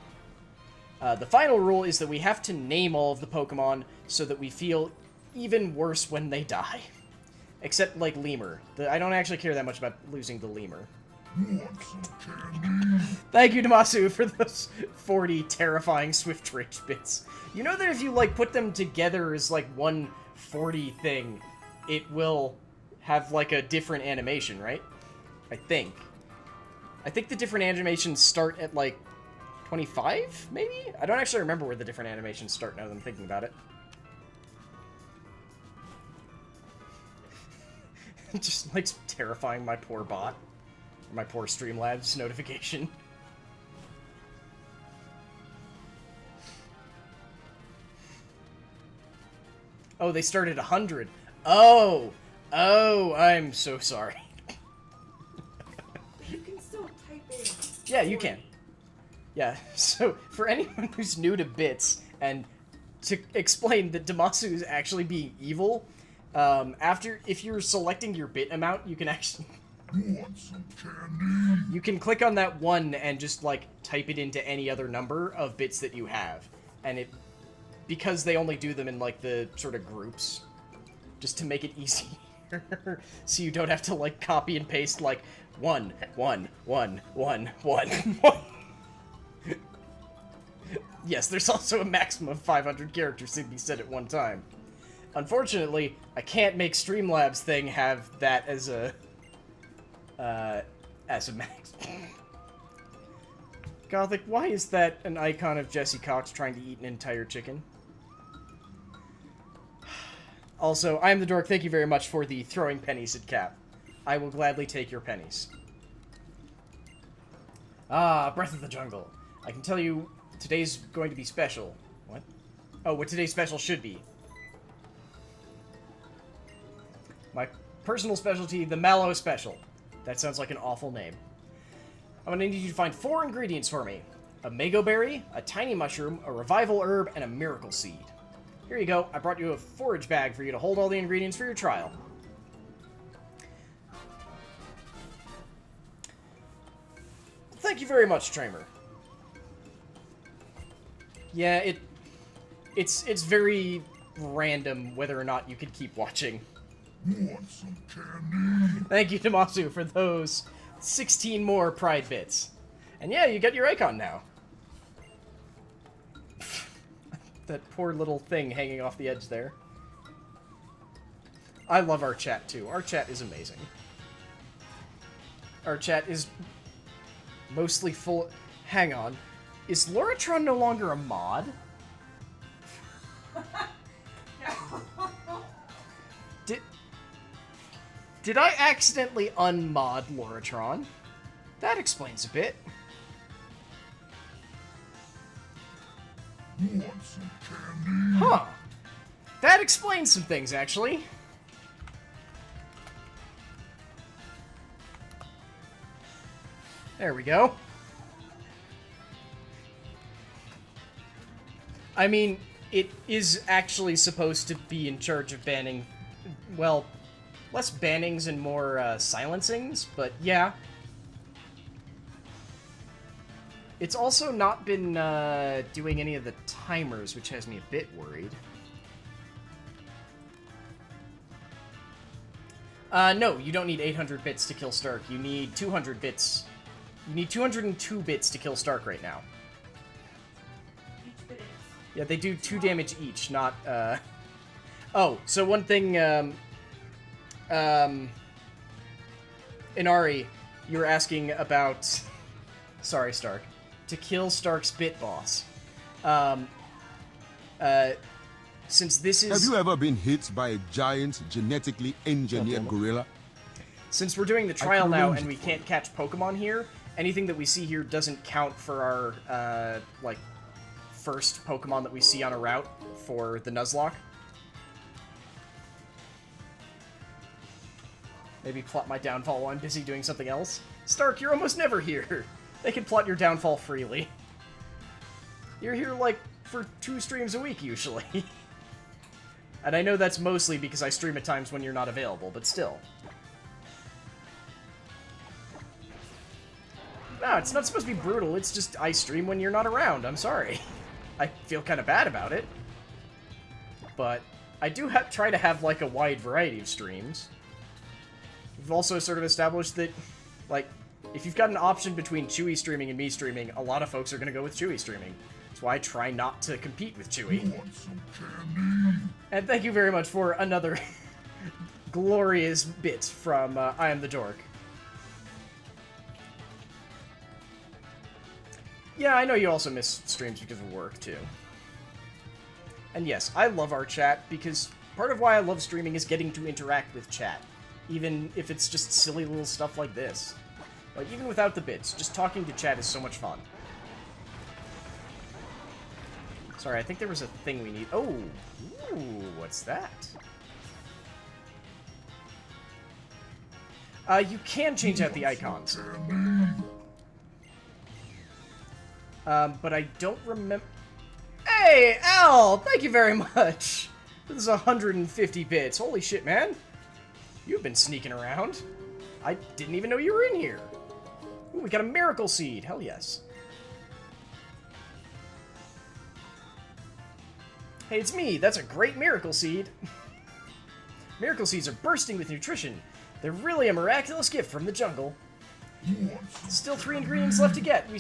The final rule is that we have to name all of the Pokemon so that we feel even worse when they die. Except, like, Lemur. I don't actually care that much about losing the Lemur. Thank you, Damasu, for those 40 terrifying Swift Rage bits. You know that if you, like, put them together as, like, one 40 thing, it will have, like, a different animation, right? I think. I think the different animations start at, like, 25, maybe? I don't actually remember where the different animations start now that I'm thinking about it. Just, like, terrifying my poor bot. Or my poor Streamlabs notification. Oh, they started 100. Oh! Oh, I'm so sorry. You can still type in. Yeah, you can. Yeah, so for anyone who's new to bits, and to explain that Damasu is actually being evil, if you're selecting your bit amount, you can actually... You can click on that 1 and just, like, type it into any other number of bits that you have. And it... Because they only do them in, like, the sort of groups. Just to make it easier. So you don't have to, like, copy and paste, like, 1, 1, 1, 1, 1, 1. Yes, there's also a maximum of 500 characters to be said at one time. Unfortunately, I can't make Streamlabs thing have that as a max. Gothic, why is that an icon of Jesse Cox trying to eat an entire chicken? Also, I am the Dork, thank you very much for the throwing pennies at Cap. I will gladly take your pennies. Ah, Breath of the Jungle. I can tell you, today's going to be special. What? Oh, what today's special should be. My personal specialty, the Mallow Special. That sounds like an awful name. I'm gonna need you to find 4 ingredients for me. A Mago Berry, a Tiny Mushroom, a Revival Herb, and a Miracle Seed. Here you go. I brought you a forage bag for you to hold all the ingredients for your trial. Thank you very much, Tramer. Yeah, it's very random whether or not you can keep watching. Want some candy? Thank you, Damasu, for those 16 more Pride bits. And yeah, you got your icon now. That poor little thing hanging off the edge there. I love our chat, too. Our chat is amazing. Our chat is mostly full... Hang on. Is Loratron no longer a mod? Did I accidentally unmod Loratron? That explains a bit. Want some candy? Huh. That explains some things, actually. There we go. I mean, it is actually supposed to be in charge of banning, well, less bannings and more silencings, but yeah. It's also not been doing any of the timers, which has me a bit worried. No, you don't need 800 bits to kill Stark. You need 200 bits. You need 202 bits to kill Stark right now. Each bit is. Yeah, they do 2 damage each, not, Oh, so one thing, Inari, you were asking about... Sorry, Stark. To kill Stark's bit boss. Since this is... Have you ever been hit by a giant, genetically engineered gorilla? Since we're doing the trial now and we can't catch Pokemon here, anything that we see here doesn't count for our, like, first Pokemon that we see on a route for the Nuzlocke. Maybe plot my downfall while I'm busy doing something else. Stark, you're almost never here. They can plot your downfall freely. You're here, like, for 2 streams a week, usually. And I know that's mostly because I stream at times when you're not available, but still. No, it's not supposed to be brutal, it's just I stream when you're not around, I'm sorry. I feel kind of bad about it. But I do try to have, like, a wide variety of streams. We've also sort of established that, like, if you've got an option between Chewy streaming and me streaming, a lot of folks are going to go with Chewy streaming. That's why I try not to compete with Chewy. And thank you very much for another glorious bit from I Am the Dork. Yeah, I know you also miss streams because of work, too. And yes, I love our chat, because part of why I love streaming is getting to interact with chat. Even if it's just silly little stuff like this. Like, even without the bits, just talking to chat is so much fun. Sorry, I think there was a thing we need. Oh! Ooh, what's that? You can change out the icons. But I don't remember... Hey, Al! Thank you very much! This is 150 bits. Holy shit, man. You've been sneaking around. I didn't even know you were in here. Ooh, we got a Miracle Seed. Hell yes. Hey, it's me. That's a great Miracle Seed. Miracle Seeds are bursting with nutrition. They're really a miraculous gift from the jungle. Still 3 ingredients left to get. We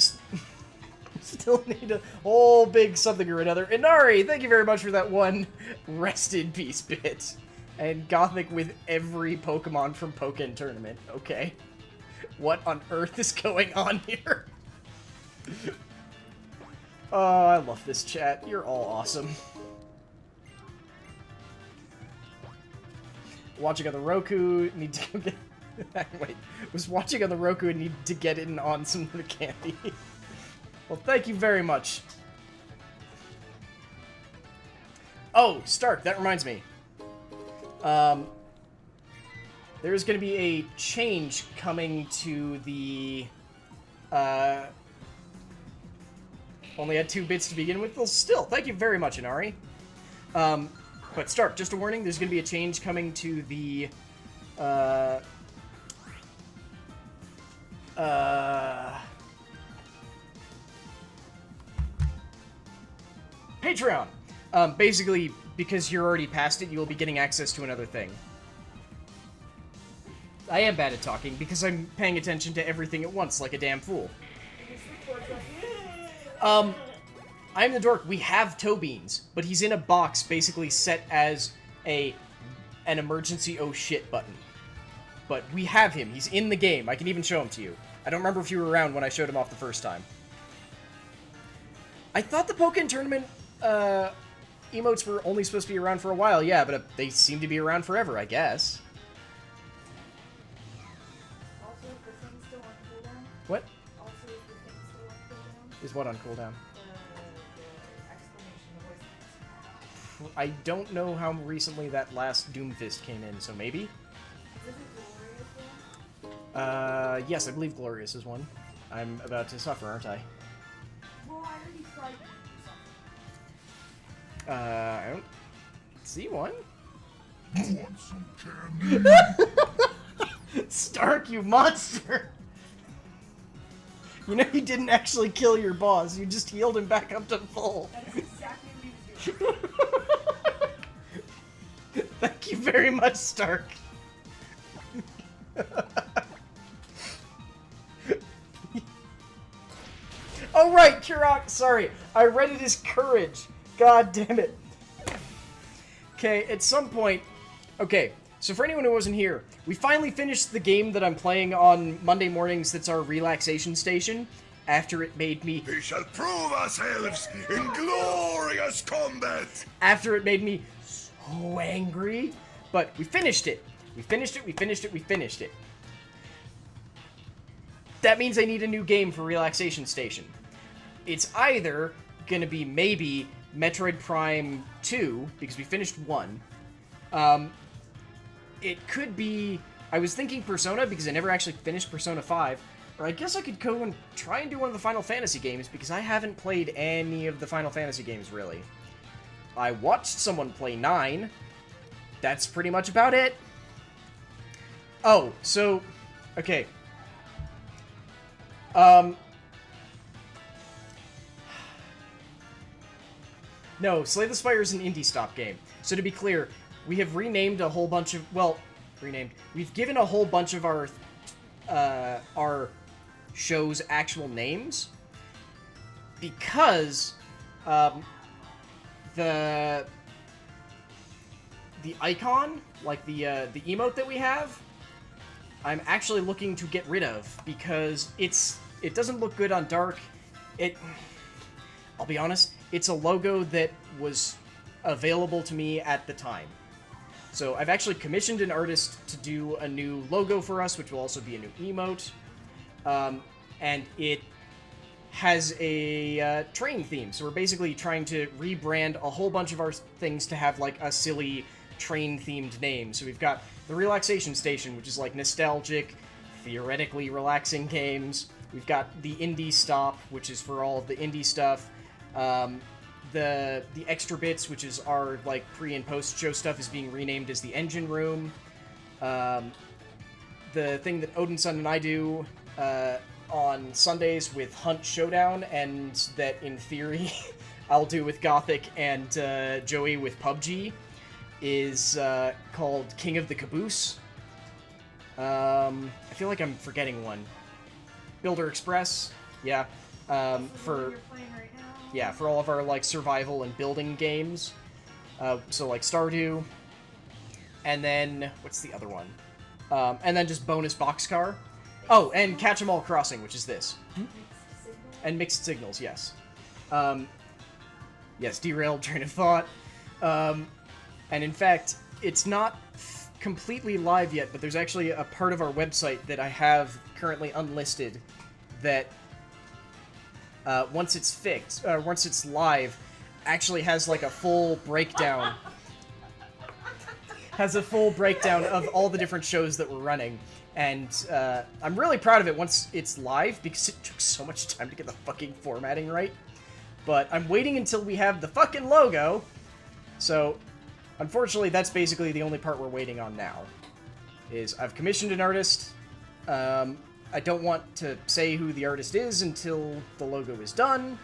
still need a whole big something or another. Inari, thank you very much for that one rest in peace bit. And Gothic with every Pokemon from Pokken Tournament. Okay. What on earth is going on here? Oh, I love this chat. You're all awesome. Watching on the Roku, need to go get... Wait, was watching on the Roku and need to get in on some of the candy. Well, thank you very much. Oh, Stark, that reminds me. There's going to be a change coming to the, only had 2 bits to begin with. Well, still, thank you very much, Inari. But Stark, just a warning, there's going to be a change coming to the, Patreon. Basically, because you're already past it, you will be getting access to another thing. I am bad at talking, because I'm paying attention to everything at once, like a damn fool. I'm the Dork. We have toe beans, but he's in a box basically set as an emergency oh shit button. But we have him. He's in the game. I can even show him to you. I don't remember if you were around when I showed him off the first time. I thought the Pokken Tournament emotes were only supposed to be around for a while. Yeah, but they seem to be around forever, I guess. Also, is the thing still on cooldown? What? Also, is the thing still on cooldown? Is what on cooldown? The exclamation, the voice. I don't know how recently that last Doomfist came in, so maybe? Is it Glorious one? Yes, I believe Glorious is one. I'm about to suffer, aren't I? Well, I already tried I don't see one. You want some candy? Stark, you monster! You know you didn't actually kill your boss, you just healed him back up to full. That is exactly what he was doing. Thank you very much, Stark. Oh right, Kirok, sorry. I read it as courage. God damn it. Okay, at some point... Okay, so for anyone who wasn't here, we finally finished the game that I'm playing on Monday mornings that's our relaxation station, after it made me... We shall prove ourselves in glorious combat! After it made me so angry. But we finished it. We finished it. That means I need a new game for Relaxation Station. It's either gonna be maybe Metroid Prime 2, because we finished 1. It could be... I was thinking Persona, because I never actually finished Persona 5. Or I guess I could go and try and do one of the Final Fantasy games, because I haven't played any of the Final Fantasy games, really. I watched someone play 9. That's pretty much about it. Oh, so... Okay. No, Slay the Spire is an indie stop game. So to be clear, we have renamed a whole bunch of... Well, renamed. We've given a whole bunch of our show's actual names. Because, the icon, like the emote that we have, I'm actually looking to get rid of, because it doesn't look good on dark. I'll be honest, it's a logo that was available to me at the time. So I've actually commissioned an artist to do a new logo for us, which will also be a new emote. And it has a train theme, so we're basically trying to rebrand a whole bunch of our things to have like a silly train-themed name. So we've got the Relaxation Station, which is like nostalgic, theoretically relaxing games. We've got the Indie Stop, which is for all of the indie stuff. The Extra Bits, which is our like pre and post show stuff, is being renamed as the Engine Room. The thing that Odin-san and I do on Sundays with Hunt Showdown, and that in theory I'll do with Gothic and Joey with PUBG, is called King of the Caboose. I feel like I'm forgetting one. Builder Express, yeah. For You're playing right now. yeah, for all of our like survival and building games. So like Stardew, and then what's the other one? And then just bonus boxcar. Oh, and Catch 'em All Crossing, which is this. And Mixed Signals, yes. Yes, derailed train of thought. And in fact, it's not completely live yet, but there's actually a part of our website that I have currently unlisted that once it's fixed, once it's live, actually has like a full breakdown. Has a full breakdown of all the different shows that we're running. And I'm really proud of it once it's live, because it took so much time to get the fucking formatting right. But I'm waiting until we have the fucking logo. So, unfortunately, that's basically the only part we're waiting on now. Is I've commissioned an artist. I don't want to say who the artist is until the logo is done.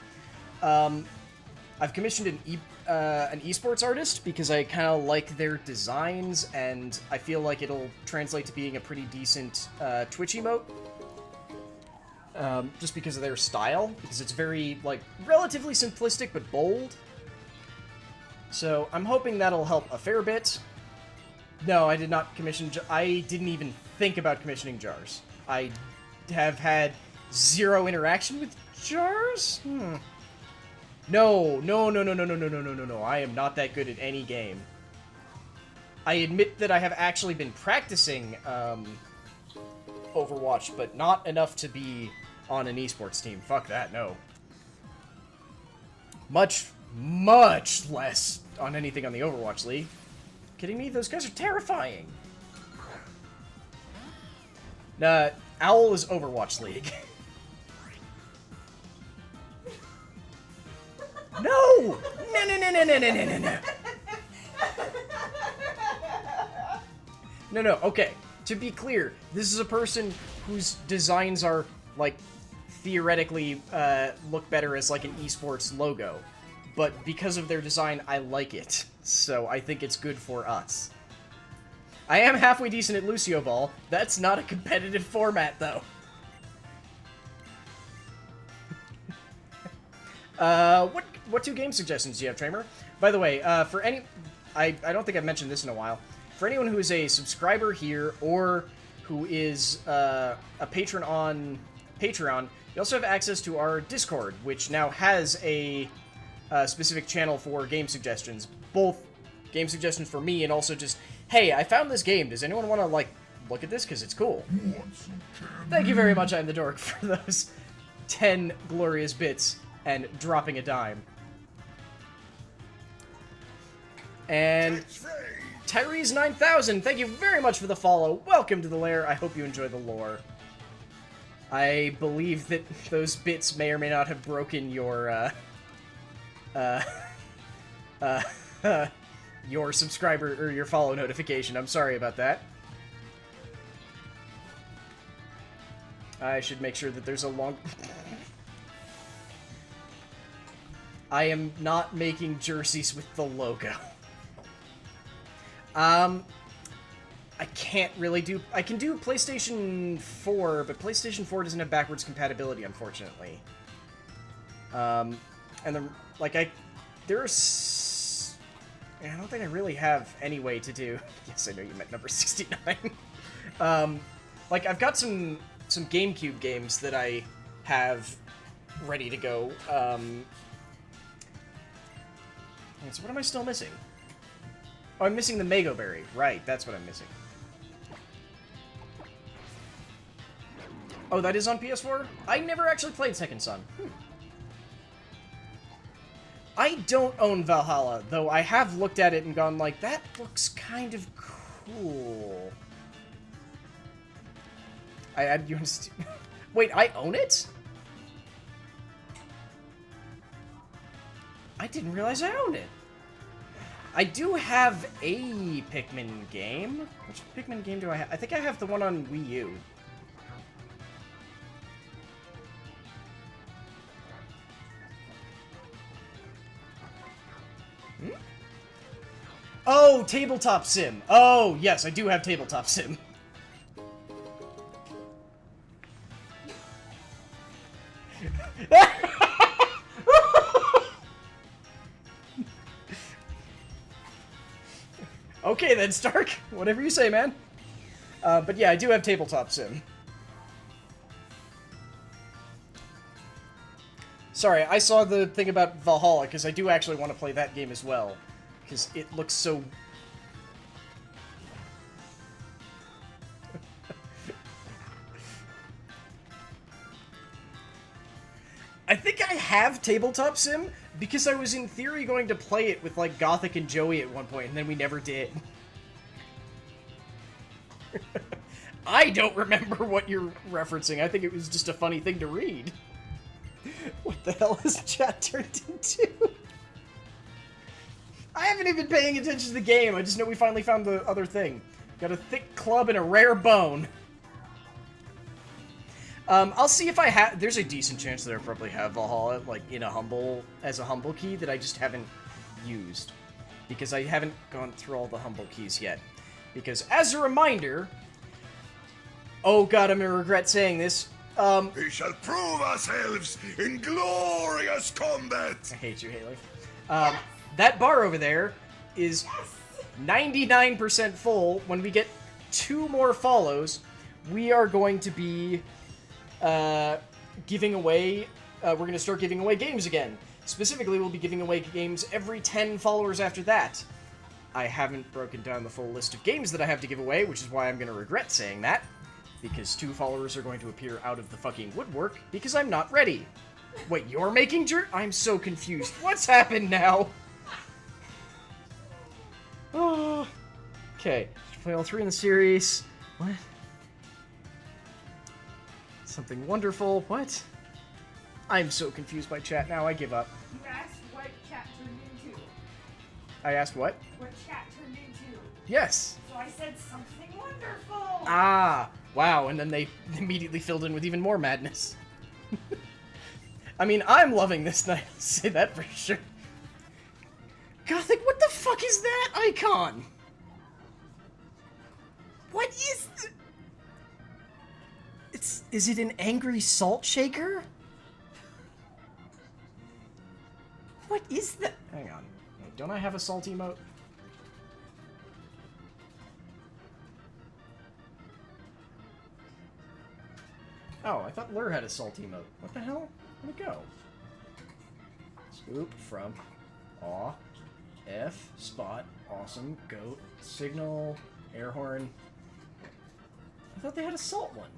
I've commissioned an esports artist because I kind of like their designs, and I feel like it'll translate to being a pretty decent Twitch emote. Just because of their style, because it's very, like, relatively simplistic but bold. So I'm hoping that'll help a fair bit. No, I did not commission... I didn't even think about commissioning jars. I have had zero interaction with jars? No. I am not that good at any game. I admit that I have actually been practicing Overwatch, but not enough to be on an esports team. Fuck that, no. Much less on anything on the Overwatch League. Kidding me? Those guys are terrifying. Owl is Overwatch League. No! No, no, no, no, no, no, no, no, no. No, no, okay. To be clear, this is a person whose designs are, like, theoretically look better as, like, an esports logo. But because of their design, I like it. So I think it's good for us. I am halfway decent at Lucio Ball. That's not a competitive format, though. What two game suggestions do you have, Tramer? By the way, for any... I don't think I've mentioned this in a while. For anyone who is a subscriber here, or who is a patron on Patreon, you also have access to our Discord, which now has a specific channel for game suggestions. Both game suggestions for me, and also just, hey, I found this game. Does anyone want to, like, look at this? Because it's cool. Thank you very much, I'm the Dork, for those 10 glorious bits and dropping a dime. And Tyrese9000, thank you very much for the follow. Welcome to the lair. I hope you enjoy the lore. I believe that those bits may or may not have broken your, your subscriber or your follow notification. I'm sorry about that. I should make sure that there's a long... I am not making jerseys with the logo. I can't really do... I can do PlayStation 4, but PlayStation 4 doesn't have backwards compatibility, unfortunately. And then, like, there's... I don't think I really have any way to do... Yes, I know you meant number 69. Like, I've got some GameCube games that I have ready to go. So what am I still missing? Oh, I'm missing the Mago Berry. Right, that's what I'm missing. Oh, that is on PS4? I never actually played Second Son. I don't own Valhalla, though I have looked at it and gone like, that looks kind of cool. You understand? Wait, I own it? I didn't realize I owned it. I do have a Pikmin game. Which Pikmin game do I have? I think I have the one on Wii U. Oh, Tabletop Sim. Oh, yes, I do have Tabletop Sim. Okay then, Stark. Whatever you say, man. But yeah, I do have Tabletop Sim. Sorry, I saw the thing about Valhalla, because I do actually want to play that game as well. Because it looks so... I think I have Tabletop Sim, because I was in theory going to play it with, like, Gothic and Joey at one point, and then we never did. I don't remember what you're referencing. I think it was just a funny thing to read. What the hell has chat turned into? I haven't even been paying attention to the game. I just know we finally found the other thing. Got a thick club and a rare bone. I'll see if I have... There's a decent chance that I probably have Valhalla, like, as a humble key that I just haven't used. Because I haven't gone through all the humble keys yet. Because, as a reminder... Oh god, I'm gonna regret saying this. We shall prove ourselves in glorious combat! I hate you, Haley. That bar over there is 99% full. When we get 2 more follows, we are going to be giving away... we're going to start giving away games again. Specifically, we'll be giving away games every 10 followers after that. I haven't broken down the full list of games that I have to give away, which is why I'm going to regret saying that. Because 2 followers are going to appear out of the fucking woodwork, because I'm not ready. Wait, you're making I'm so confused. What's happened now? Oh. Okay. Play all 3 in the series. What? Something wonderful. What? I'm so confused by chat now. I give up. You asked what what chat turned into. I asked what? What chat turned into. Yes. So I said something wonderful. Ah, wow, and then they immediately filled in with even more madness. I mean, I'm loving this night, I'll say that for sure. Gothic, what the fuck is that icon? What is is it an angry salt shaker? What is that? Hang on. Don't I have a salt emote? Oh, I thought Lure had a salt emote. What the hell? Where'd it go? Swoop from aw, F, spot, awesome, goat, signal, air horn. I thought they had a salt one.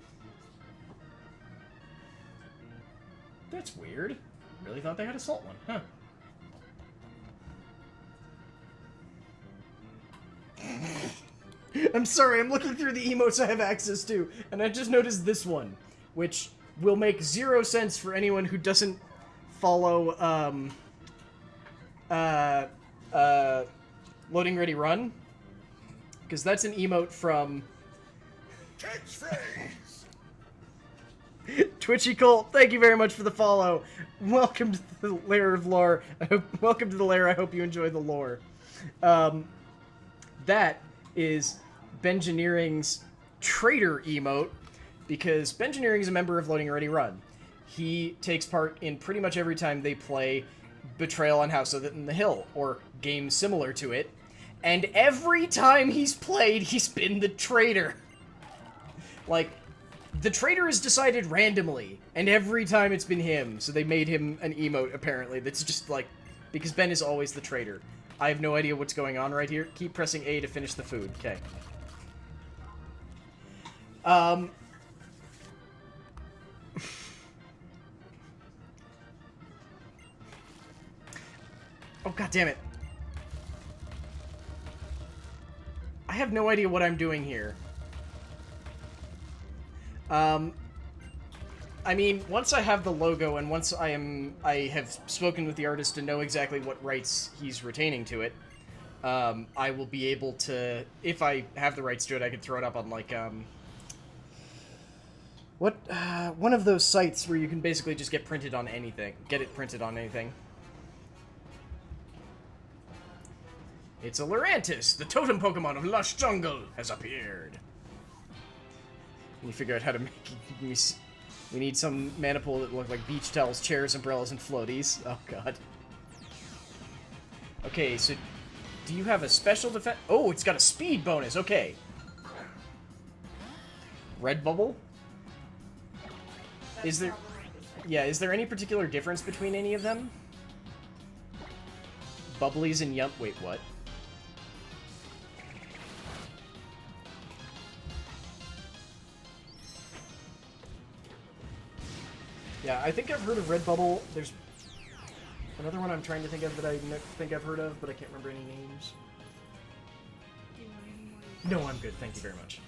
That's weird. Really thought they had a salt one, huh? I'm sorry, I'm looking through the emotes I have access to, and I just noticed this one, which will make 0 sense for anyone who doesn't follow, Loading Ready Run. Because that's an emote from... Catchphrase! Twitchy Colt, thank you very much for the follow. Welcome to the Lair of Lore. Welcome to the Lair, I hope you enjoy the lore. That is Bengineering's Traitor emote, because Bengineering is a member of Loading Ready Run. He takes part in pretty much every time they play Betrayal on House in the Hill, or games similar to it, and every time he's played, he's been the traitor. Like, the traitor is decided randomly, and every time it's been him, so they made him an emote, apparently, that's just like, because Ben is always the traitor. I have no idea what's going on right here. Keep pressing A to finish the food. Okay. Oh, god damn it. I have no idea what I'm doing here. I mean, once I have the logo and once I have spoken with the artist to know exactly what rights he's retaining to it, I will be able to, if I have the rights to it, I could throw it up on, like, one of those sites where you can basically just get it printed on anything. It's a Lurantis, the totem Pokemon of Lush Jungle, has appeared. Can you figure out how to make... We need some maniple that look like beach towels, chairs, umbrellas, and floaties. Oh, God. Okay, so... Do you have a special defense? Oh, it's got a speed bonus. Okay. Red Bubble? Is there... Yeah, is there any particular difference between any of them? Bubblies and Yump... Wait, what? Yeah, I think I've heard of Red Bubble. There's another one I'm trying to think of that I think I've heard of, but I can't remember any names. No, I'm good. Thank you very much.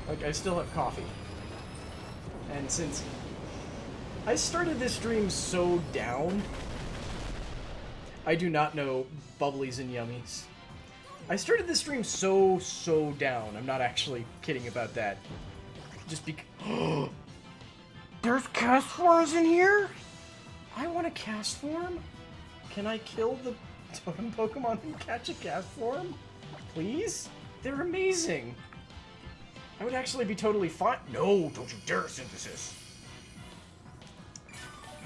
Like, I still have coffee. And since I started this stream so down, I do not know Bubblies and Yummies. I started this stream so down. I'm not actually kidding about that. Just because... There's cast forms in here? I want a cast form? Can I kill the totem Pokemon and catch a cast form? Please? They're amazing. I would actually be totally fine. No, don't you dare, Synthesis.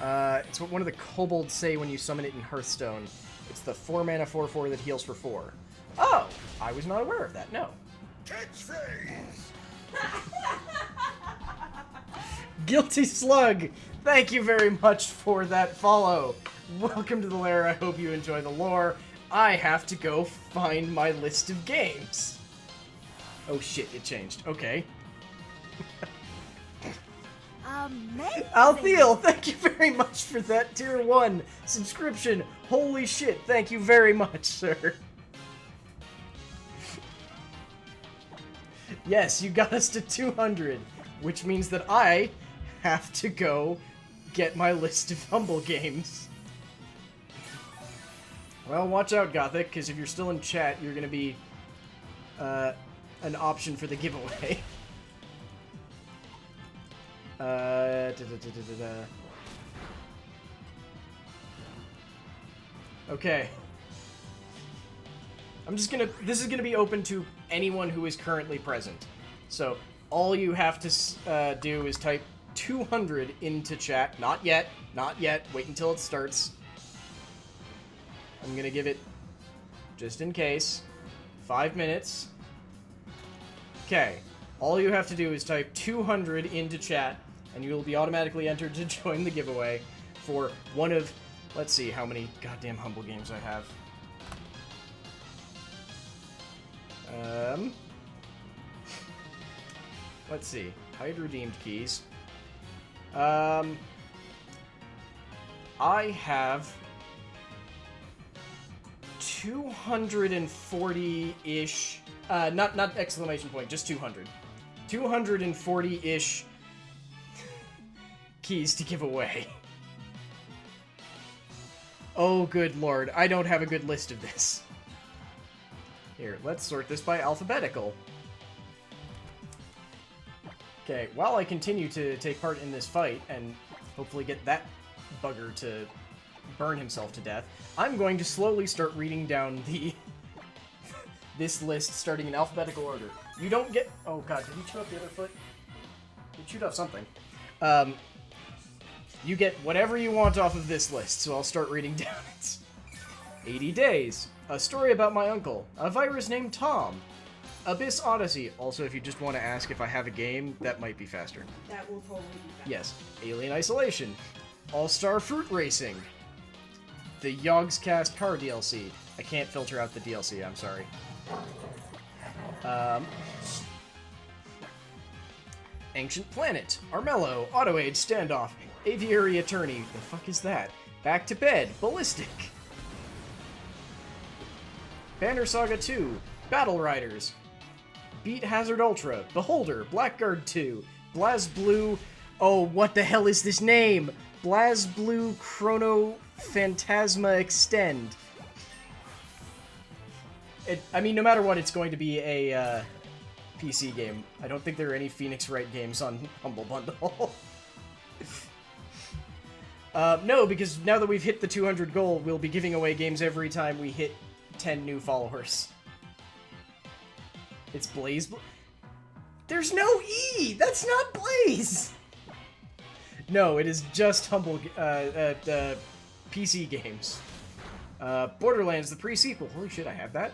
It's what one of the kobolds say when you summon it in Hearthstone. It's the 4-mana 4/4 that heals for 4. Oh, I was not aware of that, no. Catchphrase! Guilty Slug, thank you very much for that follow. Welcome to the lair, I hope you enjoy the lore. I have to go find my list of games. Oh shit, it changed. Okay. Amazing. Althiel, thank you very much for that tier 1 subscription. Holy shit, thank you very much, sir. Yes, you got us to 200, which means that I have to go get my list of Humble games. Well, watch out, Gothic, because if you're still in chat, you're going to be an option for the giveaway. Okay. This is gonna be open to anyone who is currently present. So, all you have to do is type 200 into chat. Not yet. Wait until it starts. I'm gonna give it, just in case, 5 minutes. Okay. All you have to do is type 200 into chat, and you will be automatically entered to join the giveaway for one of... Let's see how many goddamn Humble games I have. Let's see. Hide redeemed keys. I have 240-ish... not exclamation point, just 200. 240-ish keys to give away. Oh, good lord. I don't have a good list of this. Here, let's sort this by alphabetical. Okay, while I continue to take part in this fight, and hopefully get that bugger to burn himself to death, I'm going to slowly start reading down this list starting in alphabetical order. You don't get... Oh god, did he chew off the other foot? He chewed off something. You get whatever you want off of this list, so I'll start reading down it. 80 Days. A story about my uncle. A virus named Tom. Abyss Odyssey. Also, if you just want to ask if I have a game, that might be faster. That will totally be faster. Yes. Alien Isolation. All-Star Fruit Racing. The Yogscast Car DLC. I can't filter out the DLC, I'm sorry. Ancient Planet. Armello. Auto-Age Standoff. Aviary Attorney. The fuck is that? Back to Bed. Ballistic. Banner Saga 2. Battle Riders. Beat Hazard Ultra. Beholder. Blackguard 2. BlazBlue. Oh, what the hell is this name? BlazBlue Chrono Phantasma Extend. I mean, no matter what, it's going to be a PC game. I don't think there are any Phoenix Wright games on Humble Bundle. No, because now that we've hit the 200 goal, we'll be giving away games every time we hit 10 new followers. It's Blaze. There's no E! That's not Blaze! No, it is just Humble PC games. Borderlands, the pre-sequel. Holy shit, I have that.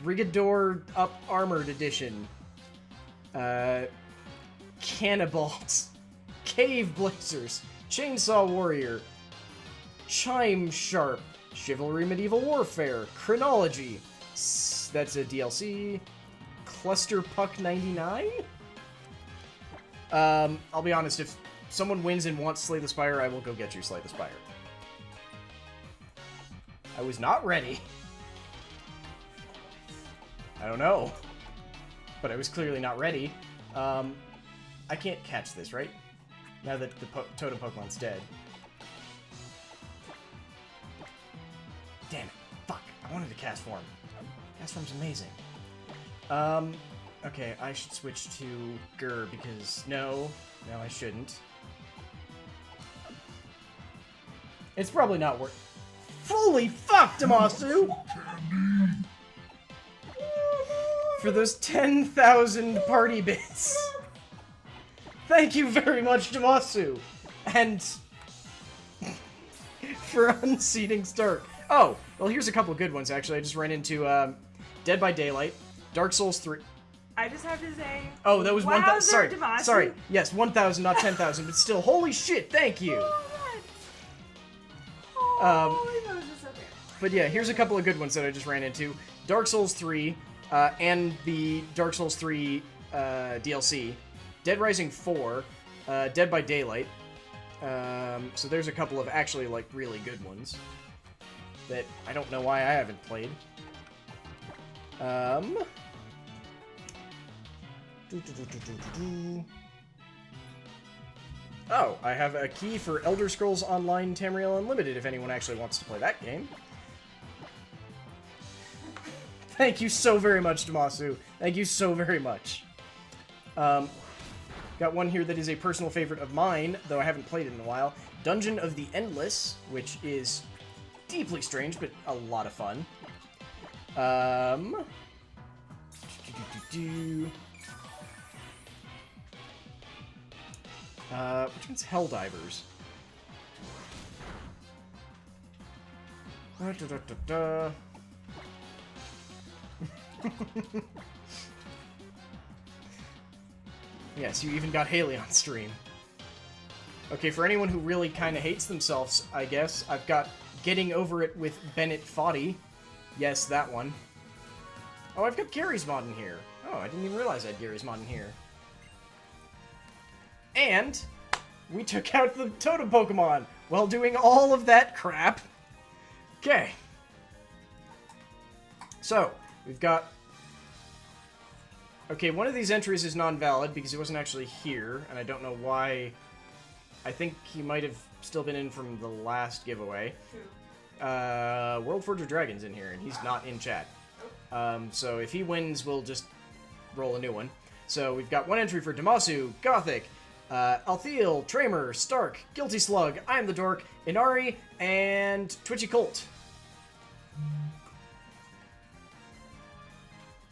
Rigador Up Armored Edition. Cannibals. Cave Blazers. Chainsaw Warrior. Chime Sharp. Chivalry Medieval Warfare. Chronology. That's a DLC. Cluster Puck 99? I'll be honest, if someone wins and wants Slay the Spire, I will go get you Slay the Spire. I was not ready. I don't know. But I was clearly not ready. I can't catch this, right? Now that the totem Pokemon's dead. Damn it. Fuck. I wanted to Cast Form. Cast Form's amazing. Okay, I should switch to Gur because... No, I shouldn't. It's probably not worth... Holy fuck, Damasu! For those 10,000 party bits. Thank you very much, Damasu! And... for unseating Stark. Oh, well here's a couple of good ones, actually. I just ran into, Dead by Daylight, Dark Souls 3... I just have to say... Oh, that was 1,000... Damasu. Sorry. Yes, 1,000, not 10,000, but still, holy shit, thank you! But yeah, here's a couple of good ones that I just ran into. Dark Souls 3, and the Dark Souls 3 DLC. Dead Rising 4, Dead by Daylight. So there's a couple of actually, like, really good ones that I don't know why I haven't played. Oh, I have a key for Elder Scrolls Online Tamriel Unlimited if anyone actually wants to play that game. Thank you so very much, Damasu. Thank you so very much. Got one here that is a personal favorite of mine, though I haven't played it in a while. Dungeon of the Endless, which is deeply strange, but a lot of fun. Which one's Helldivers? Yes, you even got Haley on stream. Okay, for anyone who really kind of hates themselves, I guess, I've got Getting Over It with Bennett Foddy. Yes, that one. Oh, I've got Gary's mod in here. Oh, I didn't even realize I had Gary's mod in here. And we took out the totem Pokemon while doing all of that crap. Okay. So, we've got... Okay, one of these entries is non-valid because he wasn't actually here, and I don't know why. I think he might have still been in from the last giveaway. World Forge of Dragons in here, and he's not in chat. So if he wins, we'll just roll a new one. So we've got one entry for Damasu, Gothic, Althiel, Tramer, Stark, Guilty Slug, I Am the Dork, Inari, and Twitchy Colt.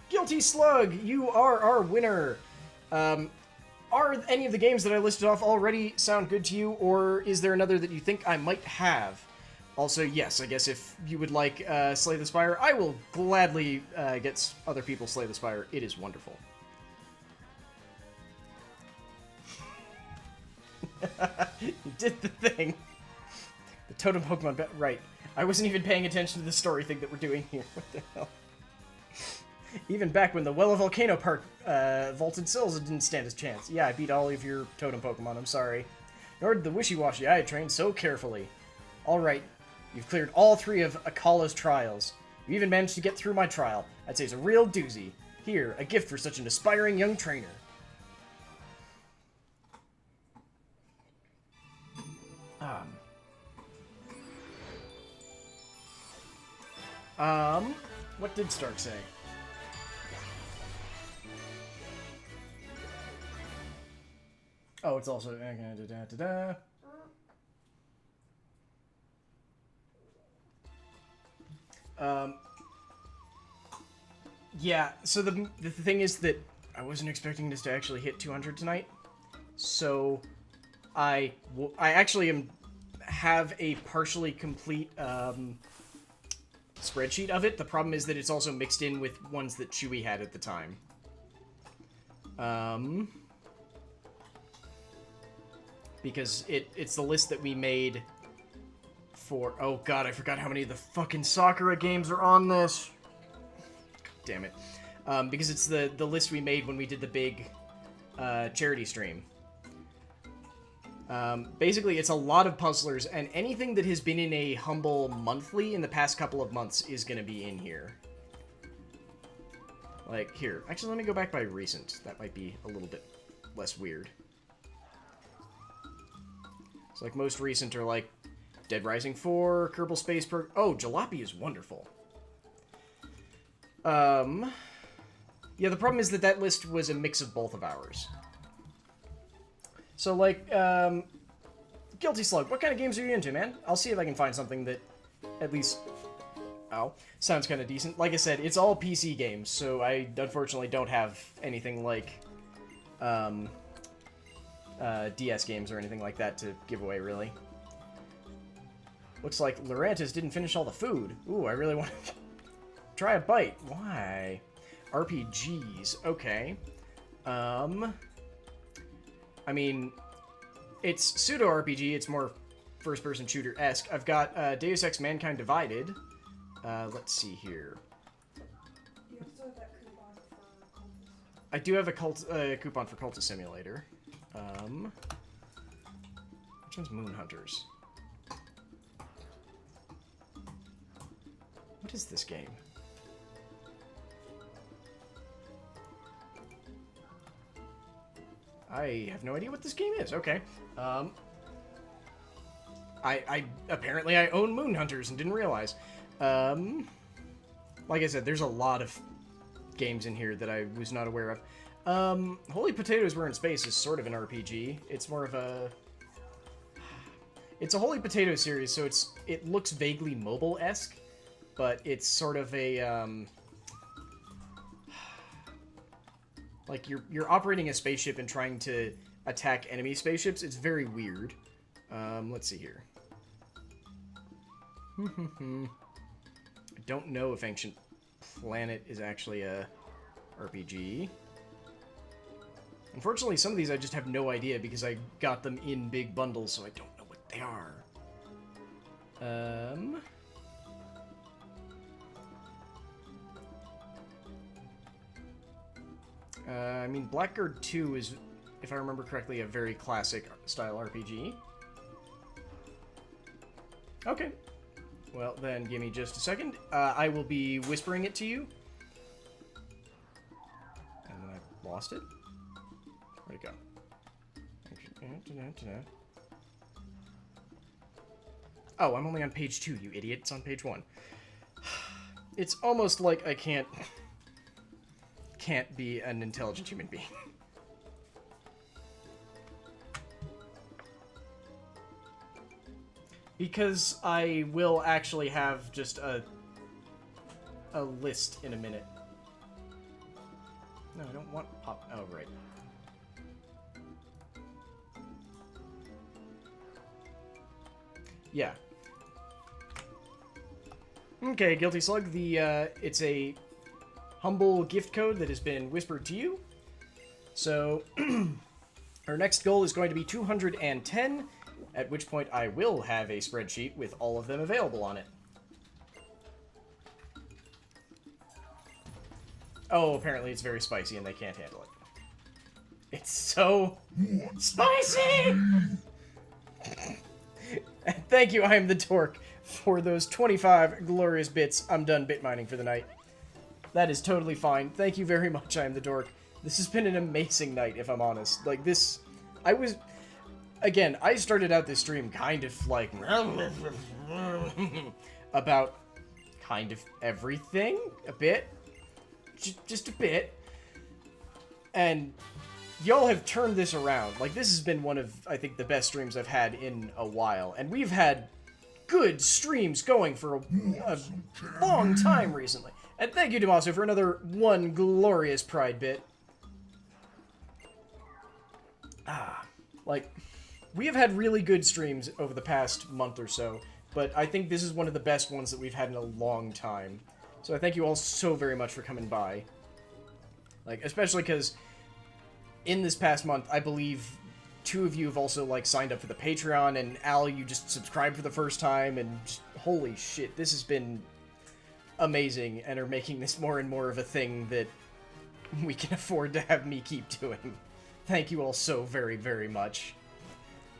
Guilty Slug, you are our winner. Are any of the games that I listed off already sound good to you, or is there another that you think I might have? Also, yes, I guess if you would like Slay the Spire, I will gladly get other people Slay the Spire. It is wonderful. You did the thing. The Totem Pokemon, right. I wasn't even paying attention to the story thing that we're doing here. What the hell? Even back when the Wella Volcano Park vaulted sills didn't stand a chance. Yeah, I beat all of your Totem Pokemon, I'm sorry. Nor did the Wishy-Washy I had trained so carefully. Alright, you've cleared all 3 of Akala's trials. You even managed to get through my trial. I'd say it's a real doozy. Here, a gift for such an aspiring young trainer. What did Stark say? Oh, it's also... Yeah, so the thing is that I wasn't expecting this to actually hit 200 tonight. So I actually have a partially complete spreadsheet of it. The problem is that it's also mixed in with ones that Chewy had at the time. Because it's the list that we made for... Oh god, I forgot how many of the fucking Sakura games are on this. God damn it. Because it's the list we made when we did the big charity stream. Basically, it's a lot of puzzlers, and anything that has been in a Humble Monthly in the past couple of months is going to be in here. Like, here. Actually, let me go back by recent. That might be a little bit less weird. So, like, most recent are, like, Dead Rising 4, Kerbal Space Program... Oh, Jalopy is wonderful. Yeah, the problem is that that list was a mix of both of ours. So, like, Guilty Slug, what kind of games are you into, man? I'll see if I can find something that at least... Oh, sounds kind of decent. Like I said, it's all PC games, so I unfortunately don't have anything like DS games or anything like that to give away, really. Looks like Lurantis didn't finish all the food. Ooh, I really want to try a bite. Why? RPGs. Okay. I mean, it's pseudo-RPG. It's more first-person shooter-esque. I've got Deus Ex Mankind Divided. Let's see here. You also have that coupon for Cultist. I do have a coupon for Cultist Simulator. Which one's Moon Hunters? What is this game? I have no idea what this game is. Okay. I apparently I own Moon Hunters and didn't realize. Like I said, there's a lot of games in here that I was not aware of. Holy Potatoes We're in Space is sort of an RPG. It's more of a... It's a Holy Potato series, so it looks vaguely mobile-esque, but it's sort of a, like, you're operating a spaceship and trying to attack enemy spaceships. It's very weird. Let's see here. I don't know if Ancient Planet is actually a RPG. Unfortunately, some of these I just have no idea because I got them in big bundles, so I don't know what they are. I mean, Blackguard 2 is, if I remember correctly, a very classic style RPG. Okay. Well, then give me just a second. I will be whispering it to you. And then I lost it. Where'd it go? Oh, I'm only on page 2, you idiot. It's on page 1. It's almost like I can't be an intelligent human being. Because I will actually have just a list in a minute. No, I don't want pop... Oh, right. Yeah. Okay, Guilty Slug, it's a humble gift code that has been whispered to you. So, our next goal is going to be 210, at which point I will have a spreadsheet with all of them available on it. Oh, apparently it's very spicy and they can't handle it. It's so spicy! Thank you, I am the dork, for those 25 glorious bits. I'm done bit mining for the night. That is totally fine. Thank you very much, I am the dork. This has been an amazing night, if I'm honest. Like, this... Again, I started out this stream kind of, like... about kind of everything. A bit. Just a bit. And... y'all have turned this around. Like, this has been one of, I think, the best streams I've had in a while. And we've had good streams going for a long time recently. And thank you, Damaso, for another one glorious Pride bit. Like, we have had really good streams over the past month or so, but I think this is one of the best ones that we've had in a long time. So I thank you all so very much for coming by. Like, especially because... in this past month, I believe 2 of you have also, like, signed up for the Patreon, and Al, you just subscribed for the first time, and just, holy shit, this has been amazing, and are making this more and more of a thing that we can afford to have me keep doing. Thank you all so very, very much.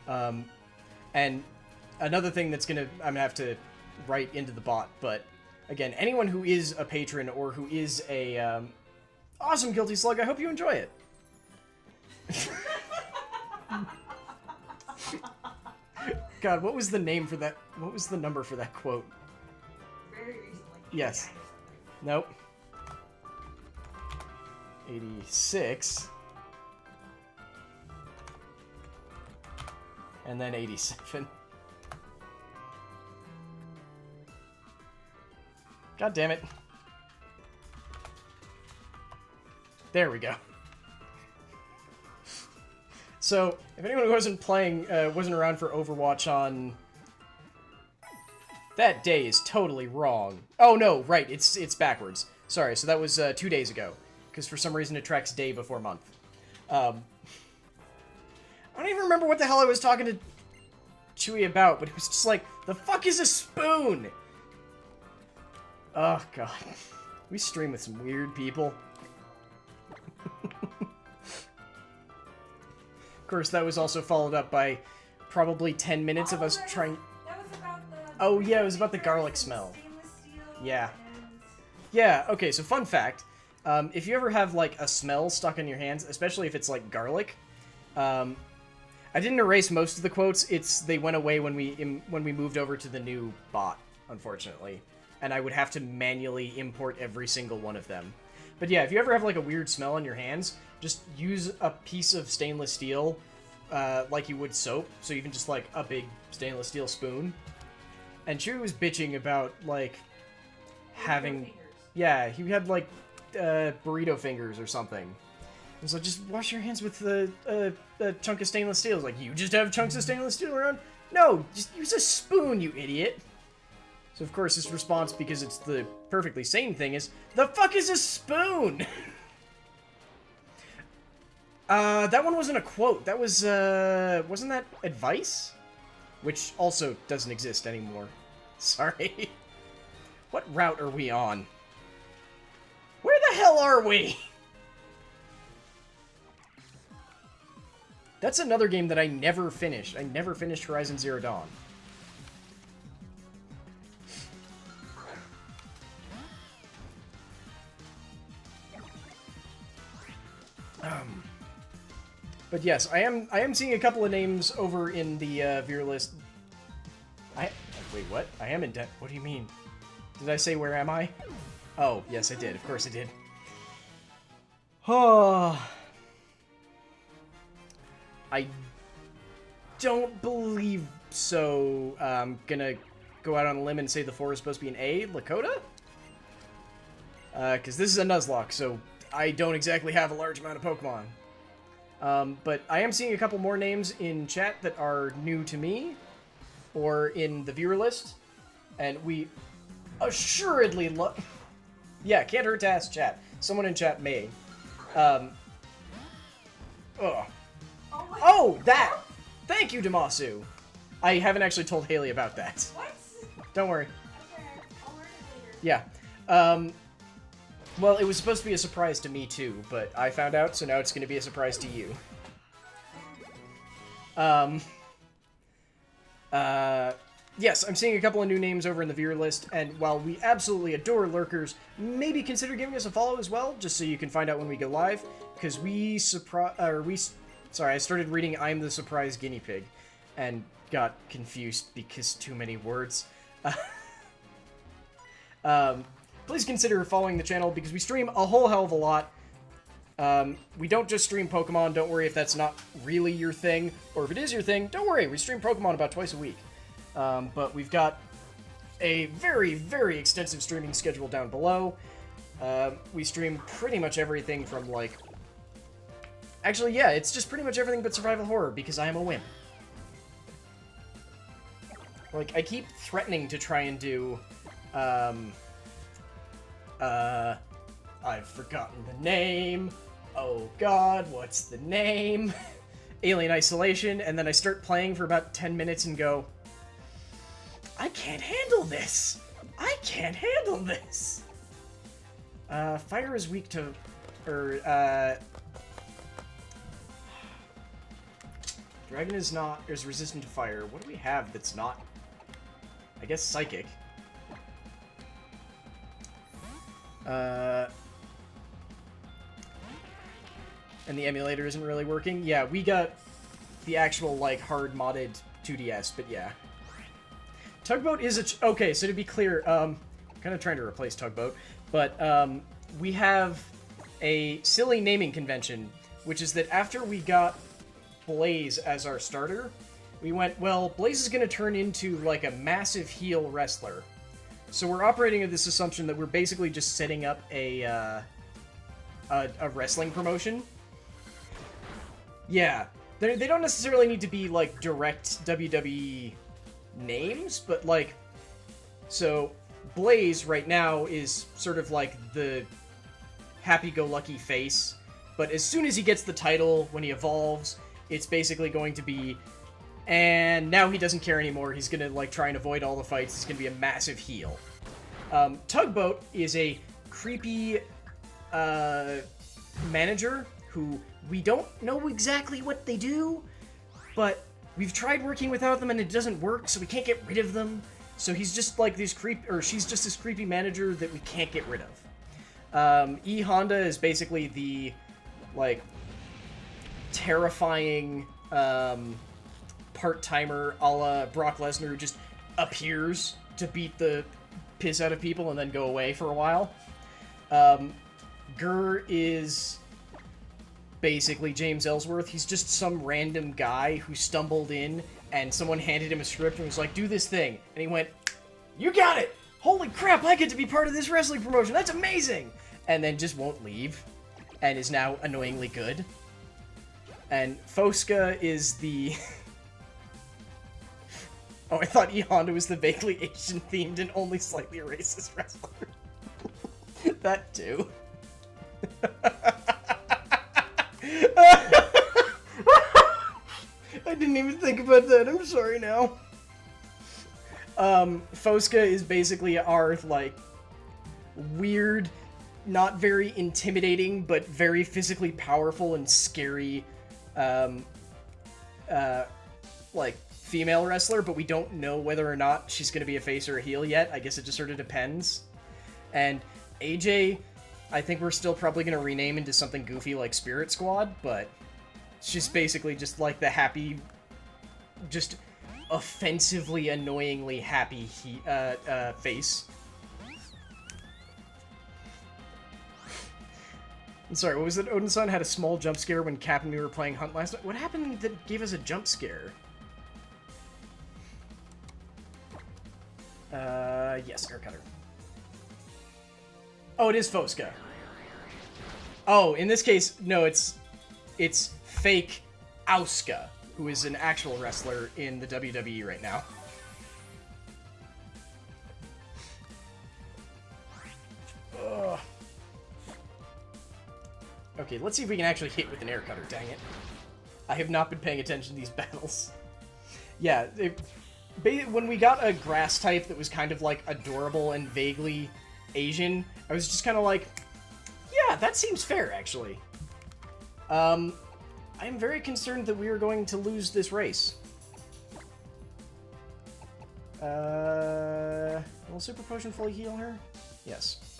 And another thing that's I'm gonna have to write into the bot, but, again, anyone who is a patron, or who is a, awesome Guilty Slug, I hope you enjoy it. God, what was the name for that? What was the number for that quote? Very recently. Yes. Nope. 86. And then 87. God damn it. There we go. So, if anyone who wasn't around for Overwatch on... that day is totally wrong. Oh, no, right, it's backwards. Sorry, so that was 2 days ago. Because for some reason it tracks day before month. I don't even remember what the hell I was talking to Chewie about, but it was just like, the fuck is a spoon? Oh, God. We stream with some weird people. Of course, that was also followed up by probably 10 minutes of us trying... That was about the... Oh, yeah, it was about the garlic smell. Yeah. Yeah, okay, so fun fact. If you ever have, like, a smell stuck in your hands, especially if it's, like, garlic, I didn't erase most of the quotes. They went away when we moved over to the new bot, unfortunately, and I would have to manually import every single one of them. But yeah, if you ever have like a weird smell on your hands, just use a piece of stainless steel, like you would soap. So even just like a big stainless steel spoon. And Chewie was bitching about like having, yeah, he had like burrito fingers or something. It was like, just wash your hands with a chunk of stainless steel. It's like, you just have chunks of stainless steel around? No, just use a spoon, you idiot. So, of course, his response, because it's the perfectly sane thing, is, the fuck is a spoon? That one wasn't a quote. That was, wasn't that advice? Which also doesn't exist anymore. Sorry. What route are we on? Where the hell are we? That's another game that I never finished. I never finished Horizon Zero Dawn. But yes, I am seeing a couple of names over in the viewer list. Wait, what? I am in debt. What do you mean? Did I say where am I? Oh, yes, I did. Of course I did. Oh. I don't believe so. I'm gonna go out on a limb and say the 4 is supposed to be an A, Lakota? Because this is a Nuzlocke, so I don't exactly have a large amount of Pokemon. But I am seeing a couple more names in chat that are new to me, or in the viewer list, and we assuredly yeah, can't hurt to ask chat. Someone in chat may. Oh, that! Thank you, Damasu! I haven't actually told Haley about that. What? Don't worry. Okay, I'll learn it later. Yeah. Well, it was supposed to be a surprise to me, too, but I found out, so now it's going to be a surprise to you. Yes, I'm seeing a couple of new names over in the viewer list, and while we absolutely adore lurkers, maybe consider giving us a follow as well, just so you can find out when we go live, because sorry, I started reading I'm the Surprise Guinea Pig, and got confused because too many words. Please consider following the channel, because we stream a whole hell of a lot. We don't just stream Pokemon, don't worry if that's not really your thing, or if it is your thing, don't worry, we stream Pokemon about twice a week. But we've got a very, very extensive streaming schedule down below. We stream pretty much everything from, like... Actually, yeah, it's just pretty much everything but survival horror, because I am a wimp. Like, I keep threatening to try and do, I've forgotten the name. Oh god, what's the name? Alien Isolation, and then I start playing for about 10 minutes and go, I can't handle this! I can't handle this! Fire is weak to... Dragon is resistant to fire. What do we have that's not... I guess Psychic. And the emulator isn't really working. Yeah, we got the actual, like, hard modded 2DS, but yeah. Tugboat is a... Okay, so to be clear, I'm kind of trying to replace Tugboat, but we have a silly naming convention, which is that after we got Blaze as our starter, we went, well, Blaze is going to turn into, like, a massive heel wrestler. So we're operating with this assumption that we're basically just setting up a wrestling promotion. Yeah, they don't necessarily need to be, like, direct WWE names, but, like, so Blaze right now is sort of like the happy-go-lucky face, but as soon as he gets the title, when he evolves, it's basically going to be, and now he doesn't care anymore, he's gonna, like, try and avoid all the fights, he's gonna be a massive heel. Tugboat is a creepy, manager who we don't know exactly what they do, but we've tried working without them and it doesn't work, so we can't get rid of them. So he's just like this she's just this creepy manager that we can't get rid of. E Honda is basically the, like, terrifying part-timer a la Brock Lesnar who just appears to beat the piss out of people and then go away for a while. Gurr is basically James Ellsworth. He's just some random guy who stumbled in and someone handed him a script and was like, do this thing. And he went, you got it! Holy crap, I get to be part of this wrestling promotion. That's amazing! And then just won't leave and is now annoyingly good. And Fosca is the... Oh, I thought E Honda was the vaguely Asian-themed and only slightly racist wrestler. That too. I didn't even think about that. I'm sorry now. Fosca is basically our, like, weird, not very intimidating, but very physically powerful and scary, like, female wrestler, but we don't know whether or not she's going to be a face or a heel yet. I guess it just sort of depends. And AJ, I think we're still probably going to rename into something goofy like Spirit Squad, but she's basically just like the happy, just offensively, annoyingly happy face. I'm sorry, what was it? Odin-san had a small jump scare when Cap and me were playing Hunt last night. What happened that gave us a jump scare? Yes, Air Cutter. Oh, it is Fosca. Oh, in this case, no, it's fake Auska, who is an actual wrestler in the WWE right now. Ugh. Okay, let's see if we can actually hit with an air cutter, dang it. I have not been paying attention to these battles. Yeah, when we got a grass type that was kind of like adorable and vaguely Asian, I was just kind of like, yeah, that seems fair, actually. I am very concerned that we are going to lose this race. Will Super Potion fully heal her? Yes.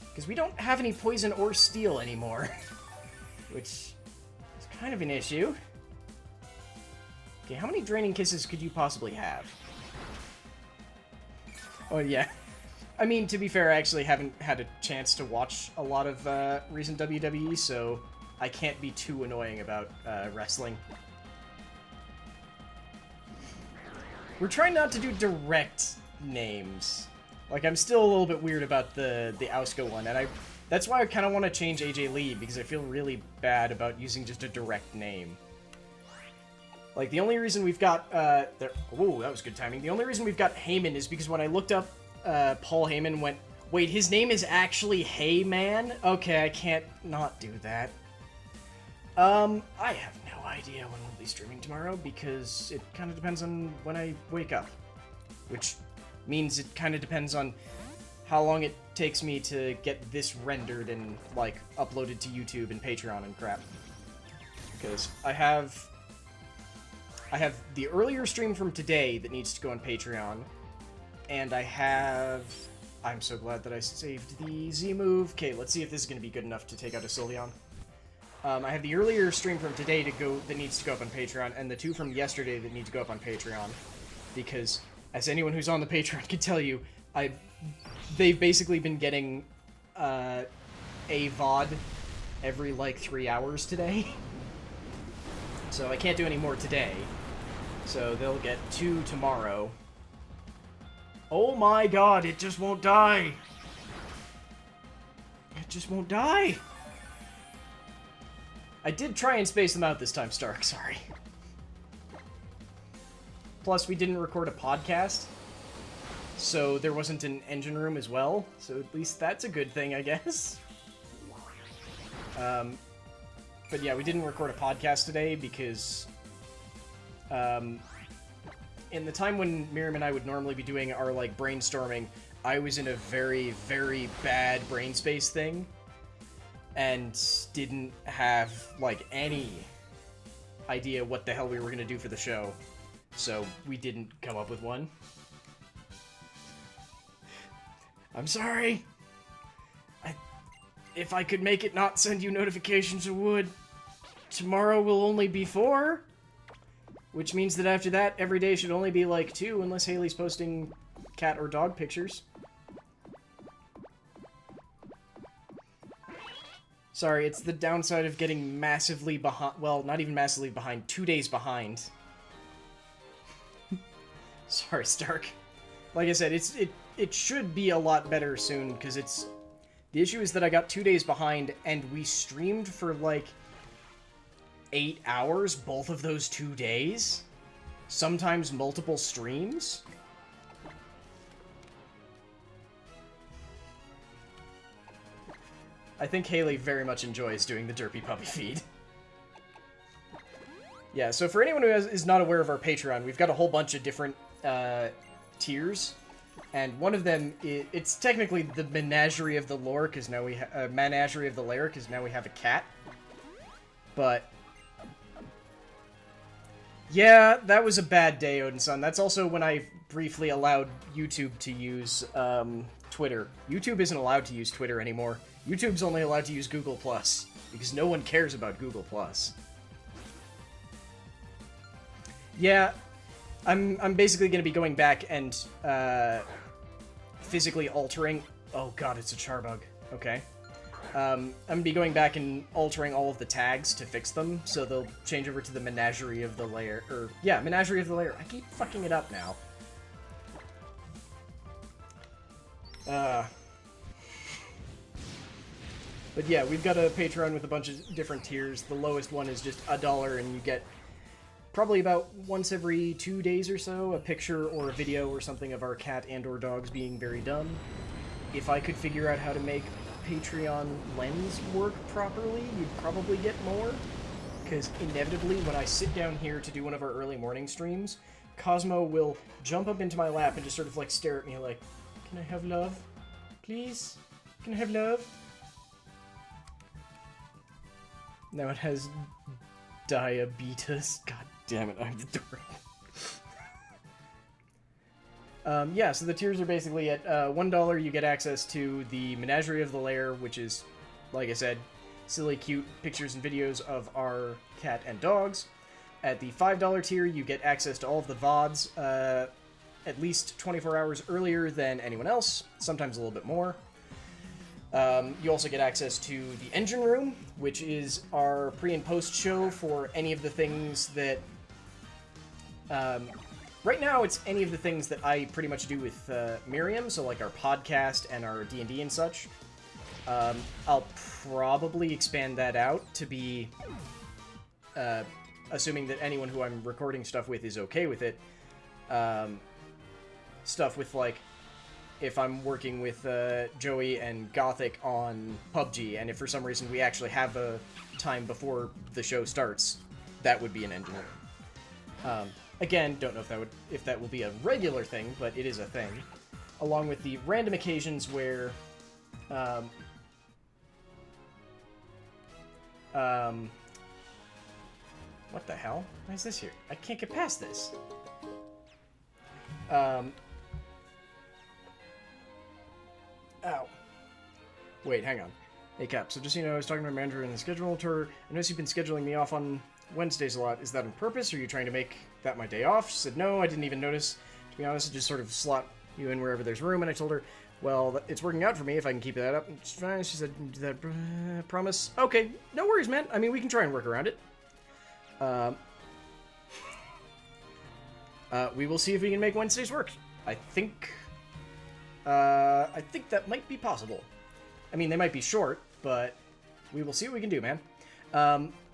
Because we don't have any poison or steel anymore. Which is kind of an issue. Okay, how many Draining Kisses could you possibly have? Oh, yeah. I mean, to be fair, I actually haven't had a chance to watch a lot of recent WWE, so I can't be too annoying about wrestling. We're trying not to do direct names. Like, I'm still a little bit weird about the Auska one, and that's why I kind of want to change AJ Lee, because I feel really bad about using just a direct name. Like, the only reason we've got, whoa, that was good timing. The only reason we've got Heyman is because when I looked up Paul Heyman, went, wait, his name is actually Heyman? Okay, I can't not do that. I have no idea when we'll be streaming tomorrow, because it kind of depends on when I wake up. Which means it kind of depends on how long it takes me to get this rendered and, like, uploaded to YouTube and Patreon and crap. Because I have the earlier stream from today that needs to go on Patreon, and I'm so glad that I saved the Z move. Okay, let's see if this is going to be good enough to take out a Sylveon. I have the earlier stream from today that needs to go up on Patreon, and the two from yesterday that need to go up on Patreon, because as anyone who's on the Patreon can tell you, they've basically been getting a VOD every, like, 3 hours today. So I can't do any more today. So they'll get 2 tomorrow. Oh my god, it just won't die! It just won't die! I did try and space them out this time, Stark, sorry. Plus, we didn't record a podcast, so there wasn't an engine room as well, so at least that's a good thing, I guess. But yeah, we didn't record a podcast today because, in the time when Miriam and I would normally be doing our, like, brainstorming, I was in a very, very bad brain space thing, and didn't have, like, any idea what the hell we were gonna do for the show. So we didn't come up with one. I'm sorry. If I could make it not send you notifications, I would. tomorrow will only be 4, which means that after that, every day should only be like 2, unless Haley's posting cat or dog pictures. Sorry, it's the downside of getting massively behind. Well, not even massively behind, 2 days behind. Sorry, Stark. Like I said, it should be a lot better soon, because it's... The issue is that I got 2 days behind, and we streamed for, like, 8 hours both of those 2 days. Sometimes multiple streams. I think Haley very much enjoys doing the derpy puppy feed. Yeah, so for anyone who is not aware of our Patreon, we've got a whole bunch of different tiers, and one of them it's technically the menagerie of the lore, because now we menagerie of the lair, because now we have a cat. But yeah, that was a bad day, Odin-san. That's also when I briefly allowed YouTube to use Twitter. YouTube isn't allowed to use Twitter anymore. YouTube's only allowed to use Google+, because no one cares about Google+. Yeah, I'm basically going to be going back and physically altering... Oh god, it's a charbug. Okay. I'm going to be going back and altering all of the tags to fix them, so they'll change over to the Menagerie of the Lair. Or, yeah, Menagerie of the Lair. I keep fucking it up now. But yeah, we've got a Patreon with a bunch of different tiers. The lowest one is just $1, and you get probably about once every 2 days or so a picture or a video or something of our cat and or dogs being very dumb. If I could figure out how to make Patreon lens work properly, you'd probably get more. Because inevitably, when I sit down here to do one of our early morning streams, Cosmo will jump up into my lap and just sort of like stare at me like, "Can I have love? Please? Can I have love?" Now it has diabetes. God damn it, I'm the dork. Yeah, so the tiers are basically at $1 you get access to the Menagerie of the Lair, which is, like I said, silly, cute pictures and videos of our cat and dogs. At the $5 tier, you get access to all of the VODs at least 24 hours earlier than anyone else, sometimes a little bit more. You also get access to the Engine Room, which is our pre- and post-show for any of the things that... right now, it's any of the things that I pretty much do with Miriam, so like our podcast and our D&D and such. I'll probably expand that out to be... assuming that anyone who I'm recording stuff with is okay with it. Stuff with, like... if I'm working with Joey and Gothic on PUBG, and if for some reason we actually have a time before the show starts, that would be an engine room. Again, don't know if that will be a regular thing, but it is a thing. Along with the random occasions where what the hell? Why is this here? I can't get past this. Ow. Wait, hang on. Hey, Cap, so just so you know, I was talking to my manager in the schedule tour. I noticed you've been scheduling me off on Wednesdays a lot. Is that on purpose, or are you trying to make that my day off? She said, no, I didn't even notice. To be honest, I just sort of slot you in wherever there's room, and I told her, well, it's working out for me if I can keep that up. It's fine. She said, that promise? Okay, no worries, man. I mean, we can try and work around it. We will see if we can make Wednesdays work. I think that might be possible. I mean, they might be short, but we will see what we can do, man.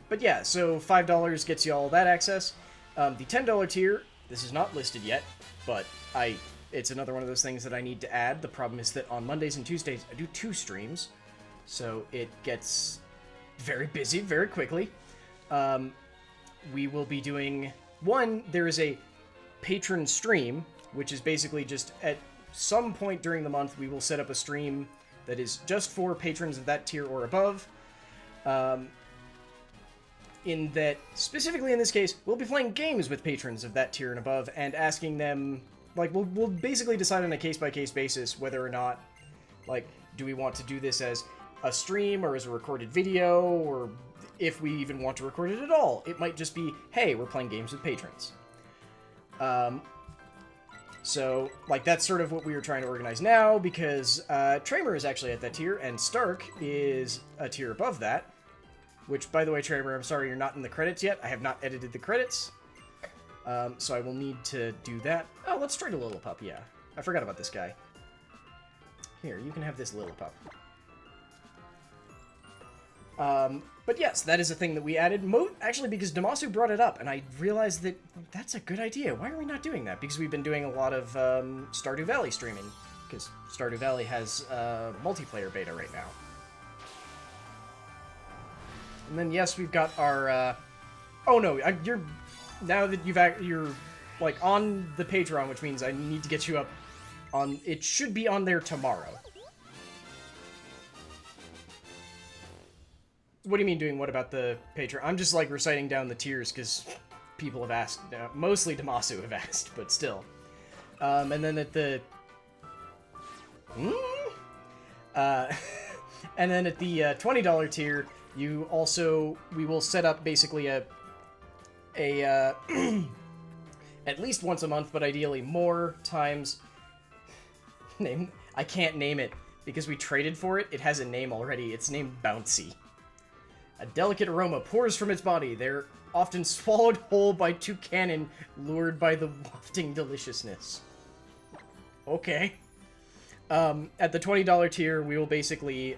But yeah, so $5 gets you all that access. The $10 tier, this is not listed yet, but it's another one of those things that I need to add. The problem is that on Mondays and Tuesdays, I do 2 streams, so it gets very busy very quickly. We will be doing... One, there is a patron stream, which is basically just at some point during the month, we will set up a stream that is just for patrons of that tier or above. In that, specifically in this case, we'll be playing games with patrons of that tier and above and asking them, like, we'll basically decide on a case-by-case basis whether or not, like, do we want to do this as a stream or as a recorded video or if we even want to record it at all. It might just be, hey, we're playing games with patrons. So, like, that's sort of what we were trying to organize now, because Tramer is actually at that tier, and Stark is a tier above that. Which, by the way, Tramer, I'm sorry you're not in the credits yet. I have not edited the credits. So I will need to do that. Oh, let's trade a Lillipup, yeah. I forgot about this guy. Here, you can have this Lillipup. But yes, that is a thing that we added, actually because Damasu brought it up, and I realized that that's a good idea. Why are we not doing that? Because we've been doing a lot of Stardew Valley streaming, because Stardew Valley has multiplayer beta right now. And then yes, we've got our. Oh no, you're now that you're like on the Patreon, which means I need to get you up on. It should be on there tomorrow. What do you mean doing what about the Patreon? I'm just like reciting down the tiers because people have asked. Mostly Damasu have asked, but still. And then at the. And then at the $20 tier, we will set up basically a at least once a month, but ideally more times. I can't name it because we traded for it. It has a name already. It's named Bouncy. A delicate aroma pours from its body. They're often swallowed whole by two cannon, lured by the wafting deliciousness. Okay. At the $20 tier, we will basically,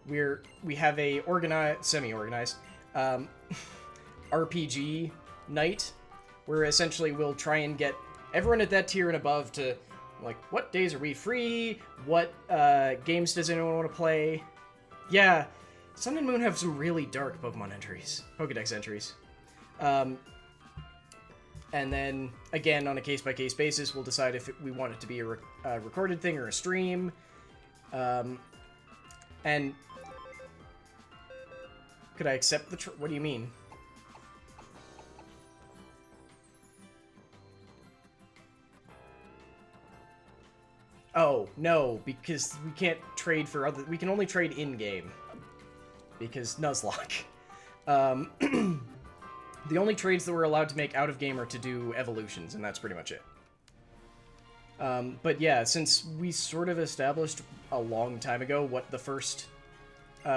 we have a semi-organized, RPG night, where essentially we'll try and get everyone at that tier and above to, like, what days are we free? What, games does anyone want to play? Yeah, Sun and Moon have some really dark Pokédex entries. And then, again, on a case-by-case basis, we'll decide if we want it to be a recorded thing or a stream. And could I accept the what do you mean? Oh, no, because we can't trade for other... We can only trade in-game. Because Nuzlocke. The only trades that we're allowed to make out of game are to do evolutions, and that's pretty much it. But yeah, since we sort of established a long time ago what the first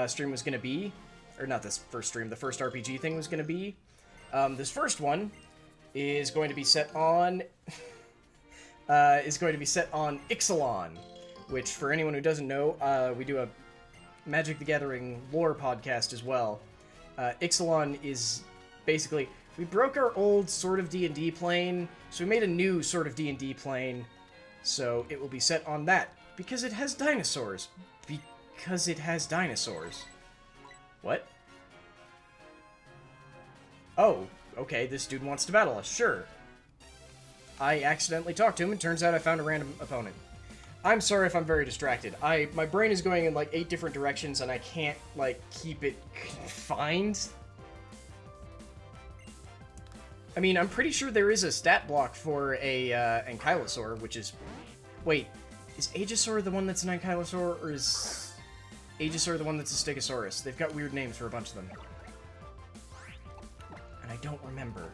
stream was going to be, or not this first stream, the first RPG thing was going to be, this first one is going to be set on Ixalan, which for anyone who doesn't know, we do a Magic the Gathering lore podcast as well. Ixalan is basically, we broke our old sort of D&D plane, so we made a new sort of D&D plane, so it will be set on that, because it has dinosaurs. Because it has dinosaurs. What? Oh, okay, this dude wants to battle us, sure. I accidentally talked to him, and turns out I found a random opponent. I'm sorry if I'm very distracted. My brain is going in like 8 different directions, and I can't, like, keep it confined. I mean, I'm pretty sure there is a stat block for a Ankylosaur, which is... Wait, is Aegisaur the one that's an Ankylosaur, or is Aegisaur the one that's a Stegosaurus? They've got weird names for a bunch of them. And I don't remember.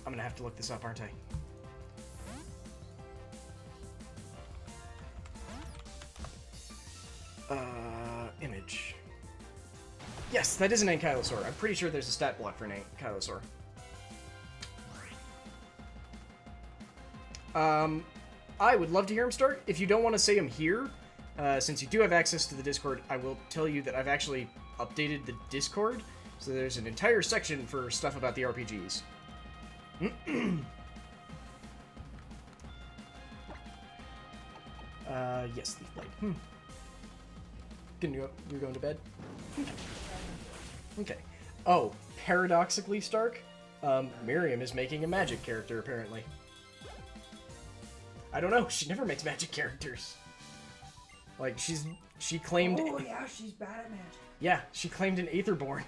I'm gonna have to look this up, aren't I? Image. Yes, that is an Ankylosaur. I'm pretty sure there's a stat block for an Ankylosaur. I would love to hear him start. If you don't want to say him here, since you do have access to the Discord, I will tell you that I've actually updated the Discord, so there's an entire section for stuff about the RPGs. Yes, Thief Blade. You're going to bed? Okay. Oh, paradoxically, Stark, Miriam is making a magic character, apparently. I don't know, she never makes magic characters. Like, she claimed... Oh, yeah, she's bad at magic. Yeah, she claimed an Aetherborn.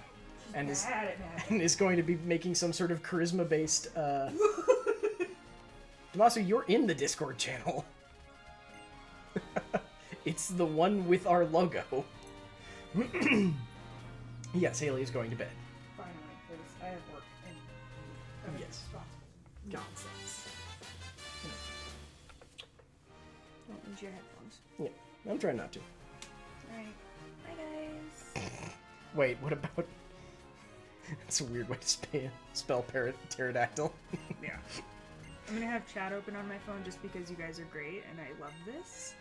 And is going to be making some sort of charisma-based, Damasu, you're in the Discord channel. It's the one with our logo. Yes, Haley is going to bed. Finally, because I have work and Yes. nonsense. Don't lose your headphones. Yeah, I'm trying not to. Alright. Bye, guys. Wait, what about... That's a weird way to spell pterodactyl. Yeah. I'm gonna have chat open on my phone just because you guys are great and I love this.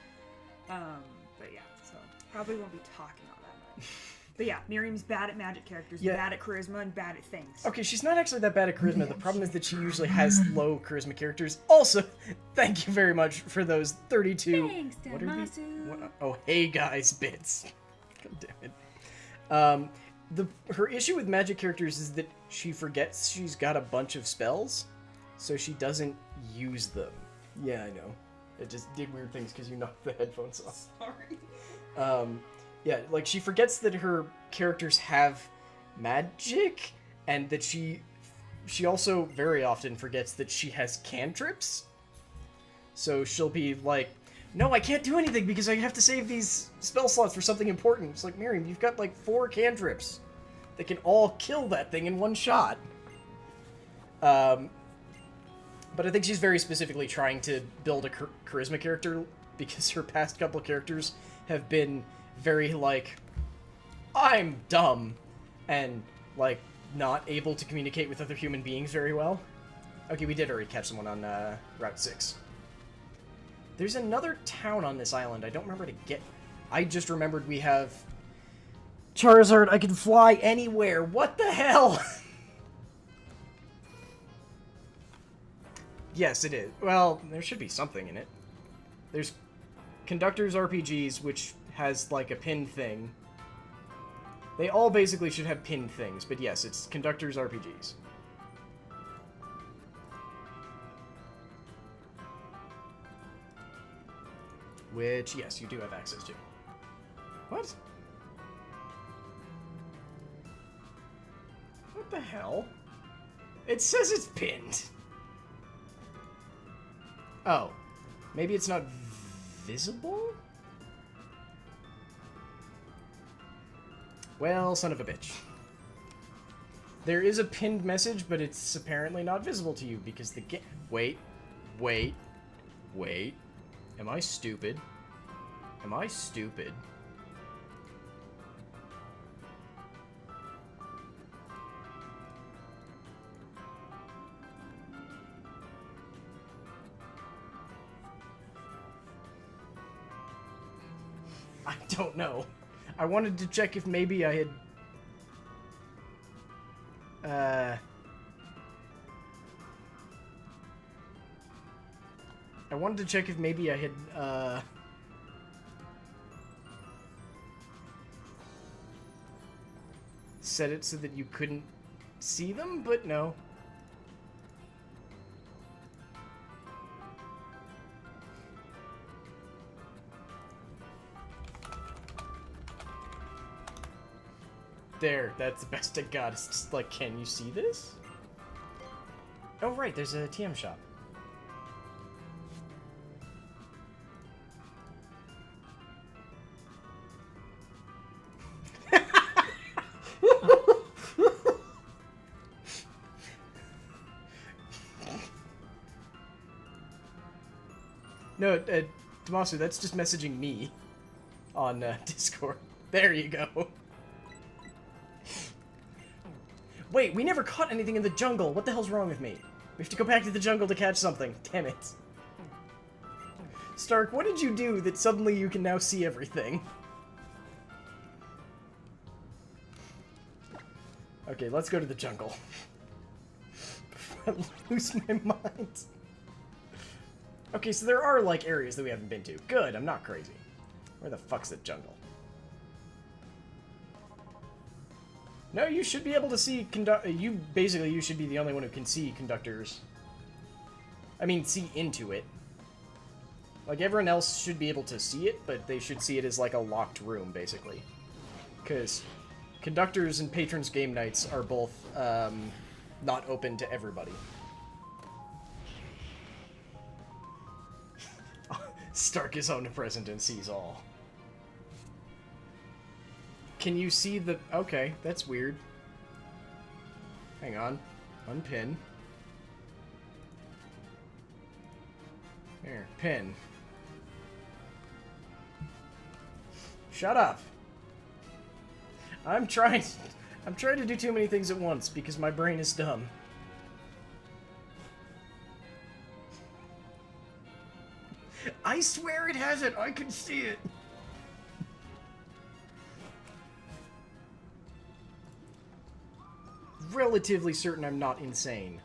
But yeah, so probably won't be talking all that much. But yeah, Miriam's bad at magic characters, Yeah. bad at charisma, and bad at things. Okay, she's not actually that bad at charisma. The problem is that she usually has low charisma characters. Also, thank you very much for those 32... Thanks, What are these? Damasu. What? Oh, hey guys, bits. God damn it. Her issue with magic characters is that she forgets she's got a bunch of spells, so she doesn't use them. Yeah, I know. It just did weird things because you knocked the headphones off. Sorry. Yeah, like she forgets that her characters have magic, and that she also very often forgets that she has cantrips. So she'll be like, no, I can't do anything because I have to save these spell slots for something important. It's like, Miriam, you've got like 4 cantrips that can all kill that thing in one shot. But I think she's very specifically trying to build a charisma character because her past couple of characters have been very, like, I'm dumb and, like, not able to communicate with other human beings very well. Okay, we did already catch someone on Route 6. There's another town on this island. I don't remember to get... I just remembered we have... Charizard, I can fly anywhere. What the hell? Yes, it is. Well, there should be something in it. There's Conductor's RPGs, which has, like, a pin thing. They all basically should have pinned things, but yes, it's Conductor's RPGs. Which, yes, you do have access to. What? What the hell? It says it's pinned. Oh. Maybe it's not visible? Well, son of a bitch. There is a pinned message, but it's apparently not visible to you because the game... Wait. Am I stupid? Am I stupid? I don't know. I wanted to check if maybe I had... I wanted to check if maybe I had, set it so that you couldn't see them, but no. There, that's the best I got. It's just like, can you see this? Oh, right, there's a TM shop. No, Damasu, that's just messaging me on Discord. There you go. Wait, we never caught anything in the jungle. What the hell's wrong with me? We have to go back to the jungle to catch something. Damn it. Stark, what did you do that suddenly you can now see everything? Okay, let's go to the jungle. Before I lose my mind. Okay, so there are, like, areas that we haven't been to. Good, I'm not crazy. Where the fuck's the jungle? No, you should be able to see you should be the only one who can see conductors. I mean, see into it. Like, everyone else should be able to see it, but they should see it as, like, a locked room, basically. Because conductors and patrons game nights are both, not open to everybody. Stark is omnipresent and sees all. Can you see the... Okay, that's weird. Hang on. Unpin. There, pin. Shut up. I'm trying to do too many things at once because my brain is dumb. I swear it has it. I can see it. Relatively certain I'm not insane.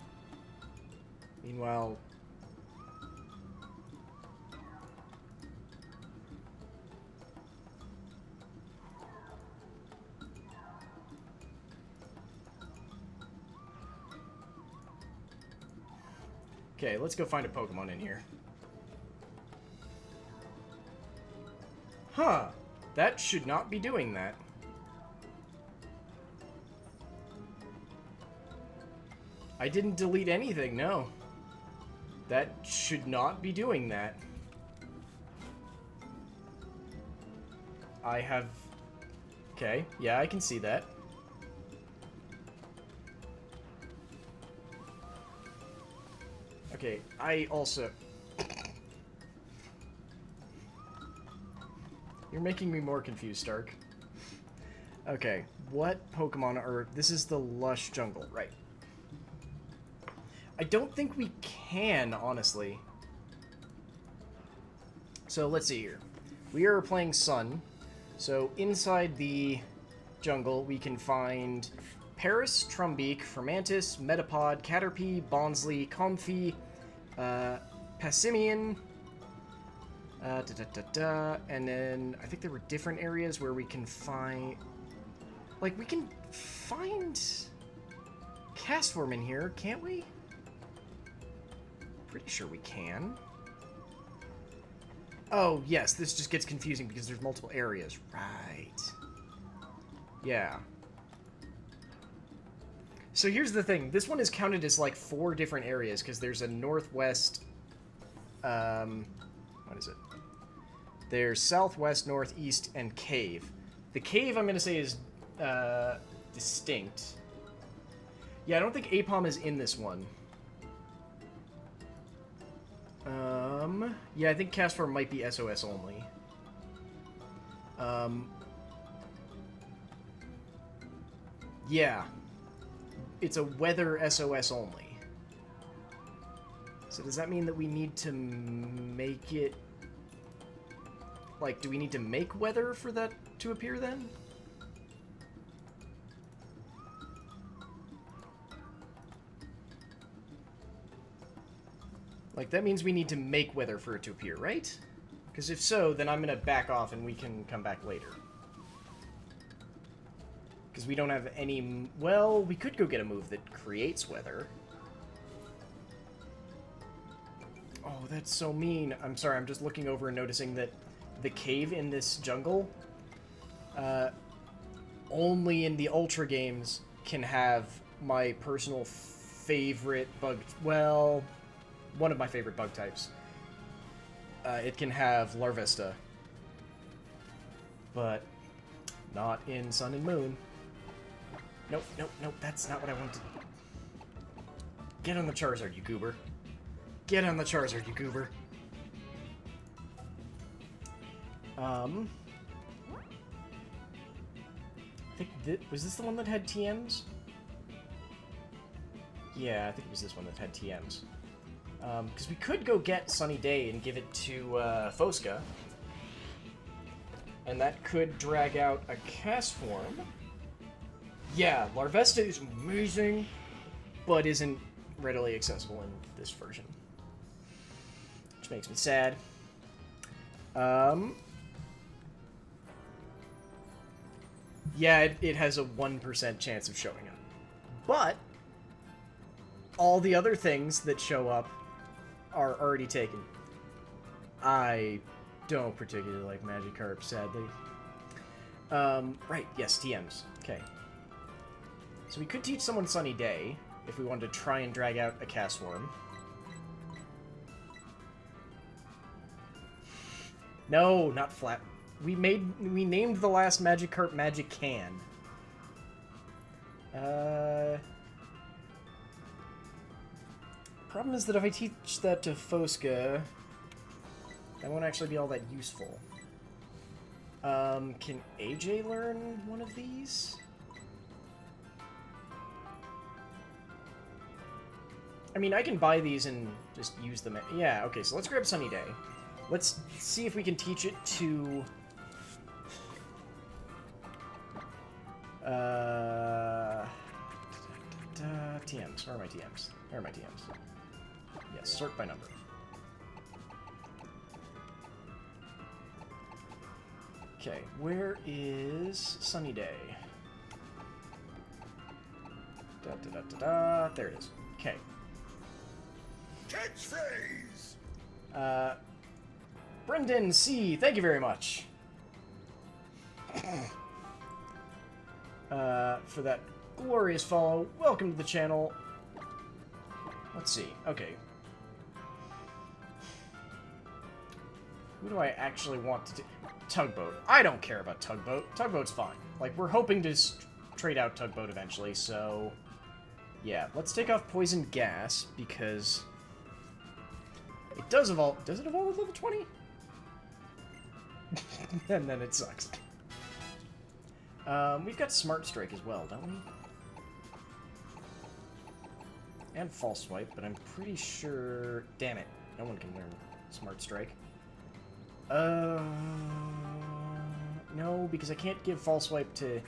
Meanwhile... Okay, let's go find a Pokemon in here. Huh. That should not be doing that. I didn't delete anything, no. That should not be doing that. I have... Okay, yeah, I can see that. Okay, I also... You're making me more confused, Stark. Okay, what Pokemon are... This is the Lush Jungle, right. I don't think we can, honestly. So, let's see here. We are playing Sun. So, inside the jungle, we can find Paris, Trumbeak, Fermantis, Metapod, Caterpie, Bonsly, Comfey, Passimian, and then I think there were different areas where we can find... Like, we can find Castform in here, can't we? Pretty sure we can. Oh, yes, this just gets confusing because there's multiple areas. Right. Yeah. So here's the thing. This one is counted as, like, 4 different areas because there's a northwest... what is it? There's southwest, northeast, and cave. The cave, I'm going to say, is distinct. Yeah, I don't think Apom is in this one. Yeah, I think Castform might be SOS only. Yeah. It's a weather SOS only. So does that mean that we need to make it... Like, do we need to make weather for that to appear then? Like, that means we need to make weather for it to appear, right? Because if so, then I'm going to back off and we can come back later. Because we don't have any... Well, we could go get a move that creates weather. Oh, that's so mean. I'm sorry, I'm just looking over and noticing that the cave in this jungle, only in the Ultra games can have my personal favorite bug... Well... one of my favorite bug types. It can have Larvesta. But not in Sun and Moon. Nope, nope, nope, that's not what I wanted. Get on the Charizard, you goober. Get on the Charizard, you goober. I think was this the one that had TMs? Yeah, I think it was this one that had TMs. Because we could go get Sunny Day and give it to Fosca. And that could drag out a Castform. Yeah, Larvesta is amazing, but isn't readily accessible in this version. Which makes me sad. Yeah, it has a 1% chance of showing up. But all the other things that show up are already taken. I don't particularly like Magikarp, sadly. Right, yes, TMs. Okay. So we could teach someone Sunny Day if we wanted to try and drag out a Castform. No, not Flat. We named the last Magikarp Magican. Problem is that if I teach that to Fosca, that won't actually be all that useful. Can AJ learn one of these? I mean, I can buy these and just use them. Yeah, okay, so let's grab Sunny Day. Let's see if we can teach it to... TMs. Where are my TMs? Where are my TMs? Yes, sort by number. Okay, where is Sunny Day? There it is. Okay. Catchphrase! Brendan C., thank you very much. For that glorious follow. Welcome to the channel. Let's see. Okay. Who do I actually want to do? Tugboat. I don't care about Tugboat. Tugboat's fine. Like, we're hoping to trade out Tugboat eventually, so... Yeah, let's take off Poison Gas, because... It does evolve... Does it evolve at level 20? And then it sucks. We've got Smart Strike as well, don't we? And False Swipe, but I'm pretty sure... Damn it. No one can learn Smart Strike. No, because I can't give False Swipe to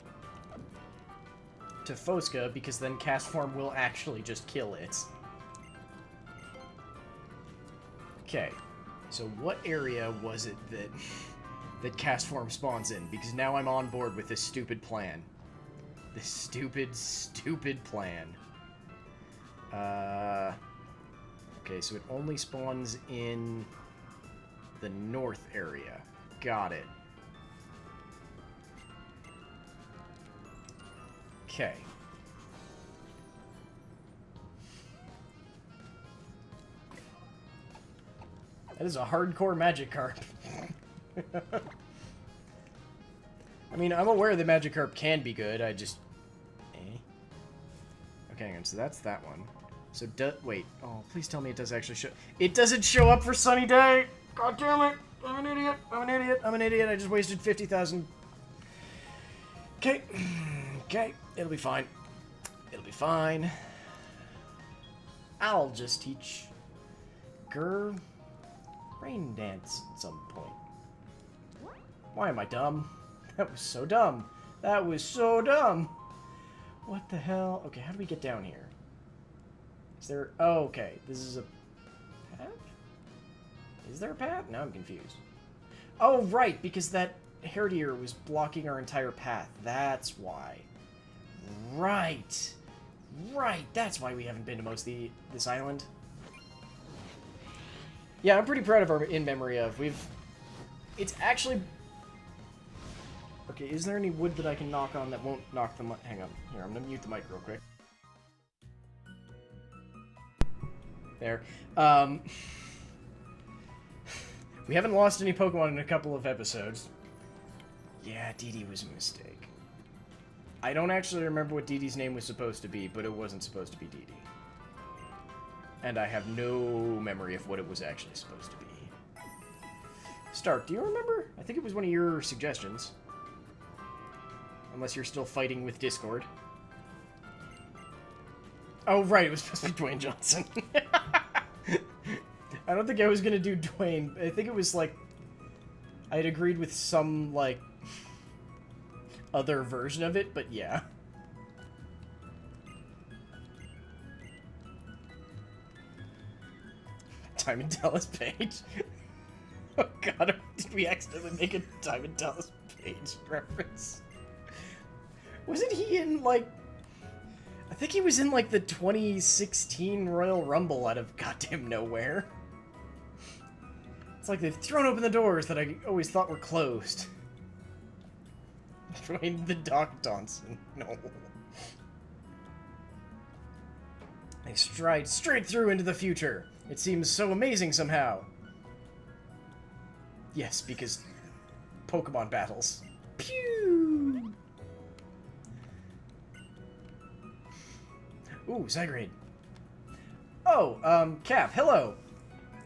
Fosca, because then Cast Form will actually just kill it. Okay, so what area was it that Cast Form spawns in? Because now I'm on board with this stupid plan. This stupid, stupid plan. Okay, so it only spawns in the north area. Got it. Okay. That is a hardcore Magikarp. I mean, I'm aware that Magikarp can be good, I just... Okay, hang on, so that's that one. So, wait. Oh, please tell me it does actually show... It doesn't show up for Sunny Day! God damn it! I'm an idiot! I'm an idiot! I'm an idiot! I just wasted 50,000... Okay. Okay. It'll be fine. It'll be fine. I'll just teach... Grr... Rain Dance at some point. Why am I dumb? That was so dumb. That was so dumb! What the hell? Okay, how do we get down here? Is there... Oh, okay. This is a... path? Is there a path? Now I'm confused. Oh, right, because that Herdier was blocking our entire path. That's why. Right. Right, that's why we haven't been to most of this island. Yeah, I'm pretty proud of our In Memory Of. It's actually... Okay, is there any wood that I can knock on that won't knock the hang on. Here, I'm gonna mute the mic real quick. There. We haven't lost any Pokemon in a couple of episodes. Yeah, Dee was a mistake. I don't actually remember what Dee's name was supposed to be, but it wasn't supposed to be Dee. And I have no memory of what it was actually supposed to be. Stark, do you remember? I think it was one of your suggestions. Unless you're still fighting with Discord. Oh, right, it was supposed to be Dwayne Johnson. I don't think I was gonna do Dwayne. I think it was, like... I had agreed with some, like... other version of it, but yeah. Time and Dallas page. Oh god, did we accidentally make a Time and Dallas page reference? Wasn't he in, like... I think he was in, like, the 2016 Royal Rumble out of goddamn nowhere. It's like they've thrown open the doors that I always thought were closed. Dwayne the Doc Johnson. No. They stride straight through into the future. It seems so amazing somehow. Yes, because Pokemon battles. Pew! Ooh, Zygrade. Oh, Cap, hello!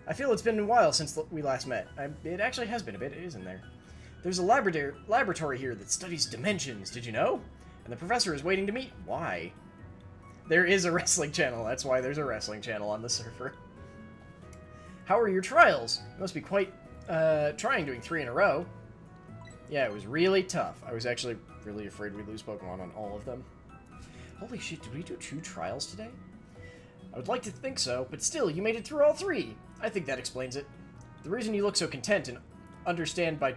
I feel it's been a while since we last met. It actually has been a bit, isn't there? There's a laboratory here that studies dimensions, did you know? And the professor is waiting to meet. Why? There is a wrestling channel, that's why there's a wrestling channel on the server. How are your trials? It must be quite, trying doing 3 in a row. Yeah, it was really tough. I was actually really afraid we'd lose Pokemon on all of them. Holy shit, did we do 2 trials today? I would like to think so, but still, you made it through all 3. I think that explains it. The reason you look so content and understood by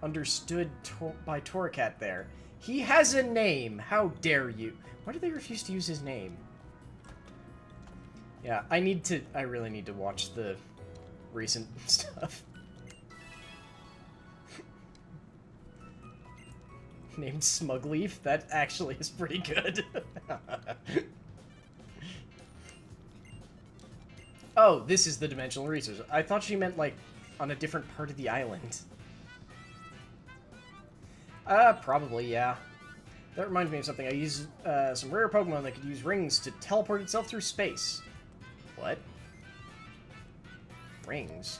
Torracat there. He has a name. How dare you? Why do they refuse to use his name? Yeah, I really need to watch the recent stuff. Named Smugleaf? That actually is pretty good. Oh, this is the dimensional research. I thought she meant, like, on a different part of the island. Probably, yeah. That reminds me of something. I used some rare Pokemon that could use rings to teleport itself through space. What? Rings?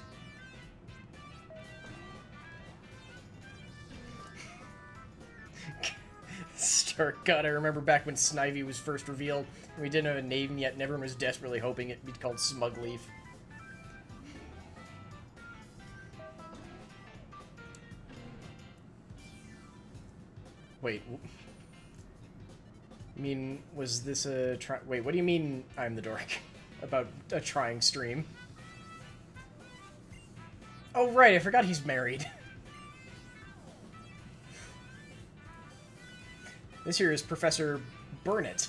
Stark, God, I remember back when Snivy was first revealed. We didn't have a name yet, and everyone was desperately hoping it'd be called Smugleaf. Wait. I mean, was this a wait, what do you mean I'm the dork? About a trying stream? Oh, right, I forgot he's married. This here is Professor Burnett.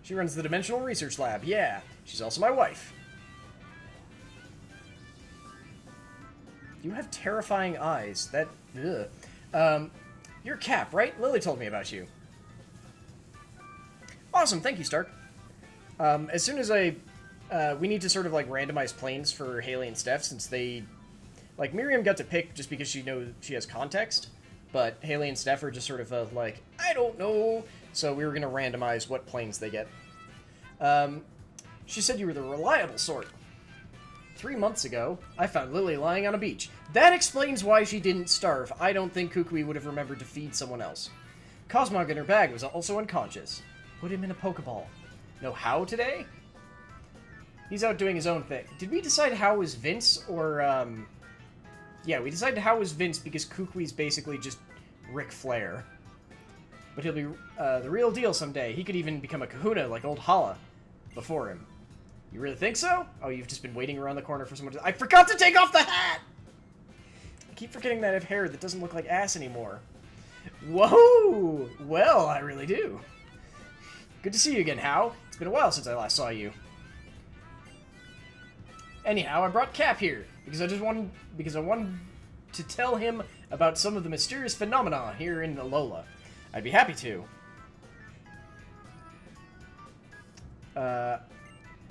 She runs the Dimensional Research Lab, yeah. She's also my wife. You have terrifying eyes. That, ugh. You're Cap, right? Lily told me about you. Awesome, thank you, Stark. As soon as we need to sort of, like, randomize planes for Haley and Steph, since they... Like, Miriam got to pick just because she knows she has context, but Haley and Steph are just sort of, like, I don't know. So we were going to randomize what planes they get. She said you were the reliable sort. 3 months ago, I found Lily lying on a beach. That explains why she didn't starve. I don't think Kukui would have remembered to feed someone else. Cosmog in her bag was also unconscious. Put him in a Pokeball. Know how today? He's out doing his own thing. Did we decide how was Vince, or, Yeah, we decided how was Vince because Kukui's basically just Ric Flair. But he'll be, the real deal someday. He could even become a kahuna like old Hala before him. You really think so? Oh, you've just been waiting around the corner for someone to... I forgot to take off the hat! I keep forgetting that I have hair that doesn't look like ass anymore. Whoa! Well, I really do. Good to see you again, Hao. It's been a while since I last saw you. Anyhow, I brought Cap here, because I wanted to tell him about some of the mysterious phenomena here in Alola. I'd be happy to. I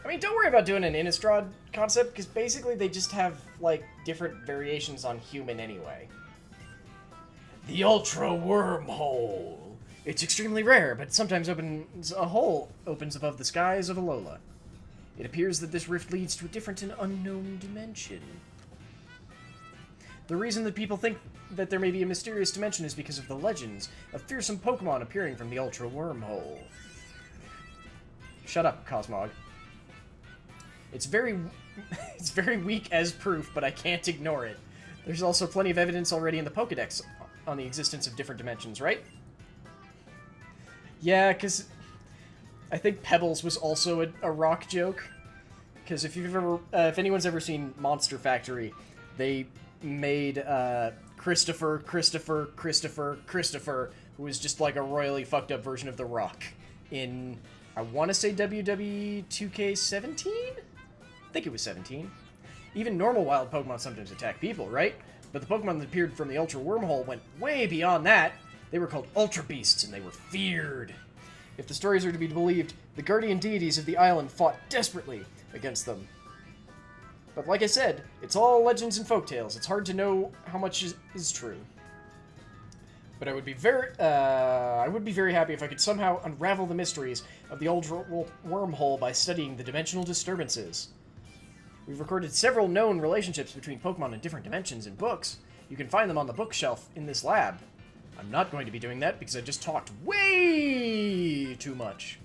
mean, don't worry about doing an Innistrad concept, because basically they just have, like, different variations on human anyway. The Ultra Wormhole. It's extremely rare, but sometimes opens above the skies of Alola. It appears that this rift leads to a different and unknown dimension. The reason that people think that there may be a mysterious dimension is because of the legends of fearsome Pokemon appearing from the Ultra Wormhole. Shut up, Cosmog. It's very weak as proof, but I can't ignore it. There's also plenty of evidence already in the Pokedex on the existence of different dimensions, right? Yeah, because I think Pebbles was also a rock joke. Because if anyone's ever seen Monster Factory, they made Christopher, who was just like a royally fucked up version of The Rock in, I want to say WW 2K17? I think it was 17. Even normal wild Pokemon sometimes attack people, right? But the Pokemon that appeared from the Ultra Wormhole went way beyond that. They were called Ultra Beasts, and they were feared. If the stories are to be believed, the guardian deities of the island fought desperately against them. But like I said, it's all legends and folktales. It's hard to know how much is true. but I would be very happy if I could somehow unravel the mysteries of the old wormhole by studying the dimensional disturbances. We've recorded several known relationships between Pokemon in different dimensions in books. You can find them on the bookshelf in this lab. I'm not going to be doing that because I just talked way too much.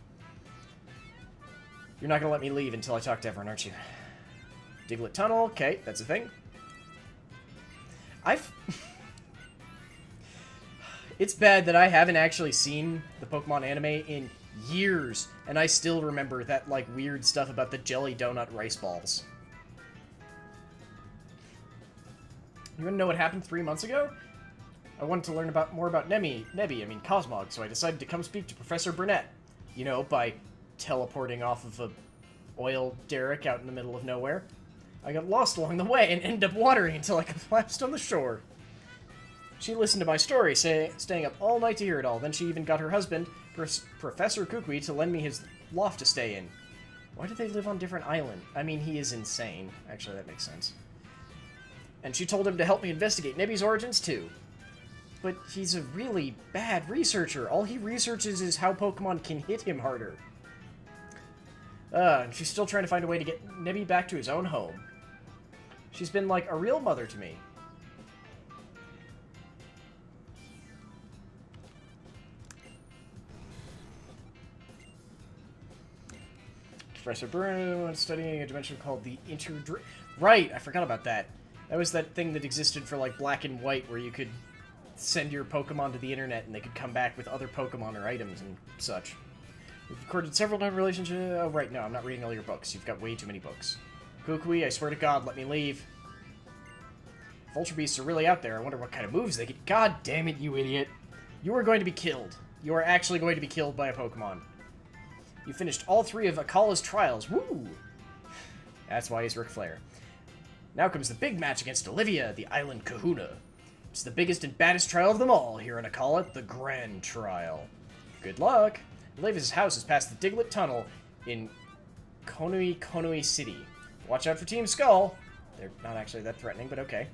You're not going to let me leave until I talk to everyone, aren't you? Diglett Tunnel, okay, that's a thing. It's bad that I haven't actually seen the Pokemon anime in years, and I still remember that, like, weird stuff about the jelly donut rice balls. You wanna know what happened 3 months ago? I wanted to learn more about Cosmog, so I decided to come speak to Professor Burnett. You know, by teleporting off of a oil derrick out in the middle of nowhere. I got lost along the way and ended up wandering until I collapsed on the shore. She listened to my story, staying up all night to hear it all. Then she even got her husband, Professor Kukui, to lend me his loft to stay in. Why do they live on different islands? I mean, he is insane. Actually, that makes sense. And she told him to help me investigate Nebby's origins, too. But he's a really bad researcher. All he researches is how Pokemon can hit him harder. And she's still trying to find a way to get Nebby back to his own home. She's been like a real mother to me. Professor Bruno studying a dimension called the Right, I forgot about that. That was that thing that existed for, like, Black and White, where you could send your Pokemon to the internet and they could come back with other Pokemon or items and such. We've recorded several known relationships. Oh, right, no, I'm not reading all your books. You've got way too many books. Kukui, I swear to God, let me leave. If Ultra Beasts are really out there, I wonder what kind of moves they could... God damn it, you idiot. You are going to be killed. You are actually going to be killed by a Pokemon. You finished all 3 of Akala's trials. Woo! That's why he's Ric Flair. Now comes the big match against Olivia, the Island Kahuna. It's the biggest and baddest trial of them all here in Akala, the Grand Trial. Good luck! Olivia's house is past the Diglett Tunnel in Konui City. Watch out for Team Skull. They're not actually that threatening, but okay.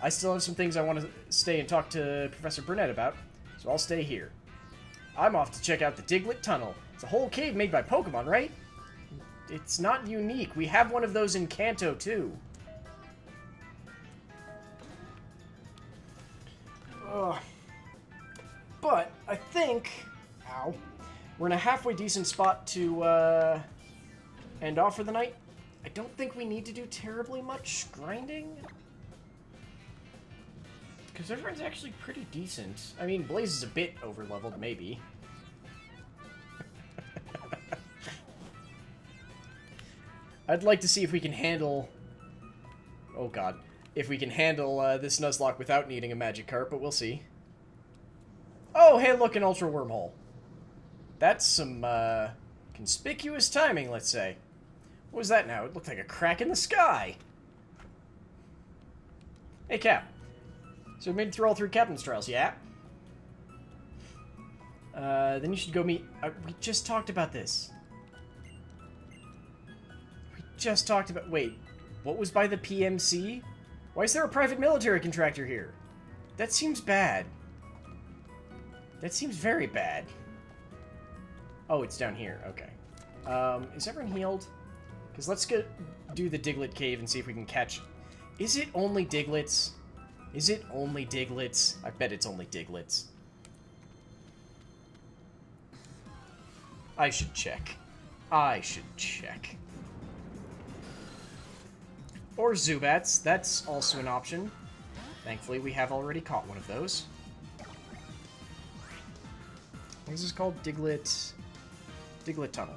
I still have some things I want to stay and talk to Professor Burnett about, so I'll stay here. I'm off to check out the Diglett Tunnel. It's a whole cave made by Pokemon, right? It's not unique. We have one of those in Kanto, too. But I think... Ow. We're in a halfway decent spot to end off for the night. I don't think we need to do terribly much grinding. Because everyone's actually pretty decent. I mean, Blaze is a bit over-leveled, maybe. I'd like to see if we can handle... Oh god. If we can handle this Nuzlocke without needing a Magikarp, but we'll see. Oh, hey, look, an Ultra Wormhole. That's some, conspicuous timing, let's say. What was that now? It looked like a crack in the sky. Hey, Cap. So we made it through all 3 Captain's Trials, yeah? Then you should go meet... we just talked about this. We just talked about... Wait, what was by the PMC? Why is there a private military contractor here? That seems bad. That seems very bad. Oh, it's down here. Okay. Is everyone healed? Because let's do the Diglett Cave and see if we can catch... Is it only Diglets? Is it only Diglets? I bet it's only Diglets. I should check. I should check. Or Zubats. That's also an option. Thankfully, we have already caught one of those. What is this called? Diglett Tunnel.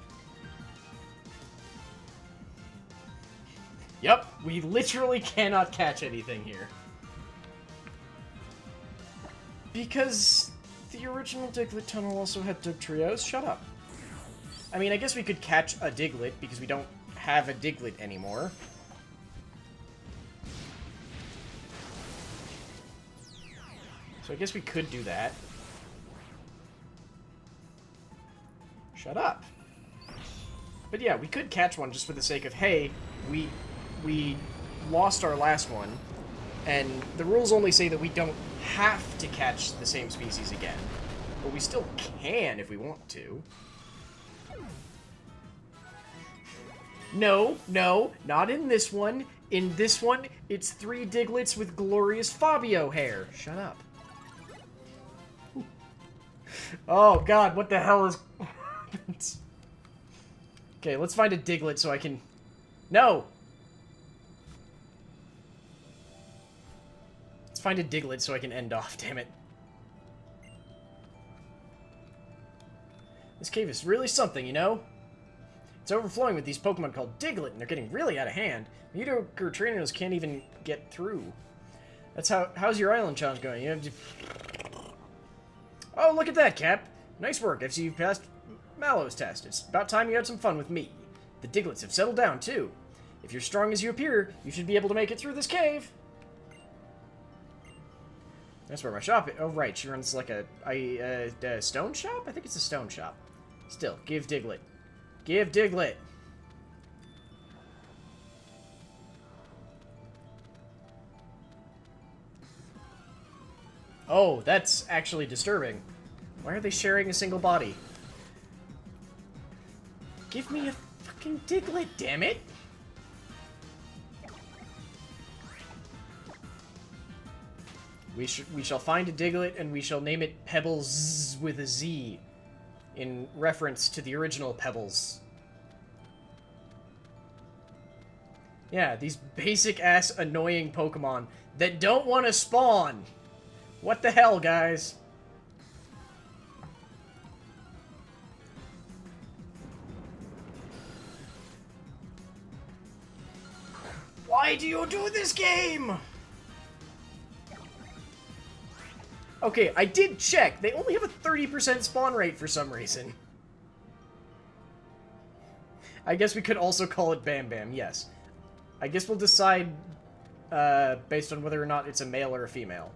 Yep, we literally cannot catch anything here. Because the original Diglett Tunnel also had Dugtrios. Shut up. I mean, I guess we could catch a Diglett because we don't have a Diglett anymore. So I guess we could do that. Shut up. But yeah, we could catch one just for the sake of, hey, we lost our last one. And the rules only say that we don't have to catch the same species again. But we still can if we want to. No, no, not in this one. In this one, it's 3 Diglets with glorious Fabio hair. Shut up. Oh god, what the hell is... Okay, let's find a Diglett so I can... No! Let's find a Diglett so I can end off, damn it. This cave is really something, you know? It's overflowing with these Pokemon called Diglett, and they're getting really out of hand. Mediocre trainers can't even get through. That's how's your island challenge going? You have to... Oh, look at that, Cap. Nice work. I see you've passed Mallow's test. It's about time you had some fun with me. The Diglets have settled down, too. If you're strong as you appear, you should be able to make it through this cave. That's where my shop is. Oh, right. She runs like a stone shop? I think it's a stone shop. Still, give Diglett. Give Diglett. Oh, that's actually disturbing. Why are they sharing a single body? Give me a fucking Diglett, damn it! We shall find a Diglett and we shall name it Pebbles with a Z, in reference to the original Pebbles. Yeah, these basic-ass annoying Pokemon that don't want to spawn! What the hell, guys? Why do you do this game? Okay, I did check. They only have a 30% spawn rate for some reason. I guess we could also call it Bam Bam, yes. I guess we'll decide based on whether or not it's a male or a female.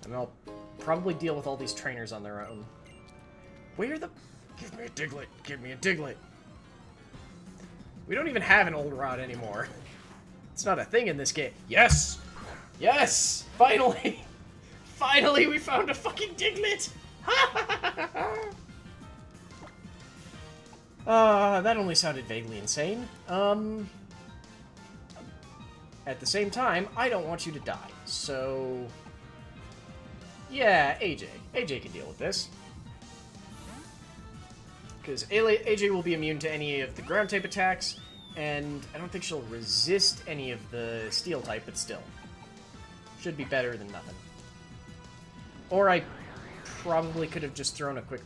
And I'll probably deal with all these trainers on their own. Where the... Give me a Diglett. Give me a Diglett. We don't even have an old rod anymore. It's not a thing in this game. Yes! Yes! Finally! Finally, we found a fucking Diglett! That only sounded vaguely insane. At the same time, I don't want you to die, so... Yeah, AJ. AJ can deal with this. Because AJ will be immune to any of the ground type attacks, and I don't think she'll resist any of the steel type, but still. Should be better than nothing. Or I probably could have just thrown a quick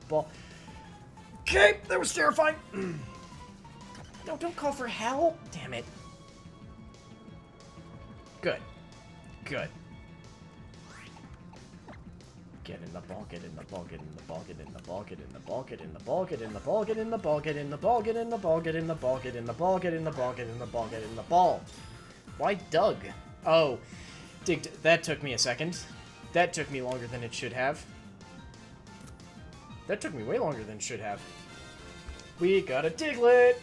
ball. Okay, that was terrifying. No, don't call for help. Damn it. Good. Good. Get in the ball, get in the ball, get in the ball, get in the ball, get in the ball, get in the ball, get in the ball, get in the ball, get in the ball, get in the ball, get in the ball, get in the ball, get in the ball, get in the ball, get in the ball. Why Doug? Oh, that took me a second. That took me longer than it should have. That took me way longer than it should have. We got a Diglett!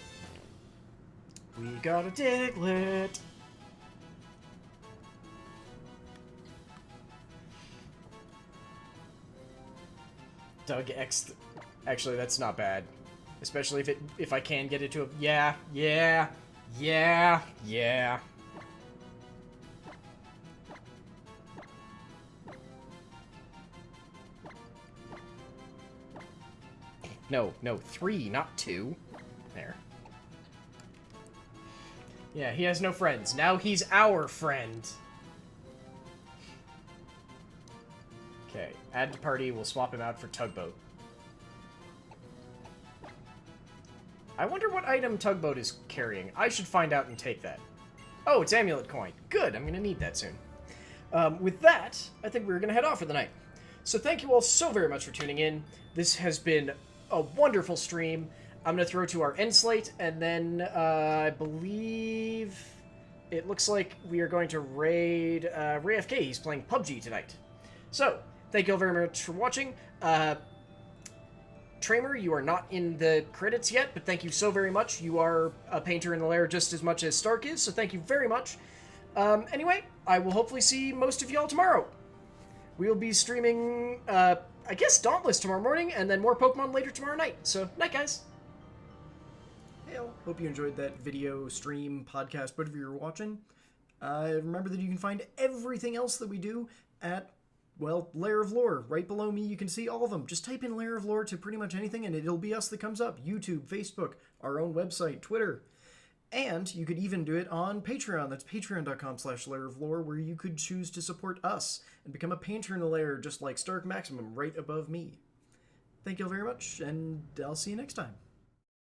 We got a Diglett! Doug X... Actually, that's not bad. Especially if I can get it to a... Yeah, yeah, yeah, yeah. No, 3, not 2. There. Yeah, he has no friends. Now he's our friend. Okay, add to party. We'll swap him out for Tugboat. I wonder what item Tugboat is carrying. I should find out and take that. Oh, it's Amulet Coin. Good, I'm going to need that soon. With that, I think we're going to head off for the night. So thank you all so very much for tuning in. This has been a wonderful stream. I'm going to throw to our end slate, and then I believe it looks like we are going to raid Ray FK. He's playing PUBG tonight. So, thank you all very much for watching. Tramer, you are not in the credits yet, but thank you so very much. You are a painter in the lair just as much as Stark is, so thank you very much. Anyway, I will hopefully see most of y'all tomorrow. We'll be streaming, I guess, Dauntless tomorrow morning, and then more Pokemon later tomorrow night. So, night, guys. Hey, hope you enjoyed that video, stream, podcast, whatever you're watching. Remember that you can find everything else that we do at, well, Lair of Lore. Right below me, you can see all of them. Just type in Lair of Lore to pretty much anything, and it'll be us that comes up. YouTube, Facebook, our own website, Twitter. And you could even do it on Patreon. That's patreon.com/lairoflore, where you could choose to support us and become a painter in the lair, just like Stark Maximum right above me. Thank you all very much, and I'll see you next time.